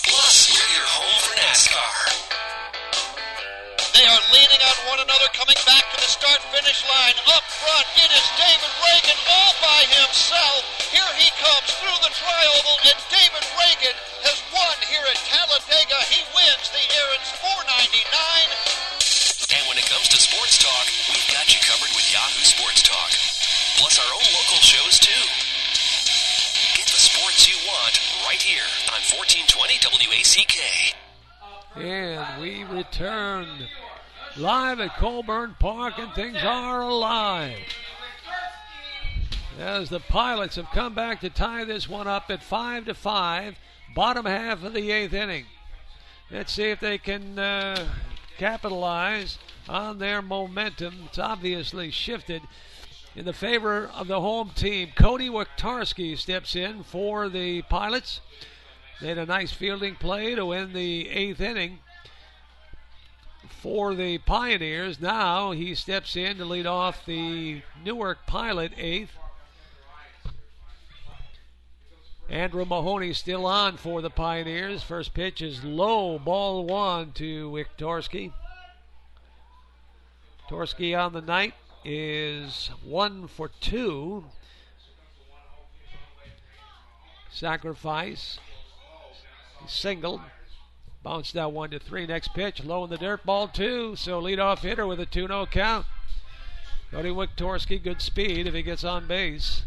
[SPEAKER 6] Plus, we're your home for NASCAR.
[SPEAKER 13] They are leaning on one another, coming back to the start-finish line. Up front, it is David Reagan all by himself. Here he comes through the tri-oval, and David Reagan has won here at Talladega. He wins the Aaron's 499.
[SPEAKER 6] And when it comes to sports talk, we've got you covered with Yahoo Sports Talk. Plus our own local shows, too. Get the sports you want right here on 1420 WACK.
[SPEAKER 1] And we return live at Colburn Park, and things are alive as the Pilots have come back to tie this one up at 5-5, bottom half of the 8th inning. Let's see if they can capitalize on their momentum. It's obviously shifted in the favor of the home team. Cody Wiktorski steps in for the Pilots. Made a nice fielding play to win the 8th inning for the Pioneers. Now he steps in to lead off the Newark Pilot 8th. Andrew Mahoney still on for the Pioneers. First pitch is low, ball 1 to Wiktorski. Wiktorski on the night is 1 for 2. Sacrifice. Singled. Bounced out 1-3. Next pitch, low in the dirt, ball 2. So leadoff hitter with a 2-0 count. Cody Wiktorski, good speed if he gets on base.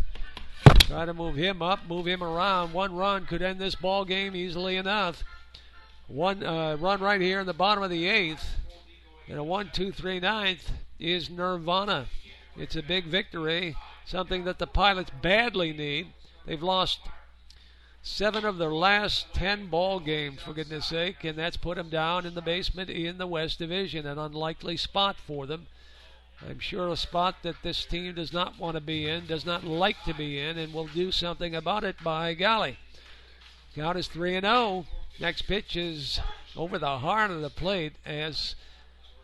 [SPEAKER 1] Try to move him up, move him around. One run could end this ball game easily enough. One run right here in the bottom of the 8th. And a 1-2-3 ninth is Nirvana. It's a big victory, something that the Pilots badly need. They've lost 7 of their last 10 ball games, for goodness sake, and that's put them down in the basement in the West Division, an unlikely spot for them. I'm sure a spot that this team does not want to be in, does not like to be in, and will do something about it by golly. Count is 3-0. Next pitch is over the heart of the plate as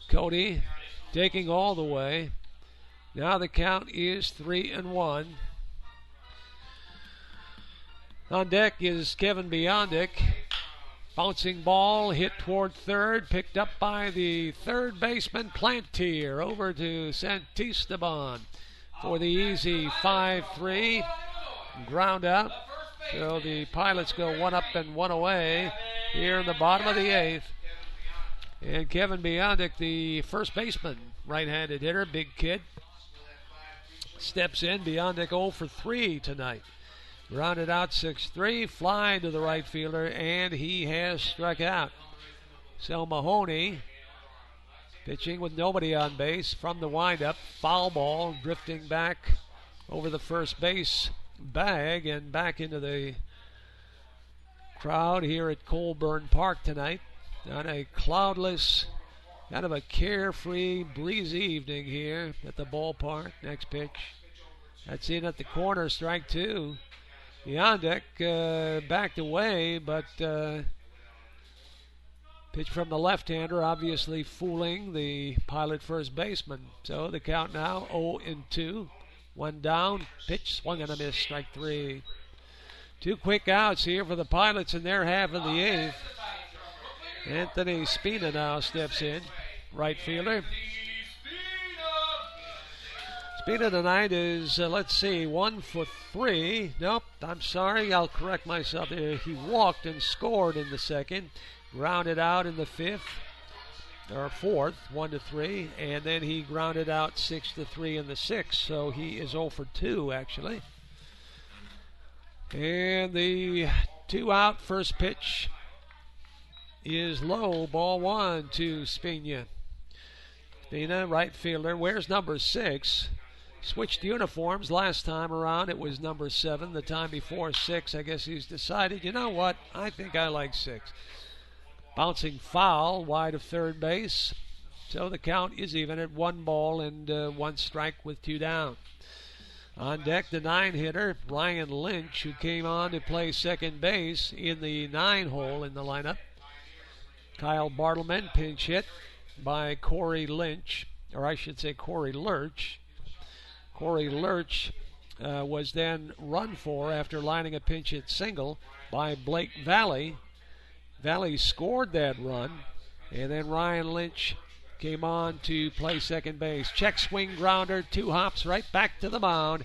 [SPEAKER 1] Cody taking all the way. Now the count is 3-1. On deck is Kevin Biondic. Bouncing ball hit toward third, picked up by the third baseman Plantier. Over to Santisteban for the easy 5-3 ground out. So the Pilots go 1 up and 1 away here in the bottom of the 8th. And Kevin Biondic, the first baseman, right-handed hitter, big kid, steps in. Biondic 0 for 3 tonight. Grounded out 6-3, fly to the right fielder, and he has struck out. So Mahoney pitching with nobody on base from the windup. Foul ball drifting back over the first base bag and back into the crowd here at Colburn Park tonight on a cloudless, kind of a carefree, breezy evening here at the ballpark. Next pitch. That's in at the corner, strike two. Yondek backed away, but pitch from the left-hander, obviously fooling the Pilot first baseman. So the count now 0-2. One down, pitch swung and a miss, strike three. Two quick outs here for the Pilots in their half of the eighth. Anthony Spina now steps in, right fielder. Spina tonight is, 1 for 3. Nope, I'm sorry, I'll correct myself there. He walked and scored in the second, grounded out in the fourth, 1-3, and then he grounded out 6-3 in the sixth, so he is 0 for 2 actually. And the 2-out first pitch is low, ball one to Spina. Spina, right fielder, wears number 6. Switched uniforms last time around. It was number 7. The time before 6, I guess he's decided, you know what, I think I like 6. Bouncing foul wide of third base. So the count is even at 1 ball and 1 strike with 2 down. On deck, the 9-hitter, Ryan Lynch, who came on to play second base in the 9-hole in the lineup. Kyle Bartleman, pinch hit by Corey Lynch, or I should say Corey Lurch. Corey Lurch was then run for after lining a pinch hit single by Blake Valley. Valley scored that run, and then Ryan Lynch came on to play second base. Check swing grounder, 2 hops right back to the mound.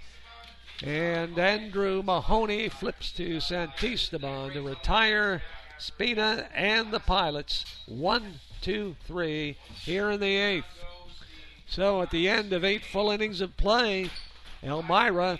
[SPEAKER 1] And Andrew Mahoney flips to Santisteban to retire Spina and the Pilots 1-2-3 here in the 8th. So at the end of 8 full innings of play, Elmira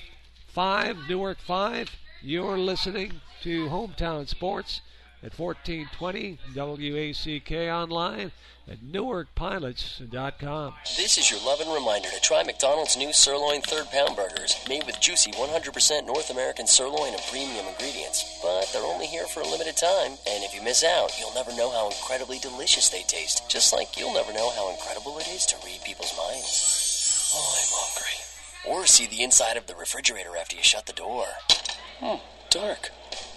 [SPEAKER 1] 5, Newark 5. You're listening to Hometown Sports at 1420 WACK online at NewarkPilots.com.
[SPEAKER 9] This is your loving reminder to try McDonald's new sirloin third-pound burgers, made with juicy 100% North American sirloin and premium ingredients. But they're only here for a limited time, and if you miss out, you'll never know how incredibly delicious they taste, just like you'll never know how incredible it is to read people's minds. Oh, I'm hungry. Or see the inside of the refrigerator after you shut the door. Dark.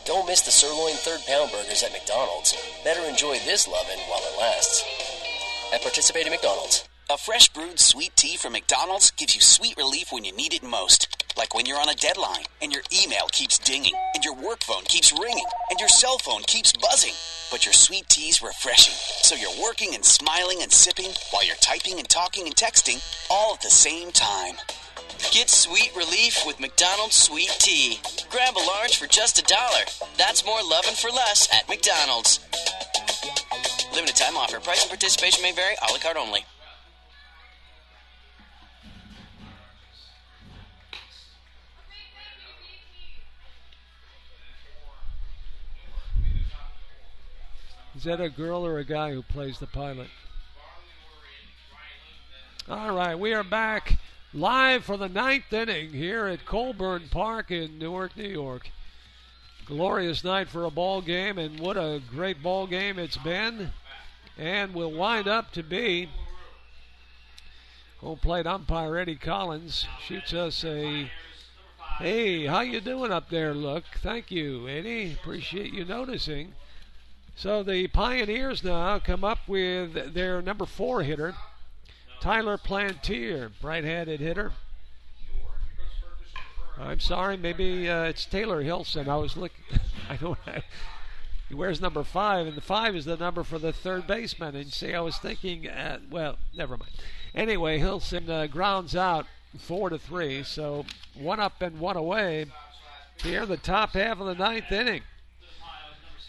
[SPEAKER 9] Don't miss the sirloin third-pound burgers at McDonald's. Better enjoy this lovin' while it lasts. At participating McDonald's.
[SPEAKER 10] A fresh brewed sweet tea from McDonald's gives you sweet relief when you need it most. Like when you're on a deadline, and your email keeps dinging, and your work phone keeps ringing, and your cell phone keeps buzzing. But your sweet tea's refreshing, so you're working and smiling and sipping while you're typing and talking and texting all at the same time.
[SPEAKER 11] Get sweet relief with McDonald's sweet tea. Grab a large for just $1. That's more lovin' for less at McDonald's. Limited time offer. Price and participation may vary. A la carte only.
[SPEAKER 1] Is that a girl or a guy who plays the pilot? All right, we are back live for the 9th inning here at Colburn Park in Newark, New York. Glorious night for a ball game, and what a great ball game it's been, and will wind up to be. Home plate umpire Eddie Collins shoots us a, hey, how you doing up there, look. Thank you, Eddie. Appreciate you noticing. So the Pioneers now come up with their number 4 hitter, Tyler Plantier, right-handed hitter. I'm sorry, maybe it's Taylor Hilson. I was looking. I don't. He wears number 5, and the 5 is the number for the third baseman. And see, I was thinking, well, never mind. Anyway, Hilson grounds out 4-3, so 1 up and 1 away here in the top half of the 9th inning.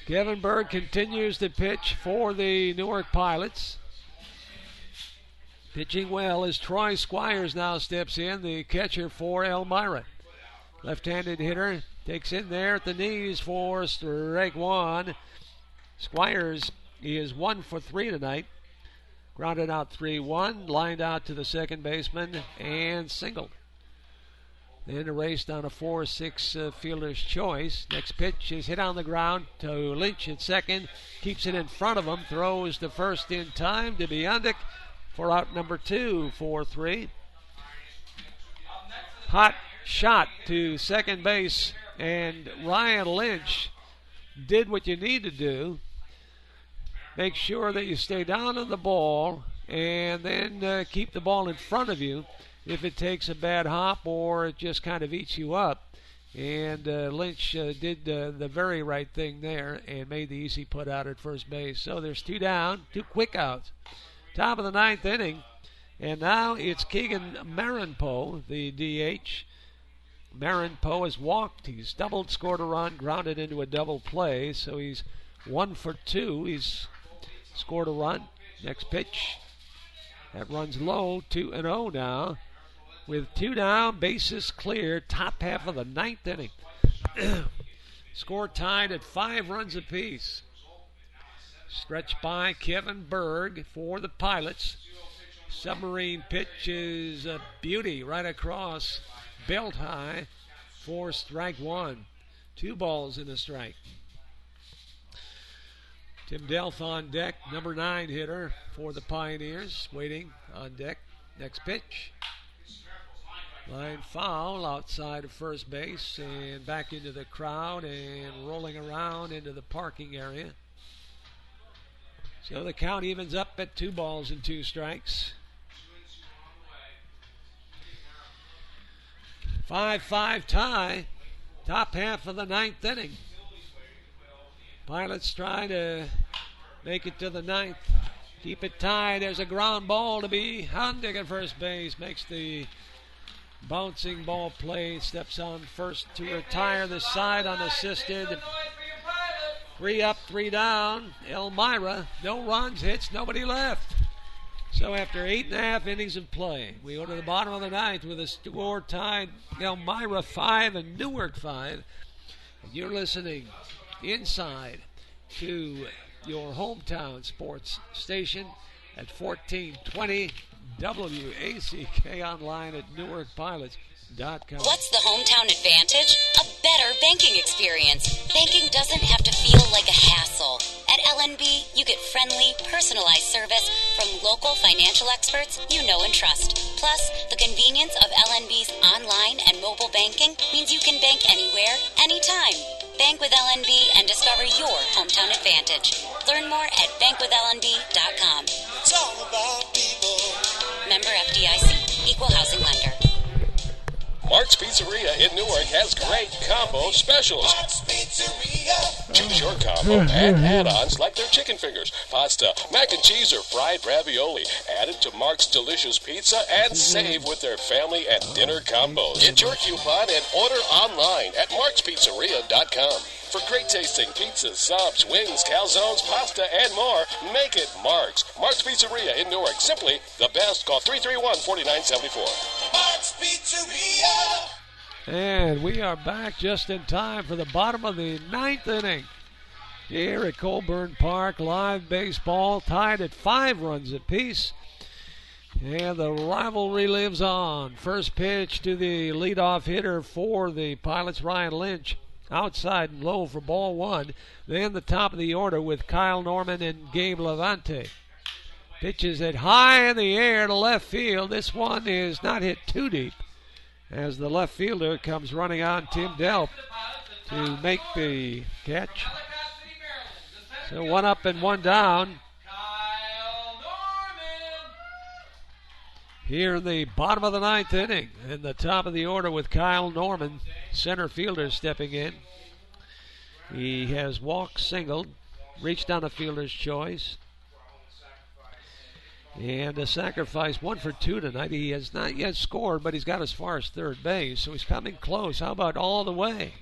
[SPEAKER 1] Kevin Bird continues to pitch for the Newark Pilots. Pitching well as Troy Squires now steps in, the catcher for Elmira. Left-handed hitter takes in there at the knees for strike 1. Squires is 1 for 3 tonight. Grounded out 3-1, lined out to the second baseman, and singled. then erased on a 4-6 fielder's choice. Next pitch is hit on the ground to Lynch at second. Keeps it in front of him. Throws to first in time to Biondic for out number 2, 4-3. Hot shot to second base, and Ryan Lynch did what you need to do. Make sure that you stay down on the ball and then keep the ball in front of you if it takes a bad hop or it just kind of eats you up. And Lynch did the very right thing there and made the easy put out at first base. So there's 2 down, 2 quick outs. Top of the 9th inning. And now it's Keegan Marinpo, the DH. Marinpo has walked. He's doubled, scored a run, grounded into a double play. So he's 1 for 2. He's scored a run. Next pitch. That runs low, 2-0 now. With 2 down, bases clear, top half of the 9th inning. Score tied at 5 runs apiece. Stretched by Kevin Berg for the Pilots. Submarine pitch is a beauty right across, belt high for strike 1. 2 balls and a strike. Tim Delph on deck, number 9 hitter for the Pioneers, waiting on deck. Next pitch. Line foul outside of first base and back into the crowd and rolling around into the parking area. So the count evens up at 2 balls and 2 strikes. 5-5 tie, top half of the 9th inning. Pilots try to make it to the 9th. Keep it tied. There's a ground ball to be Hondick at first base. Makes the bouncing ball play. Steps on first to retire the side unassisted. 3 up, 3 down. Elmira, no runs, hits, nobody left. So after 8.5 innings of play, we go to the bottom of the 9th with a score tied. Elmira 5 and Newark 5. And you're listening inside to your hometown sports station at 1420 WACK, online at NewarkPilots.tv.
[SPEAKER 5] What's the hometown advantage? A better banking experience. Banking doesn't have to feel like a hassle. At LNB, you get friendly, personalized service from local financial experts you know and trust. Plus, the convenience of LNB's online and mobile banking means you can bank anywhere, anytime. Bank with LNB and discover your hometown advantage. Learn more at bankwithlnb.com.
[SPEAKER 6] It's all about people.
[SPEAKER 5] Member FDIC, Equal Housing Lender.
[SPEAKER 3] Mark's Pizzeria in Newark has great combo specials.
[SPEAKER 6] Mark's Pizzeria.
[SPEAKER 3] Choose your combo and add-ons like their chicken fingers, pasta, mac and cheese, or fried ravioli. Add it to Mark's delicious pizza and save with their family and dinner combos. Get your coupon and order online at markspizzeria.com. For great tasting pizzas, subs, wings, calzones, pasta, and more, make it Mark's. Mark's Pizzeria in Newark. Simply the best. Call 331-4974.
[SPEAKER 6] Mark's Pizzeria.
[SPEAKER 1] And we are back just in time for the bottom of the 9th inning. Here at Colburn Park, live baseball tied at 5 runs apiece. And the rivalry lives on. First pitch to the leadoff hitter for the Pilots, Ryan Lynch. Outside and low for ball 1. Then the top of the order with Kyle Norman and Gabe Levante. Pitches it high in the air to left field. This one is not hit too deep as the left fielder comes running on Tim Delp to make the catch. So 1 up and 1 down. Here in the bottom of the 9th inning, in the top of the order with Kyle Norman, center fielder stepping in. He has walked, singled, reached on a fielder's choice, and a sacrifice, 1 for 2 tonight. He has not yet scored, but he's got as far as third base, so he's coming close. How about all the way?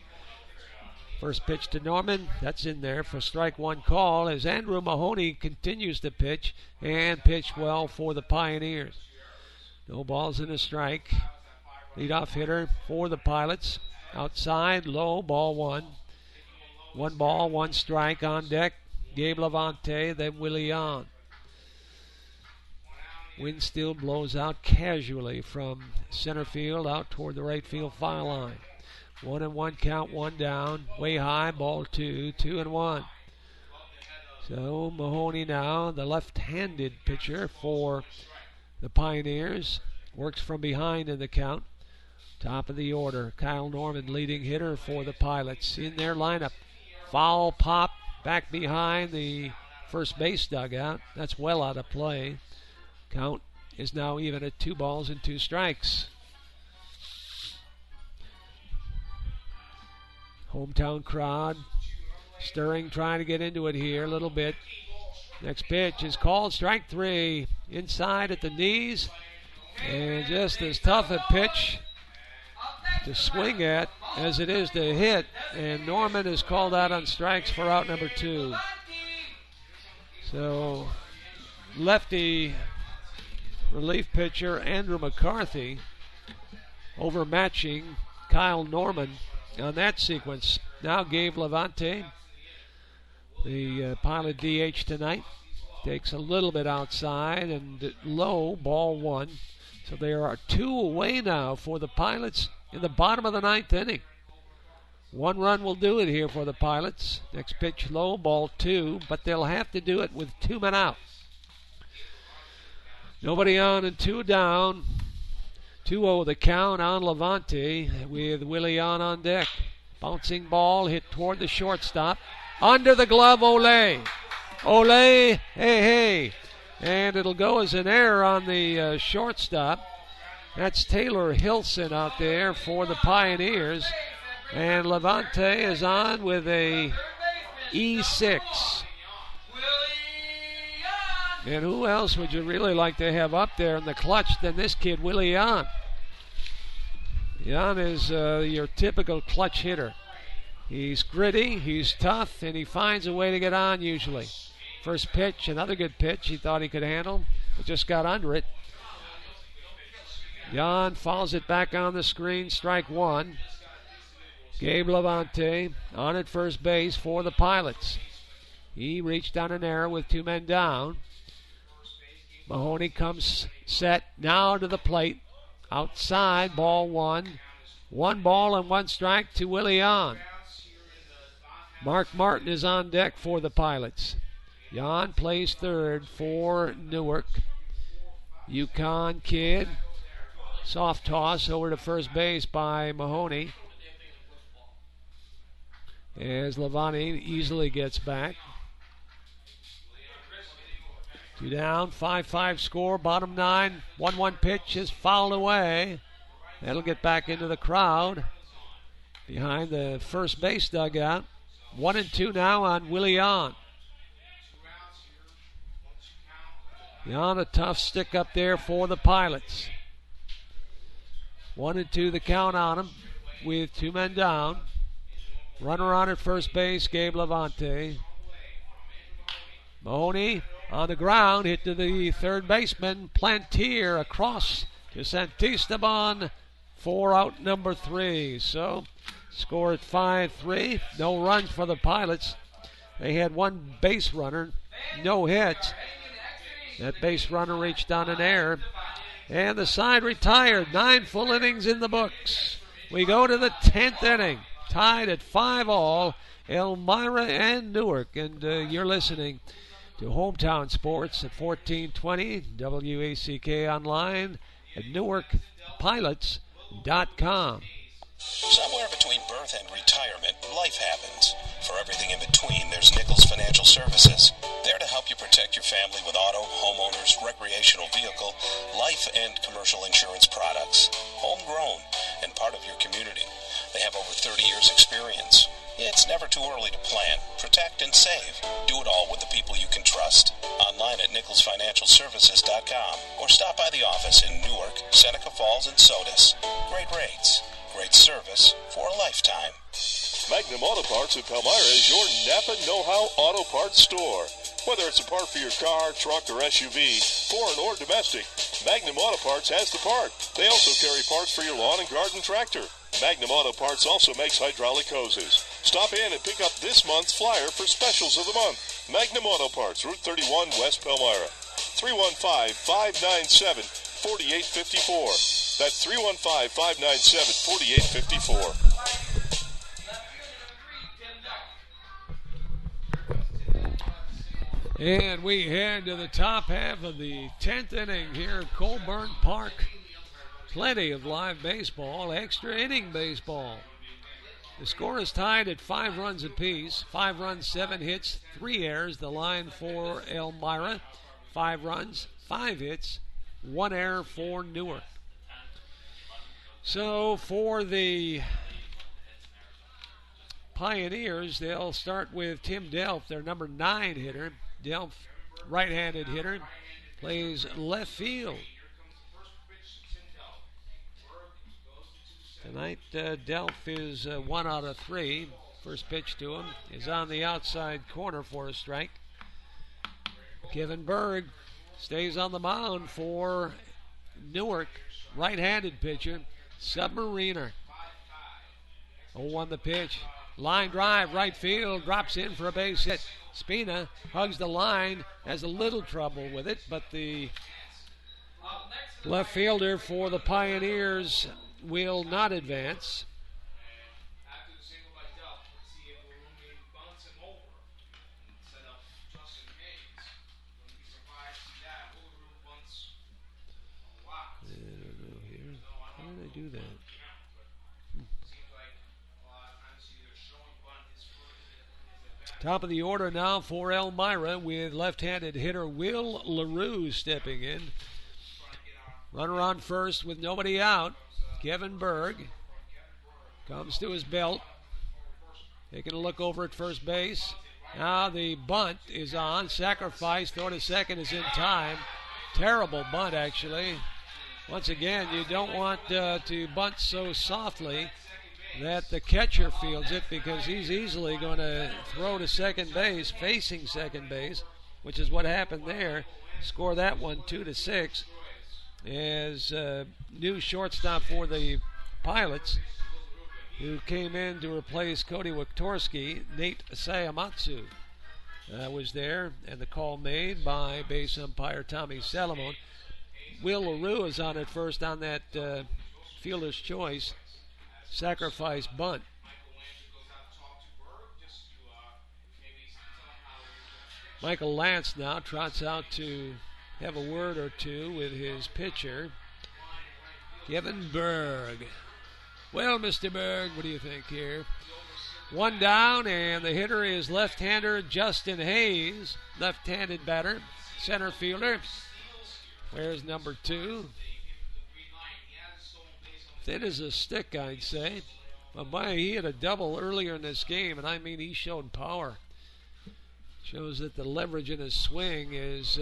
[SPEAKER 1] First pitch to Norman, that's in there for strike 1 call as Andrew Mahoney continues to pitch and pitch well for the Pioneers. No balls and a strike. Leadoff hitter for the Pilots. Outside, low, ball 1. 1 ball, 1 strike on deck. Gabe Levante, then Willie on. Wind still blows out casually from center field out toward the right field foul line. 1-1 count, one down. Way high, ball 2, 2-1. So Mahoney now, the left-handed pitcher for the Pioneers, works from behind in the count. Top of the order, Kyle Norman, leading hitter for the Pilots. In their lineup, foul pop back behind the first base dugout. That's well out of play. Count is now even at 2 balls and 2 strikes. Hometown crowd stirring, trying to get into it here a little bit. Next pitch is called, strike 3. Inside at the knees. And just as tough a pitch to swing at as it is to hit. And Norman is called out on strikes for out number 2. So lefty relief pitcher Andrew McCarthy overmatching Kyle Norman on that sequence. Now Gabe Levante, the Pilot DH tonight, takes a little bit outside and low, ball 1. So there are 2 away now for the Pilots in the bottom of the 9th inning. 1 run will do it here for the Pilots. Next pitch low, ball 2, but they'll have to do it with 2 men out. Nobody on and 2 down. 2-0 the count on Levante with Willie on deck. Bouncing ball hit toward the shortstop. Under the glove, Olay. Olay, hey. And it'll go as an error on the shortstop. That's Taylor Hilson out there for the Pioneers. And Levante is on with a E6. And who else would you really like to have up there in the clutch than this kid, Willie Yan? Yan is your typical clutch hitter. He's gritty, he's tough, and he finds a way to get on usually. First pitch, another good pitch he thought he could handle, but just got under it. Yan fouls it back on the screen, strike 1. Gabe Levante on at first base for the Pilots. He reached on an error with 2 men down. Mahoney comes set now to the plate. Outside, ball 1. 1 ball and 1 strike to Willie Yan. Mark Martin is on deck for the Pilots. Yan plays third for Newark. Yukon kid. Soft toss over to first base by Mahoney. As Levante easily gets back. 2 down, 5-5 score, bottom 9. 1-1 pitch is fouled away. That'll get back into the crowd behind the first base dugout. 1-2 now on Willie Yan. Yan, a tough stick up there for the Pilots. 1-2 the count on him with 2 men down. Runner on at first base, Gabe Levante. Mahoney on the ground, hit to the third baseman, Plantier across to Santisteban for out number 3. So, score at 5-3. No runs for the Pilots. They had 1 base runner, no hits. That base runner reached on an error. And the side retired. 9 full innings in the books. We go to the 10th inning. Tied at 5-all, Elmira and Newark. And you're listening to Hometown Sports at 1420 WACK online at NewarkPilots.com.
[SPEAKER 2] Somewhere between birth and retirement, life happens. For everything in between, there's Nichols Financial Services. There to help you protect your family with auto, homeowners, recreational vehicle, life, and commercial insurance products. Homegrown and part of your community. They have over 30 years' experience. It's never too early to plan, protect, and save. Do it all with the people you can trust. Online at NicholsFinancialServices.com or stop by the office in Newark, Seneca Falls, and Sodus. Great rates, great service for a lifetime.
[SPEAKER 3] Magnum Auto Parts of Elmira is your Napa know-how auto parts store. Whether it's a part for your car, truck, or SUV, foreign or domestic, Magnum Auto Parts has the part. They also carry parts for your lawn and garden tractor. Magnum Auto Parts also makes hydraulic hoses. Stop in and pick up this month's flyer for specials of the month. Magnum Auto Parts, Route 31, West Elmira. 315-597-4854. That's 315-597-4854.
[SPEAKER 1] And we head to the top half of the 10th inning here at Colburn Park. Plenty of live baseball, extra inning baseball. The score is tied at 5 runs apiece. 5 runs, 7 hits, 3 errors. The line for Elmira. 5 runs, 5 hits, 1 error for Newark. So for the Pioneers, they'll start with Tim Delph, their number 9 hitter. Delph, right-handed hitter, plays left field. Tonight, Delph is 1 out of 3. First pitch to him is on the outside corner for a strike. Kevin Berg stays on the mound for Newark, right-handed pitcher, Submariner. 0-1 the pitch. Line drive, right field, drops in for a base hit. Spina hugs the line, has a little trouble with it, but the left fielder for the Pioneers will not advance. I don't know here. How did I do that? Top of the order now for Elmira with left-handed hitter Will LaRue stepping in. Runner on first with nobody out. Kevin Berg comes to his belt. Taking a look over at first base. Now the bunt is on. Sacrifice, throw to second is in time. Terrible bunt, actually. Once again, you don't want to bunt so softly that the catcher fields it, because he's easily going to throw to second base, facing second base, which is what happened there. Score that one 2-6 as new shortstop for the Pilots, who came in to replace Cody Wiktorski. Nate Sayamatsu was there, and the call made by base umpire Tommy Salamone. Will LaRue is on at first on that fielder's choice sacrifice bunt. Michael Lance now trots out to have a word or two with his pitcher, Kevin Berg. Well, Mr. Berg, what do you think here? 1 down, and the hitter is left-hander Justin Hayes, left-handed batter, center fielder. Where's number 2? Thin as a stick, I'd say. But boy, he had a double earlier in this game, and I mean he showed power. Shows that the leverage in his swing is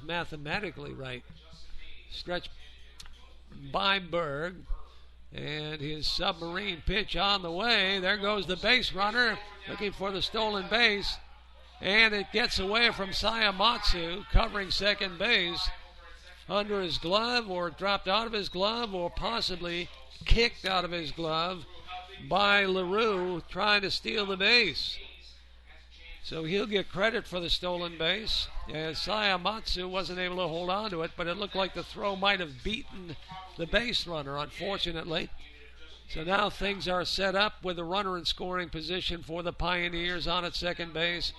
[SPEAKER 1] mathematically right. Stretch by Berg, and his submarine pitch on the way. There goes the base runner looking for the stolen base, and it gets away from Sayamatsu, covering second base. Under his glove, or dropped out of his glove, or possibly kicked out of his glove by LaRue trying to steal the base. So he'll get credit for the stolen base, as Sayamatsu wasn't able to hold on to it, but it looked like the throw might have beaten the base runner, unfortunately. So now things are set up with the runner in scoring position for the Pioneers on at second base,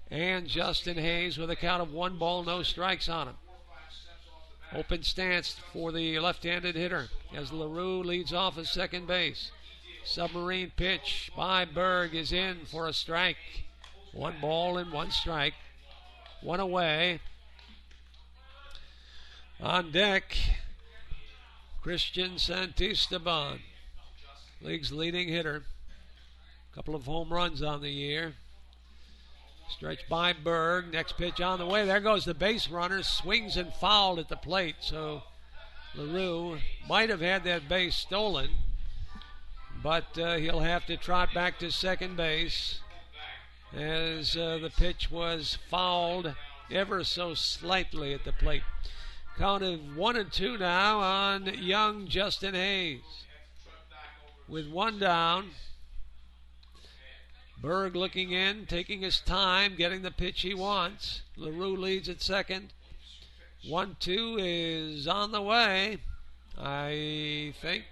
[SPEAKER 1] and Justin Hayes with a count of 1 ball, no strikes on him. Open stance for the left-handed hitter as LaRue leads off at second base. Submarine pitch by Berg is in for a strike. 1 ball and 1 strike. 1 away. On deck, Christian Santisteban, league's leading hitter. Couple of home runs on the year. Stretch by Berg. Next pitch on the way. There goes the base runner. Swings and fouled at the plate. So LaRue might have had that base stolen, but he'll have to trot back to second base as the pitch was fouled ever so slightly at the plate. Count of 1-2 now on young Justin Hayes. With 1 down, Berg looking in, taking his time, getting the pitch he wants. LaRue leads at second. 1-2 is on the way, I think.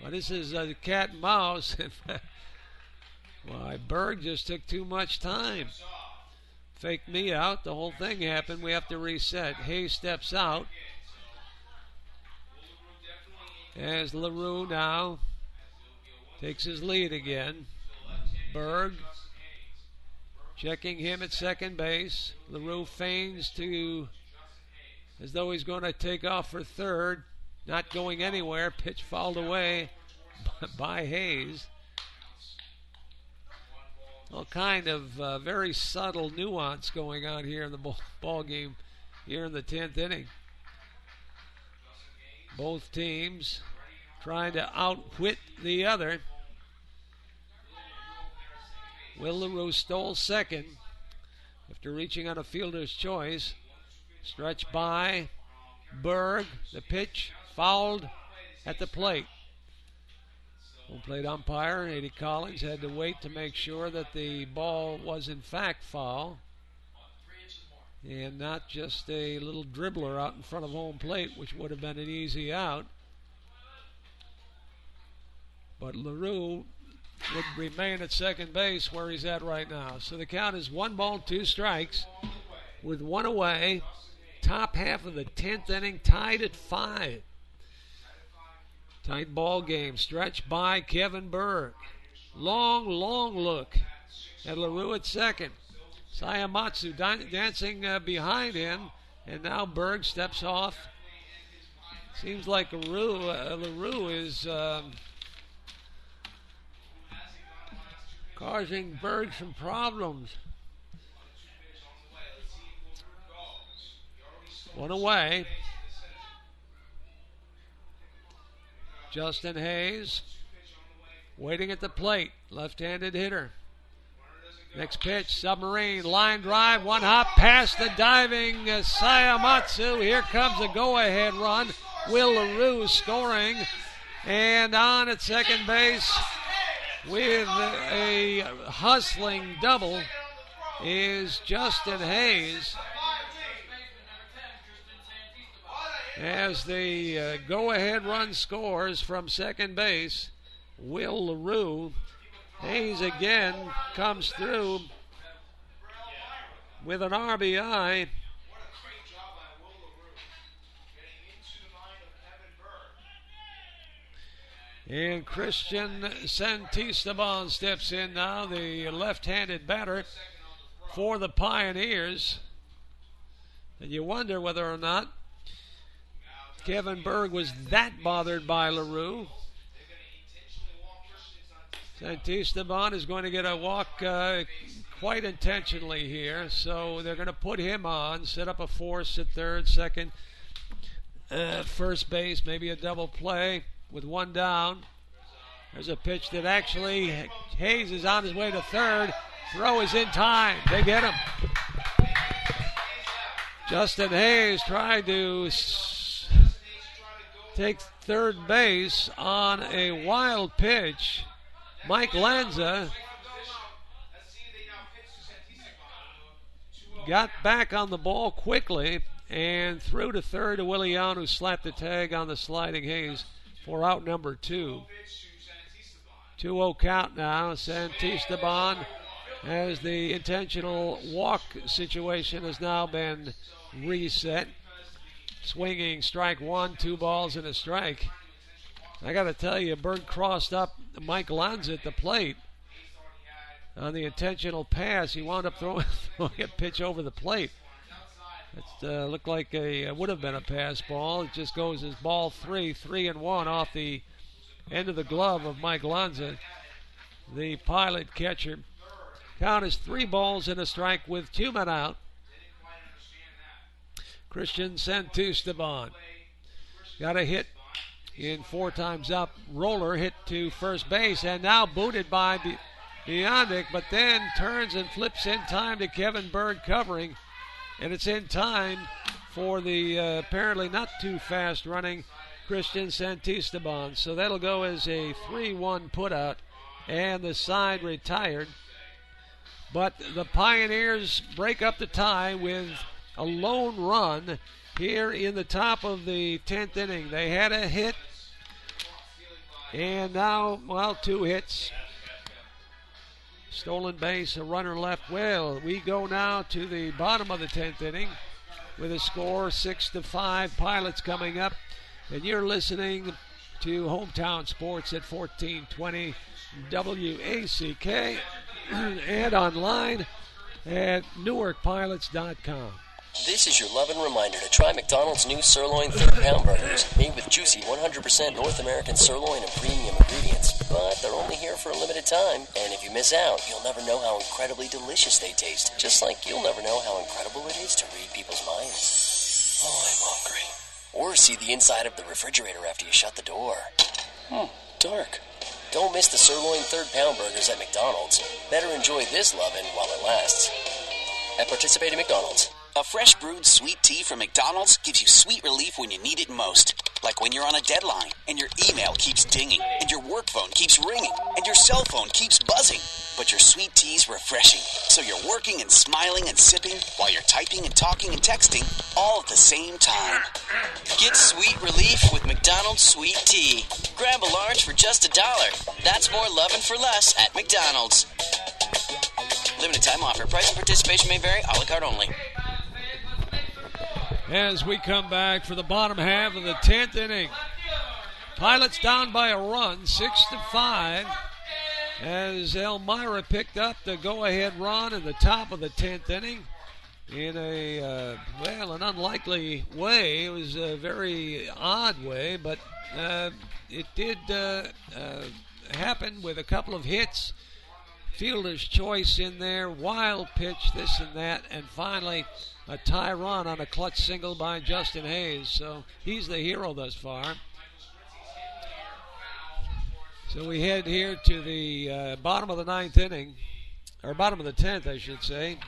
[SPEAKER 1] Well, this is a cat and mouse. Why, Berg just took too much time. Faked me out. The whole thing happened. We have to reset. Hayes steps out. As LaRue now takes his lead again. Berg checking him at second base. LaRue feigns to, as though he's going to take off for third. Not going anywhere. Pitch fouled away by Hayes. All kind of very subtle nuance going on here in the ball game here in the 10th inning. Both teams trying to outwit the other. Will LaRue stole second after reaching on a fielder's choice. Stretch by Berg. The pitch fouled at the plate. Home plate umpire Eddie Collins had to wait to make sure that the ball was in fact foul and not just a little dribbler out in front of home plate, which would have been an easy out. But LaRue would remain at second base where he's at right now. So the count is 1-2 with one away. Top half of the 10th inning, tied at 5. Tight ball game. Stretch by Kevin Berg. Long look at LaRue at second. Sayamatsu dancing behind him. And now Berg steps off. Seems like LaRue is causing Berg some problems. One away. Justin Hayes waiting at the plate. Left-handed hitter. Next pitch, submarine, line drive, one hop past the diving Sayamatsu. Here comes a go-ahead run. Will LaRue scoring. And on at second base with a hustling double is Justin Hayes. As the go-ahead run scores from second base, Will LaRue. Hayes again comes through with an RBI. And Christian Santisteban steps in now, the left-handed batter for the Pioneers. And you wonder whether or not Kevin Berg was that bothered by LaRue. Santisteban is going to get a walk quite intentionally here, so they're going to put him on, set up a force at third, second, first base, maybe a double play with one down. There's a pitch that actually Hayes is on his way to third. Throw is in time. They get him. Justin Hayes tried to take third base on a wild pitch. Mike Lanza got back on the ball quickly and threw to third to Willian, who slapped the tag on the sliding Hayes for out number 2. 2-0 count now. Santisteban, as the intentional walk situation has now been reset. Swinging strike one, 2 balls and a strike. I got to tell you, Berg crossed up Mike Lanza at the plate on the intentional pass. He wound up throwing a pitch over the plate. It looked like would have been a pass ball. It just goes as ball 3-1 off the end of the glove of Mike Lanza, the Pilot catcher. Count is 3 balls and a strike with 2 men out. Christian Santisteban got a hit in 4 times up. Roller hit to first base and now booted by Biondic, but then turns and flips in time to Kevin Berg covering, and it's in time for the apparently not too fast running Christian Santisteban. So that'll go as a 3-1 putout, and the side retired. But the Pioneers break up the tie with a lone run here in the top of the 10th inning. They had a hit, and now, well, 2 hits. Stolen base, a runner left. Well, we go now to the bottom of the 10th inning with a score 6-5. Pilots coming up, and you're listening to Hometown Sports at 1420 WACK and online at NewarkPilots.com.
[SPEAKER 9] This is your loving reminder to try McDonald's new sirloin third-pound burgers, made with juicy 100% North American sirloin and premium ingredients. But they're only here for a limited time, and if you miss out, you'll never know how incredibly delicious they taste. Just like you'll never know how incredible it is to read people's minds. Oh, I'm hungry. Or see the inside of the refrigerator after you shut the door. Dark. Don't miss the sirloin third-pound burgers at McDonald's. Better enjoy this loving while it lasts. At participating McDonald's.
[SPEAKER 10] A fresh brewed sweet tea from McDonald's gives you sweet relief when you need it most. Like when you're on a deadline, and your email keeps dinging, and your work phone keeps ringing, and your cell phone keeps buzzing. But your sweet tea's refreshing, so you're working and smiling and sipping while you're typing and talking and texting all at the same time.
[SPEAKER 11] Get sweet relief with McDonald's sweet tea. Grab a large for just $1. That's more lovin' for less at McDonald's. Limited time offer. Price and participation may vary. A la carte only.
[SPEAKER 1] As we come back for the bottom half of the 10th inning. Pilots down by a run, 6-5, as Elmira picked up the go-ahead run in the top of the 10th inning in an unlikely way. It was a very odd way, but it did happen with a couple of hits. Fielder's choice in there, wild pitch, this and that, and finally a tie run on a clutch single by Justin Hayes. So he's the hero thus far. So we head here to the bottom of the 9th inning, or bottom of the 10th, I should say.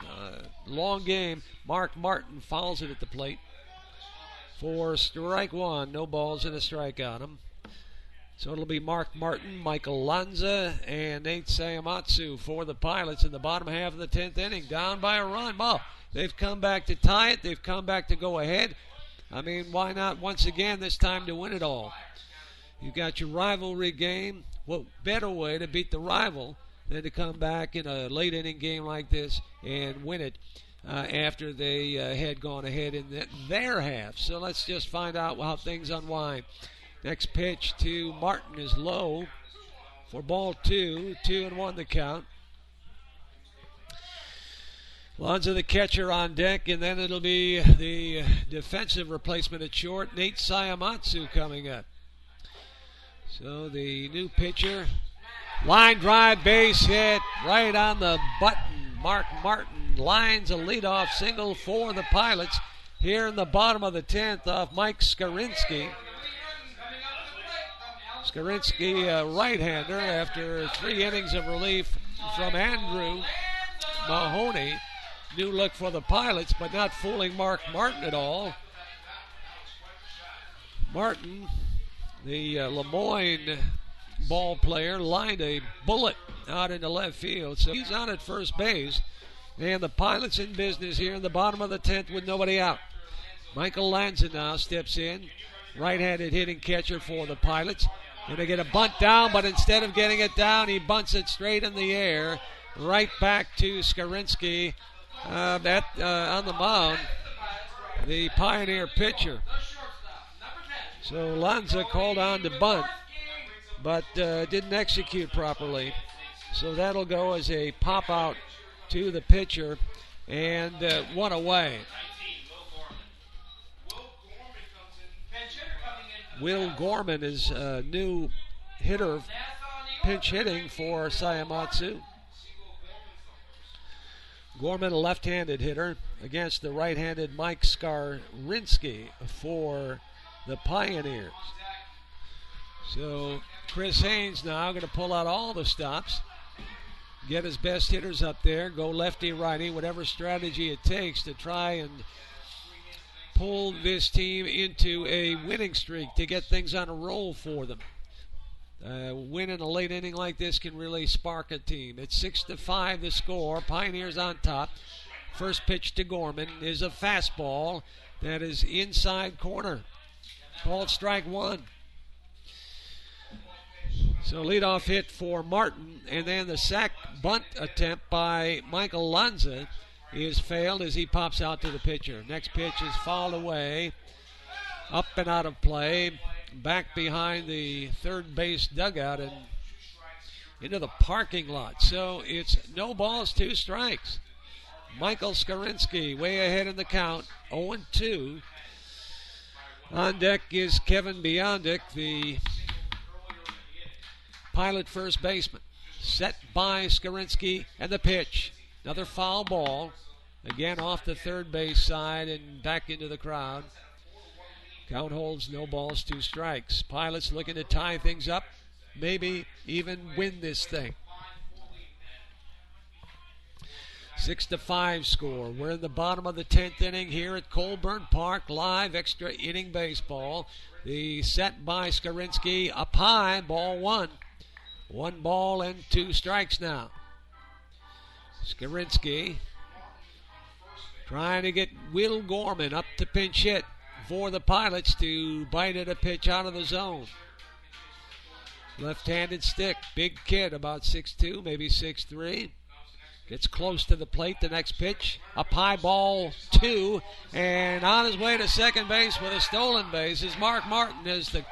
[SPEAKER 1] Long game. Mark Martin fouls it at the plate for strike one. No balls and a strike on him. So it'll be Mark Martin, Michael Lanza, and Nate Sayamatsu for the Pilots in the bottom half of the 10th inning. Down by a run. Well, they've come back to tie it. They've come back to go ahead. I mean, why not once again this time to win it all? You've got your rivalry game. What better way to beat the rival than to come back in a late inning game like this and win it after they had gone ahead in their half. So let's just find out how things unwind. Next pitch to Martin is low for ball 2. 2-1 the count. Lanza the catcher on deck, and then it'll be the defensive replacement at short, Nate Sayamatsu, coming up. So the new pitcher, line drive, base hit, right on the button. Mark Martin lines a leadoff single for the Pilots here in the bottom of the 10th off Mike Skarinsky. Skarinsky, a right-hander, after 3 innings of relief from Andrew Mahoney. New look for the Pilots, but not fooling Mark Martin at all. Martin, the Lemoyne ball player, lined a bullet out into left field, so he's on at first base. And the Pilots in business here in the bottom of the 10th with nobody out. Michael Lanza now steps in, right-handed hitting catcher for the Pilots. Going to get a bunt down, but instead of getting it down, he bunts it straight in the air, right back to Skarinsky on the mound, the Pioneer pitcher. So Lanza called on to bunt, but didn't execute properly. So that'll go as a pop-out to the pitcher, and 1 away. Will Gorman is a new hitter, pinch hitting for Sayamatsu. Gorman, a left-handed hitter, against the right-handed Mike Skarinsky for the Pioneers. So Chris Haynes now going to pull out all the stops, get his best hitters up there, go lefty-righty, whatever strategy it takes to try and pull this team into a winning streak to get things on a roll for them. Win in a late inning like this can really spark a team. It's 6-5 the score. Pioneers on top. First pitch to Gorman is a fastball that is inside corner. Called strike one. So leadoff hit for Martin, and then the sac bunt attempt by Michael Lanza is failed as he pops out to the pitcher. Next pitch is fouled away, up and out of play, back behind the third base dugout and into the parking lot. So it's no balls, 2 strikes. Michael Skorinsky way ahead in the count, 0-2. On deck is Kevin Biondic, the Pilot first baseman. Set by Skorinsky, and the pitch. Another foul ball. Again off the third base side and back into the crowd. Count holds no balls, 2 strikes. Pilots looking to tie things up, maybe even win this thing. 6-5 score. We're in the bottom of the 10th inning here at Colburn Park. Live extra inning baseball. The set by Skorinsky up high, ball 1. 1 ball and 2 strikes now. Skorinsky trying to get Will Gorman up to pinch hit for the Pilots to bite at a pitch out of the zone. Left-handed stick, big kid, about 6'2", maybe 6'3". Gets close to the plate, the next pitch, up high, ball 2, and on his way to second base with a stolen base is Mark Martin as the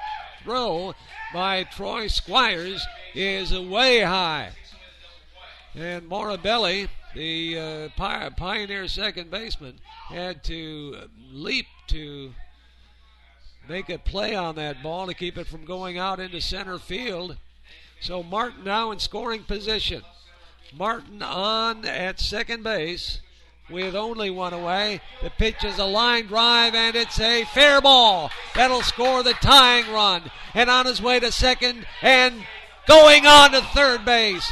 [SPEAKER 1] throw by Troy Squires is way high. And Morabelli, the Pioneer second baseman, had to leap to make a play on that ball to keep it from going out into center field. So Martin now in scoring position. Martin on at second base with only 1 away. The pitch is a line drive, and it's a fair ball. That'll score the tying run. And on his way to second and going on to third base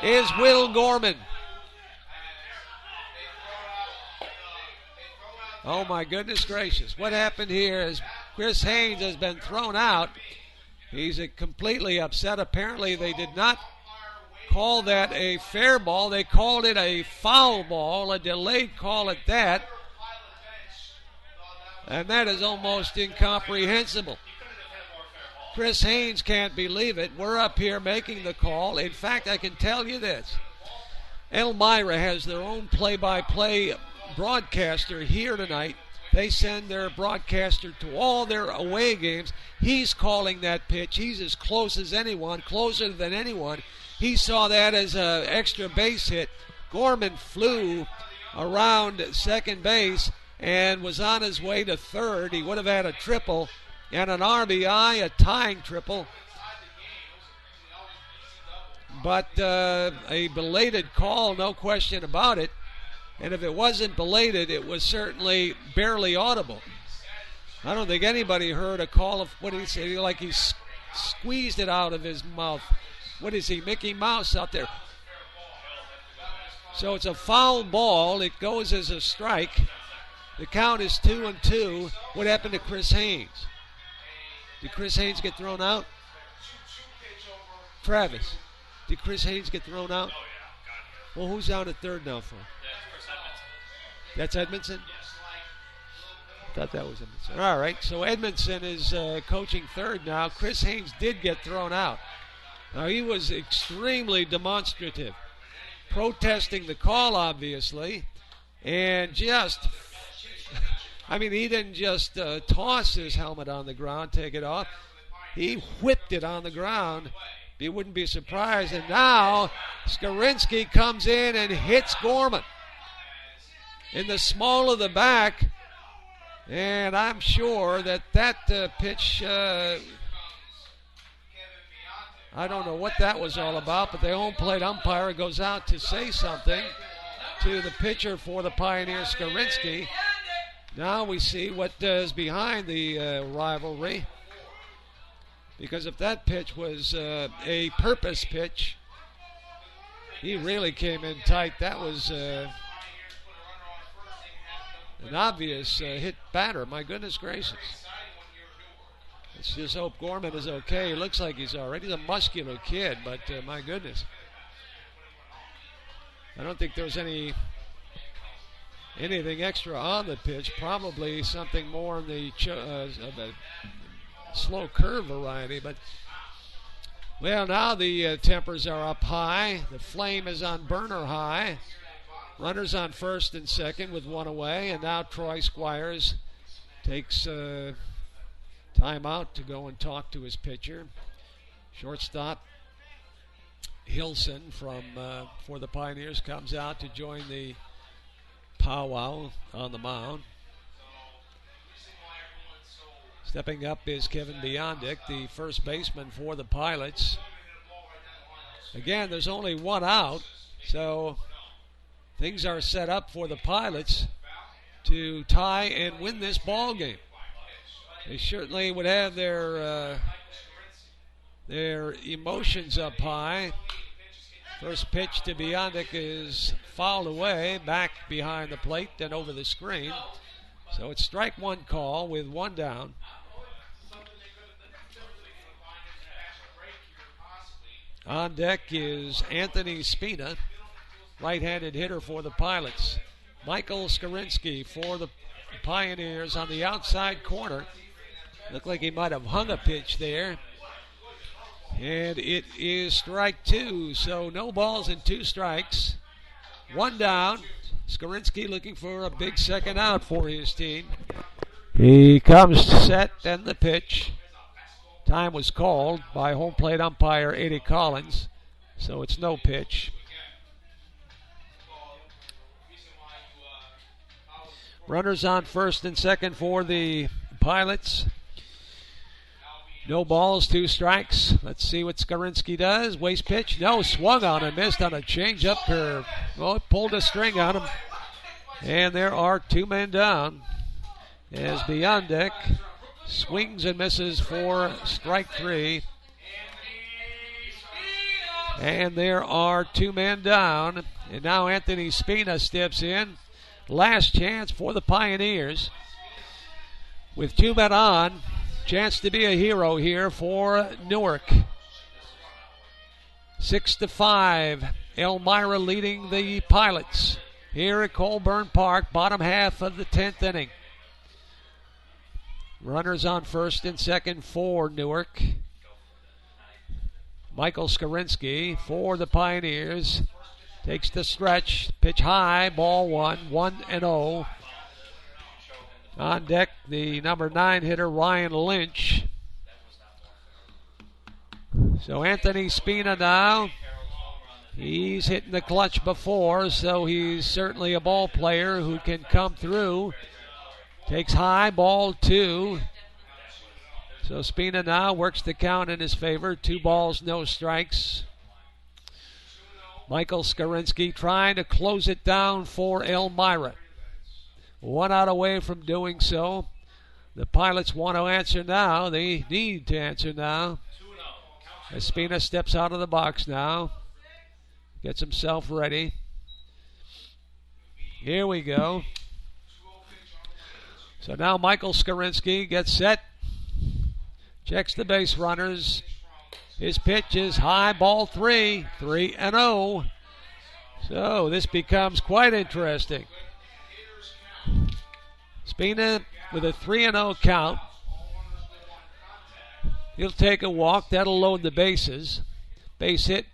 [SPEAKER 1] is Will Gorman. Oh, my goodness gracious. What happened here is Chris Haynes has been thrown out. He's completely upset. Apparently they did not call that a fair ball. They called it a foul ball, a delayed call at that. And that is almost incomprehensible. Chris Haynes can't believe it. We're up here making the call. In fact, I can tell you this. Elmira has their own play-by-play broadcaster here tonight. They send their broadcaster to all their away games. He's calling that pitch. He's as close as anyone, closer than anyone. He saw that as an extra base hit. Gorman flew around second base and was on his way to third. He would have had a triple and an RBI, a tying triple. But a belated call, no question about it. And if it wasn't belated, it was certainly barely audible. I don't think anybody heard a call of, what did he say, like he squeezed it out of his mouth. What is he, Mickey Mouse out there? So it's a foul ball. It goes as a strike. The count is 2-2. What happened to Chris Haynes? Did Chris Haynes get thrown out? Travis, did Chris Haynes get thrown out? Well, who's down at third now for? That's Edmondson? I thought that was Edmondson. All right, so Edmondson is coaching third now. Chris Haynes did get thrown out. Now, he was extremely demonstrative, protesting the call, obviously, and just, I mean, he didn't just toss his helmet on the ground, take it off. He whipped it on the ground. You wouldn't be surprised. And now Skorinsky comes in and hits Gorman in the small of the back. And I'm sure that pitch, I don't know what that was all about, but the home plate umpire goes out to say something to the pitcher for the Pioneers, Skorinsky. Now we see what is behind the rivalry. Because if that pitch was a purpose pitch, he really came in tight. That was an obvious hit batter. My goodness gracious. Let's just hope Gorman is okay. He looks like he's all right. He's a muscular kid, but my goodness. I don't think there was any anything extra on the pitch. Probably something more in the of a slow curve variety. But, well, now the tempers are up high. The flame is on burner high. Runners on first and second with one away. And now Troy Squires takes timeout to go and talk to his pitcher. Shortstop Hilson for the Pioneers comes out to join the powwow on the mound. Stepping up is Kevin Biondic, the first baseman for the Pilots. Again, there's only one out, so things are set up for the Pilots to tie and win this ball game. They certainly would have their emotions up high. First pitch to Biondic is fouled away, back behind the plate and over the screen. So it's strike one call with one down. On deck is Anthony Spina, right-handed hitter for the Pilots. Michael Skorinsky for the Pioneers on the outside corner. Looked like he might have hung a pitch there. And it is strike two, so no balls and two strikes. One down. Skorinsky looking for a big second out for his team. He comes set and the pitch. Time was called by home plate umpire Eddie Collins, so it's no pitch. Runners on first and second for the Pilots. No balls, two strikes. Let's see what Skorinsky does. Waste pitch. No, swung on and missed on a change-up curve. Well, it pulled a string on him. And there are two men down as Biondic swings and misses for strike three. And there are two men down. And now Anthony Spina steps in. Last chance for the Pioneers. With two men on, chance to be a hero here for Newark. 6-5. Elmira leading the Pilots here at Colburn Park, bottom half of the 10th inning. Runners on first and second for Newark. Michael Skorinsky for the Pioneers takes the stretch. Pitch high, ball one, 1-0. On deck, the number 9 hitter, Ryan Lynch. So Anthony Spina now. He's hitting the clutch before, so he's certainly a ball player who can come through. Takes high, ball 2. So Spina now works the count in his favor. 2 balls, no strikes. Michael Skorinsky trying to close it down for Elmira. 1 out away from doing so. The Pilots want to answer now. They need to answer now. As Spina steps out of the box now. Gets himself ready. Here we go. So now Michael Skorinsky gets set. Checks the base runners. His pitch is high, ball 3. 3-0. So this becomes quite interesting. Spina with a 3-0 count. He'll take a walk. That'll load the bases. Base hit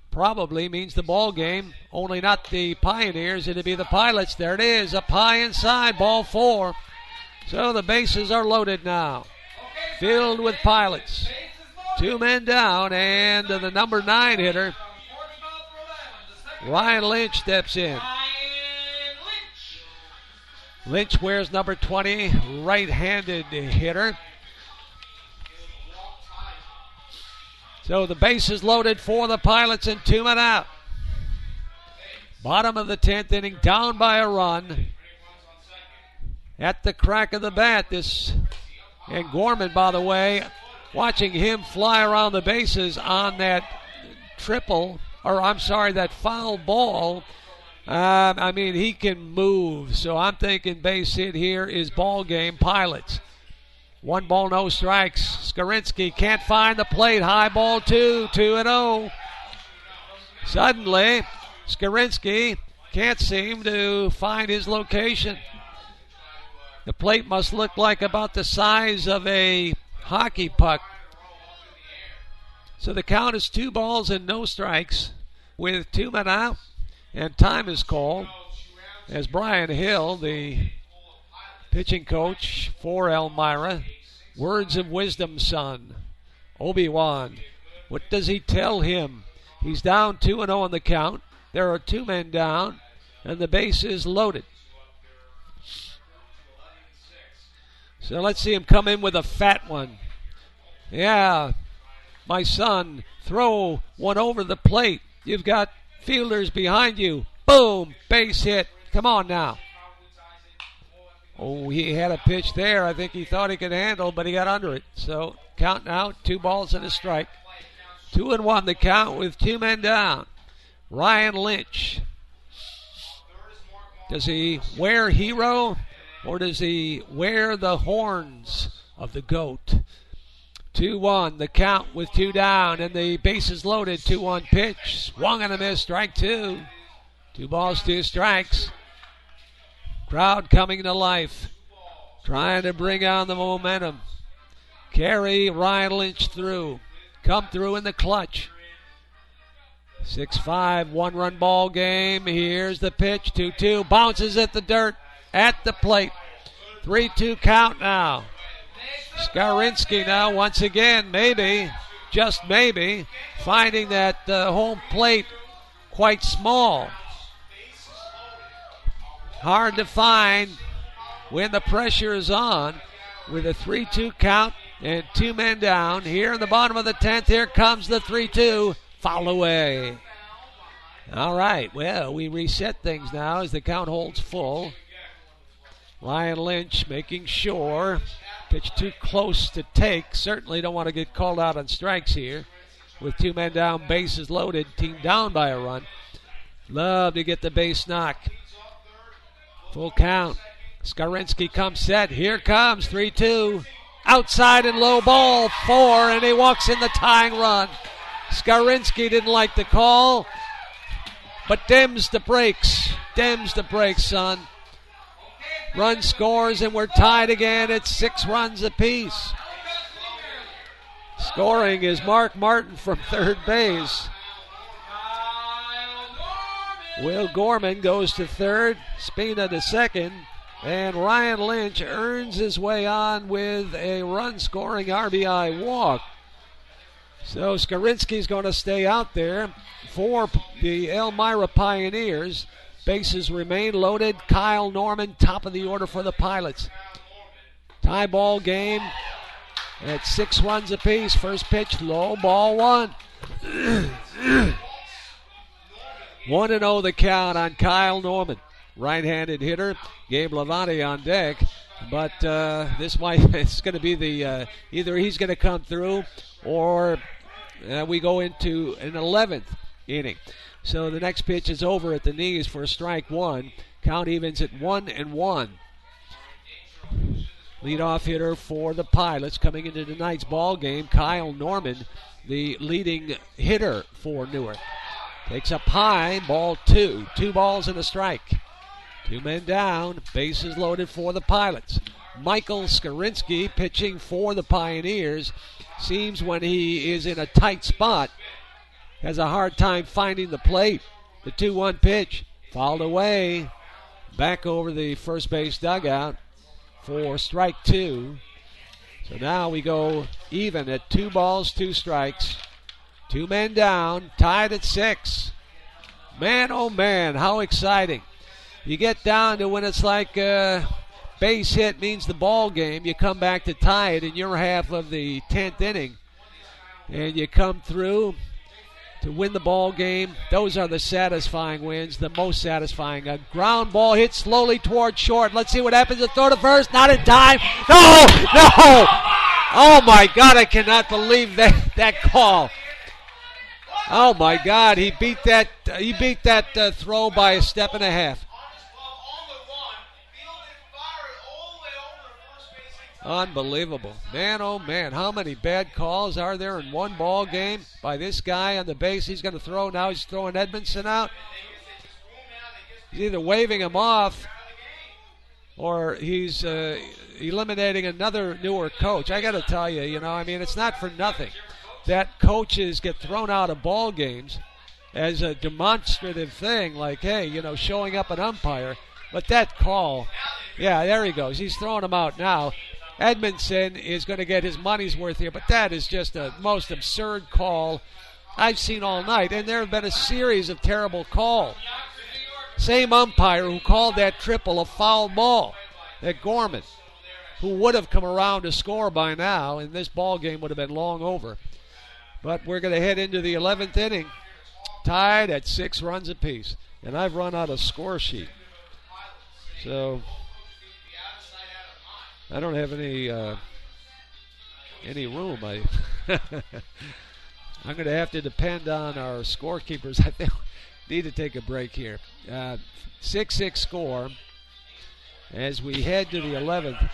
[SPEAKER 1] probably means the ball game. Only not the Pioneers. It'll be the Pilots. There it is. Up high inside. Ball 4. So the bases are loaded now. Filled with Pilots. 2 men down. And the number 9 hitter, Ryan Lynch, steps in. Lynch wears number 20, right-handed hitter. So the base is loaded for the Pilots and 2 men out. Bottom of the 10th inning, down by a run. At the crack of the bat, and Gorman, by the way, watching him fly around the bases on that that foul ball. He can move. So I'm thinking base hit here is ball game Pilots. 1 ball, no strikes. Skorinsky can't find the plate. High ball 2, 2-0. Suddenly, Skorinsky Can't seem to find his location. The plate must look like about the size of a hockey puck. So the count is 2 balls and no strikes with 2 men out, and time is called as Brian Hill, the pitching coach for Elmira, words of wisdom, son. Obi-Wan, what does he tell him? He's down 2-0 on the count. There are 2 men down, and the base is loaded. So let's see him come in with a fat one. Yeah, my son, throw one over the plate. You've got fielders behind you. Boom, base hit. Come on now. Oh, he had a pitch there. I think he thought he could handle, but he got under it. So count now, 2 balls and a strike. 2-1 the count with 2 men down. Ryan Lynch. Does he wear hero or does he wear the horns of the goat? 2-1 the count with 2 down, and the bases loaded. 2-1 pitch. Swung and a miss. Strike 2. 2 balls, 2 strikes. Crowd coming to life. Trying to bring on the momentum. Carry Ryan Lynch through. Come through in the clutch. 6-5, 1-run ball game. Here's the pitch. 2-2. Bounces at the dirt. At the plate. 3-2 count now. Skarinsky now once again, maybe, just maybe, finding that home plate quite small. Hard to find when the pressure is on with a 3-2 count and 2 men down. Here in the bottom of the 10th, here comes the 3-2. Foul away. All right, well, we reset things now as the count holds full. Ryan Lynch making sure. Pitch too close to take. Certainly don't want to get called out on strikes here. With 2 men down, bases loaded, team down by a run. Love to get the base knock. Full count. Skarinsky comes set. Here comes 3-2. Outside and low ball 4, and he walks in the tying run. Skarinsky didn't like the call, but dims the brakes. Dims the brakes, son. Run scores, and we're tied again at 6 runs apiece. Scoring is Mark Martin from third base. Will Gorman goes to third, Spina to second, and Ryan Lynch earns his way on with a run-scoring RBI walk. So Skarinsky's going to stay out there for the Elmira Pioneers. Bases remain loaded. Kyle Norman, top of the order for the Pilots. Tie ball game at 6 runs apiece. First pitch, low ball 1. 1-0 the count on Kyle Norman. Right-handed hitter. Gabe Levante on deck. But it's going to be the either he's going to come through or we go into an 11th inning. So the next pitch is over at the knees for strike 1. Count evens at 1-1. Leadoff hitter for the Pilots coming into tonight's ball game, Kyle Norman, the leading hitter for Newark. Takes up high, ball 2. 2 balls and a strike. 2 men down, bases loaded for the Pilots. Michael Skarinsky pitching for the Pioneers. Seems when he is in a tight spot, has a hard time finding the plate. The 2-1 pitch, fouled away. Back over the first base dugout for strike 2. So now we go even at 2 balls, 2 strikes. 2 men down, tied at 6. Man, oh man, how exciting. You get down to when it's like base hit means the ball game. You come back to tie it in your half of the 10th inning. And you come through to win the ball game. Those are the satisfying wins, the most satisfying. A ground ball hit slowly toward short. Let's see what happens. A throw to first, not in time. No! Oh my God, I cannot believe that call. Oh my God, he beat that throw by a step and a half. Unbelievable. Man, oh man, how many bad calls are there in one ball game by this guy on the base? He's going to throw. Now he's throwing Edmondson out. He's either waving him off or he's eliminating another Newark coach. I got to tell you, it's not for nothing that coaches get thrown out of ball games as a demonstrative thing, like, hey, showing up an umpire. But that call, yeah, there he goes. He's throwing him out now. Edmondson is going to get his money's worth here, but that is just the most absurd call I've seen all night. And there have been a series of terrible calls. Same umpire who called that triple a foul ball, that Gorman, who would have come around to score by now, and this ball game would have been long over. But we're going to head into the 11th inning, tied at 6 runs apiece. And I've run out of score sheet. So I don't have any room. I'm going to have to depend on our scorekeepers. I think we need to take a break here. 6-6 score as we head to the 11th.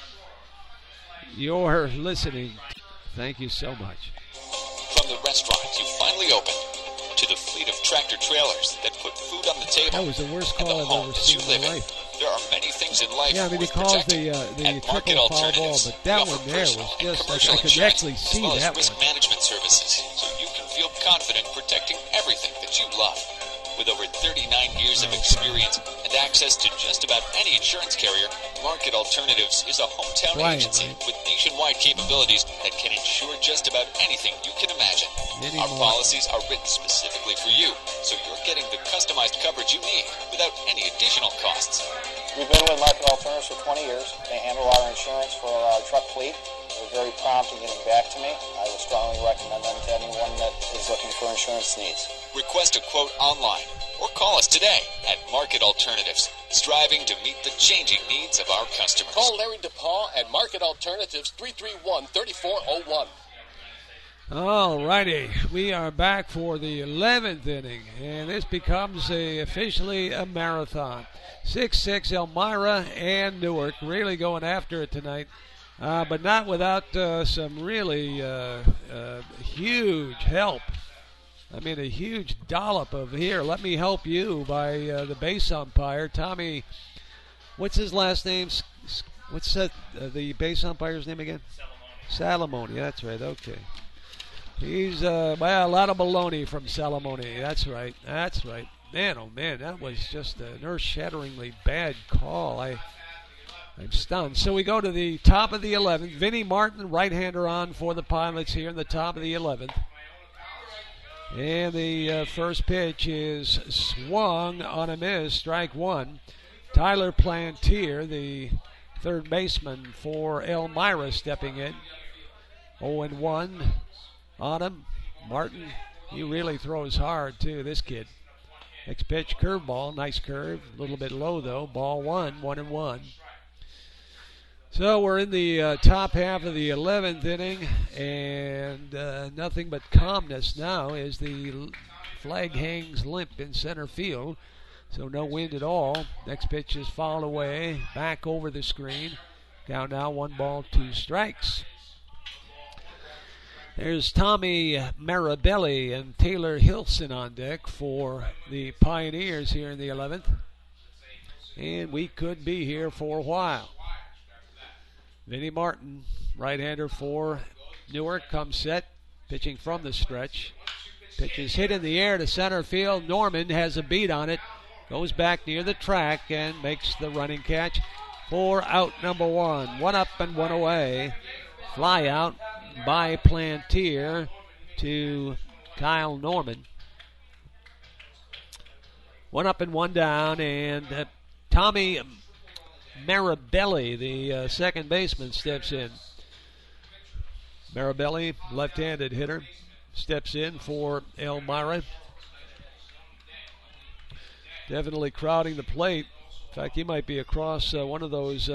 [SPEAKER 1] You're listening. Thank you so much.
[SPEAKER 14] From the restaurant you finally opened to the fleet of tractor trailers that put food on the table.
[SPEAKER 1] That was the worst call I've ever seen in my life.
[SPEAKER 14] There are many things in life.
[SPEAKER 1] Yeah, I mean, he calls the triple foul ball, but that one there was just, I could actually see that
[SPEAKER 14] risk
[SPEAKER 1] one.
[SPEAKER 14] Management services, so you can feel confident protecting everything that you love. With over 39 years of experience and access to just about any insurance carrier, Market Alternatives is a hometown agency with nationwide capabilities that can insure just about anything you can imagine. Our policies are written specifically for you, so you're getting the customized coverage you need without any additional costs.
[SPEAKER 7] We've been with Market Alternatives for 20 years. They handle our insurance for our truck fleet. They're very prompt in getting back to me. I would strongly recommend them to anyone that is looking for insurance needs.
[SPEAKER 14] Request a quote online or call us today at Market Alternatives, striving to meet the changing needs of our customers.
[SPEAKER 15] Call Larry DePaul at Market Alternatives 331-3401.
[SPEAKER 1] All righty, we are back for the 11th inning, and this becomes officially a marathon. 6-6 Elmira and Newark really going after it tonight, but not without some really huge help. I mean, a huge dollop of here. Let me help you by the base umpire, Tommy. What's his last name? What's the base umpire's name again? Salamone. That's right. Okay. He's a lot of baloney from Salamone. That's right. That's right. Man, oh man, that was just an earth-shatteringly bad call. I'm stunned. So we go to the top of the 11th. Vinnie Martin, right-hander on for the Pilots here in the top of the 11th. And the first pitch is swung on a miss, strike one. Tyler Plantier, the third baseman for Elmira, stepping in. 0-1 on him. Martin, he really throws hard, too, this kid. Next pitch, curveball, nice curve. A little bit low, though. Ball one, 1-1. So we're in the top half of the 11th inning, and nothing but calmness now as the flag hangs limp in center field. So no wind at all. Next pitch is fouled away, back over the screen. Down now, 1-2 strikes. There's Tommy Marabelli and Taylor Hilson on deck for the Pioneers here in the 11th. And we could be here for a while. Vinnie Martin, right-hander for Newark, comes set, pitching from the stretch. Pitch is hit in the air to center field. Norman has a beat on it, goes back near the track and makes the running catch for out number one. One up and one away. Fly out by Plantier to Kyle Norman. One up and one down, and Tommy Marabelli, the second baseman, steps in. Marabelli, left-handed hitter, steps in for Elmira. Definitely crowding the plate. In fact, he might be across one of those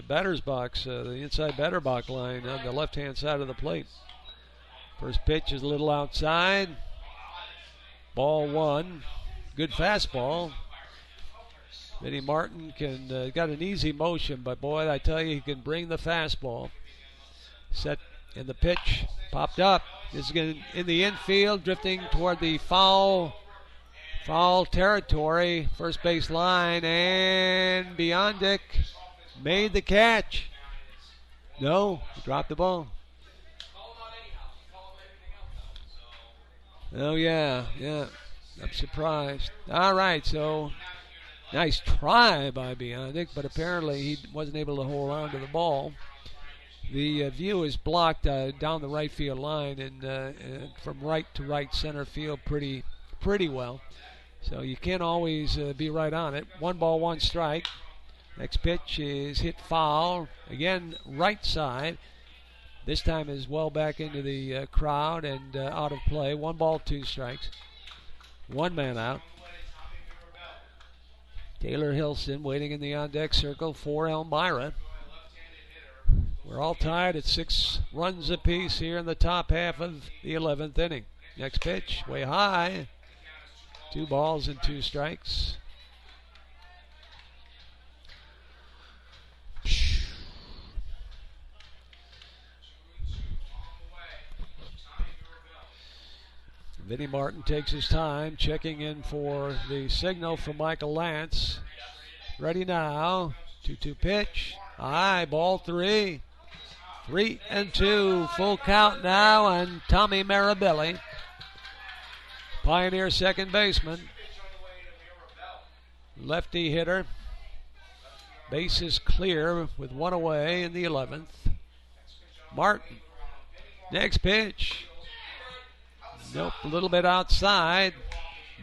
[SPEAKER 1] batter's box, the inside batter box line on the left-hand side of the plate. First pitch is a little outside. Ball one. Good fastball. Vinnie Martin got an easy motion, but boy, I tell you, he can bring the fastball. Set in the pitch, popped up. This is in the infield, drifting toward the foul foul territory, first base line, and Biondic made the catch. No, he dropped the ball. Oh, yeah. I'm surprised. All right, so nice try by Biondic, but apparently he wasn't able to hold on to the ball. The view is blocked down the right field line and from right to right center field pretty well. So you can't always be right on it. 1 ball, 1 strike. Next pitch is hit foul. Again, right side. This time is well back into the crowd and out of play. 1 ball, 2 strikes. 1 man out. Taylor Hilson waiting in the on-deck circle for Elmira. We're all tied at 6 runs apiece here in the top half of the 11th inning. Next pitch, way high. 2 balls and 2 strikes. Vinnie Martin takes his time, checking in for the signal from Michael Lance. Ready now. 2-2 pitch. High, ball 3. 3-2. Full count now on Tommy Marabelli. Pioneer second baseman. Lefty hitter. Base is clear with 1 away in the 11th. Martin. Next pitch. Nope, a little bit outside.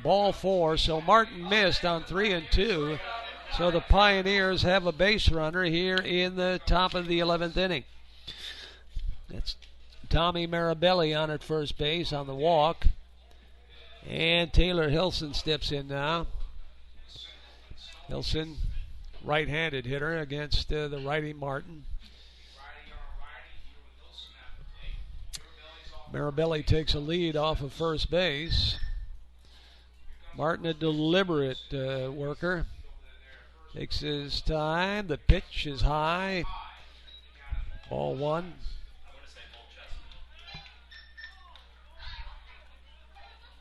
[SPEAKER 1] Ball 4. So Martin missed on 3-2. So the Pioneers have a base runner here in the top of the 11th inning. That's Tommy Marabelli on at first base on the walk. And Taylor Hilson steps in now. Hilson, right-handed hitter against the righty Martin. Marabelli takes a lead off of first base. Martin, a deliberate worker. Takes his time. The pitch is high. Ball 1.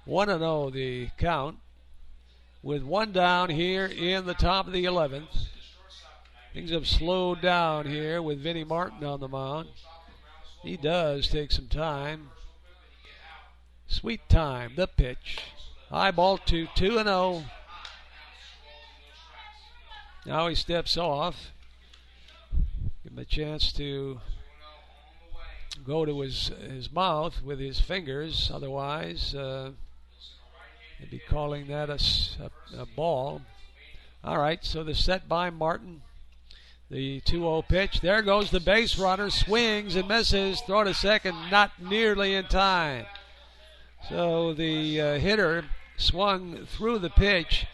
[SPEAKER 1] One and 0 the count. With 1 down here in the top of the 11th. Things have slowed down here with Vinnie Martin on the mound. He does take some time. Sweet time, the pitch. High ball 2, 2-0. Now he steps off. Give him a chance to go to his mouth with his fingers. Otherwise, they'd be calling that a ball. All right, so the set by Martin. The 2-0 pitch. There goes the base runner. Swings and misses. Throw to second. Not nearly in time. So the hitter swung through the pitch.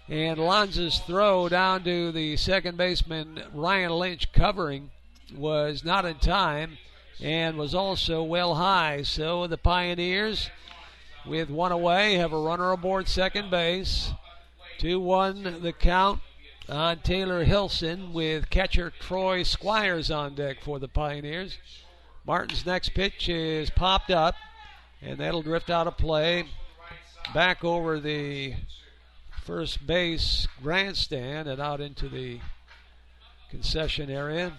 [SPEAKER 1] And Lanza's throw down to the second baseman, Ryan Lynch, covering, was not in time and was also well high. So the Pioneers, with 1 away, have a runner aboard second base. 2-1 the count on Taylor Hilson with catcher Troy Squires on deck for the Pioneers. Martin's next pitch is popped up, and that'll drift out of play back over the first base grandstand and out into the concession area.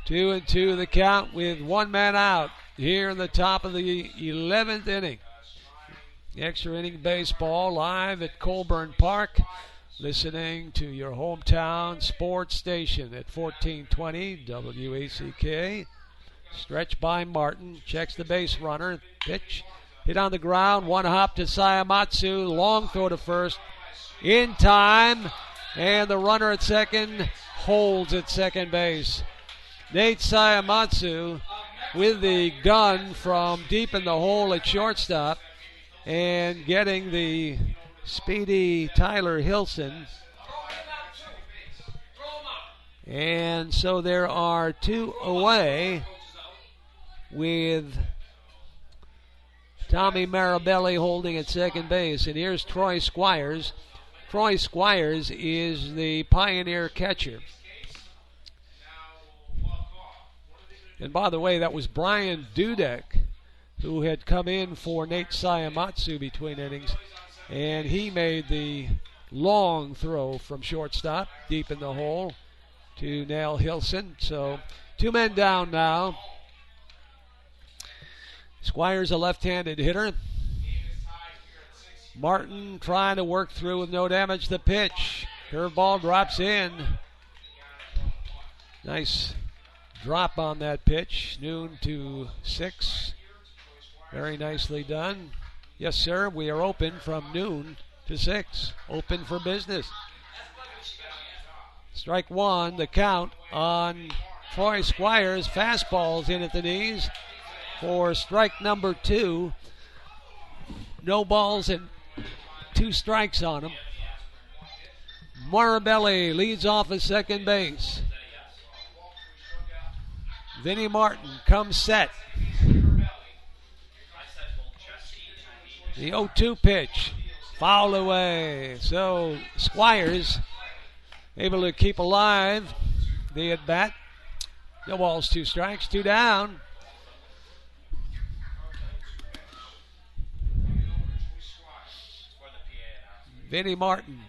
[SPEAKER 1] 2-2 the count with 1 man out here in the top of the 11th inning. Extra inning baseball live at Colburn Park. Listening to your hometown sports station at 1420 WACK. Stretch by Martin. Checks the base runner. Pitch. Hit on the ground. 1 hop to Sayamatsu. Long throw to first. In time. And the runner at second holds at second base. Nate Sayamatsu with the gun from deep in the hole at shortstop. And getting the speedy Tyler Hilson. And so there are 2 away with Tommy Marabelli holding at second base. And here's Troy Squires. Troy Squires is the Pioneer catcher. And by the way, that was Brian Dudek who had come in for Nate Sayamatsu between innings. And he made the long throw from shortstop, deep in the hole, to nail Hilson. So 2 men down now. Squires a left-handed hitter. Martin trying to work through with no damage. The pitch. Curveball drops in. Nice drop on that pitch. Noon to 6. Very nicely done. Yes, sir. We are open from noon to 6. Open for business. Strike one. The count on Troy Squires. Fastballs in at the knees for strike number 2. No balls and 2 strikes on him. Marabelli leads off at second base. Vinnie Martin comes set. The 0-2 pitch. Foul away. So Squires able to keep alive the at bat. No balls, 2 strikes, 2 down. Vinnie Martin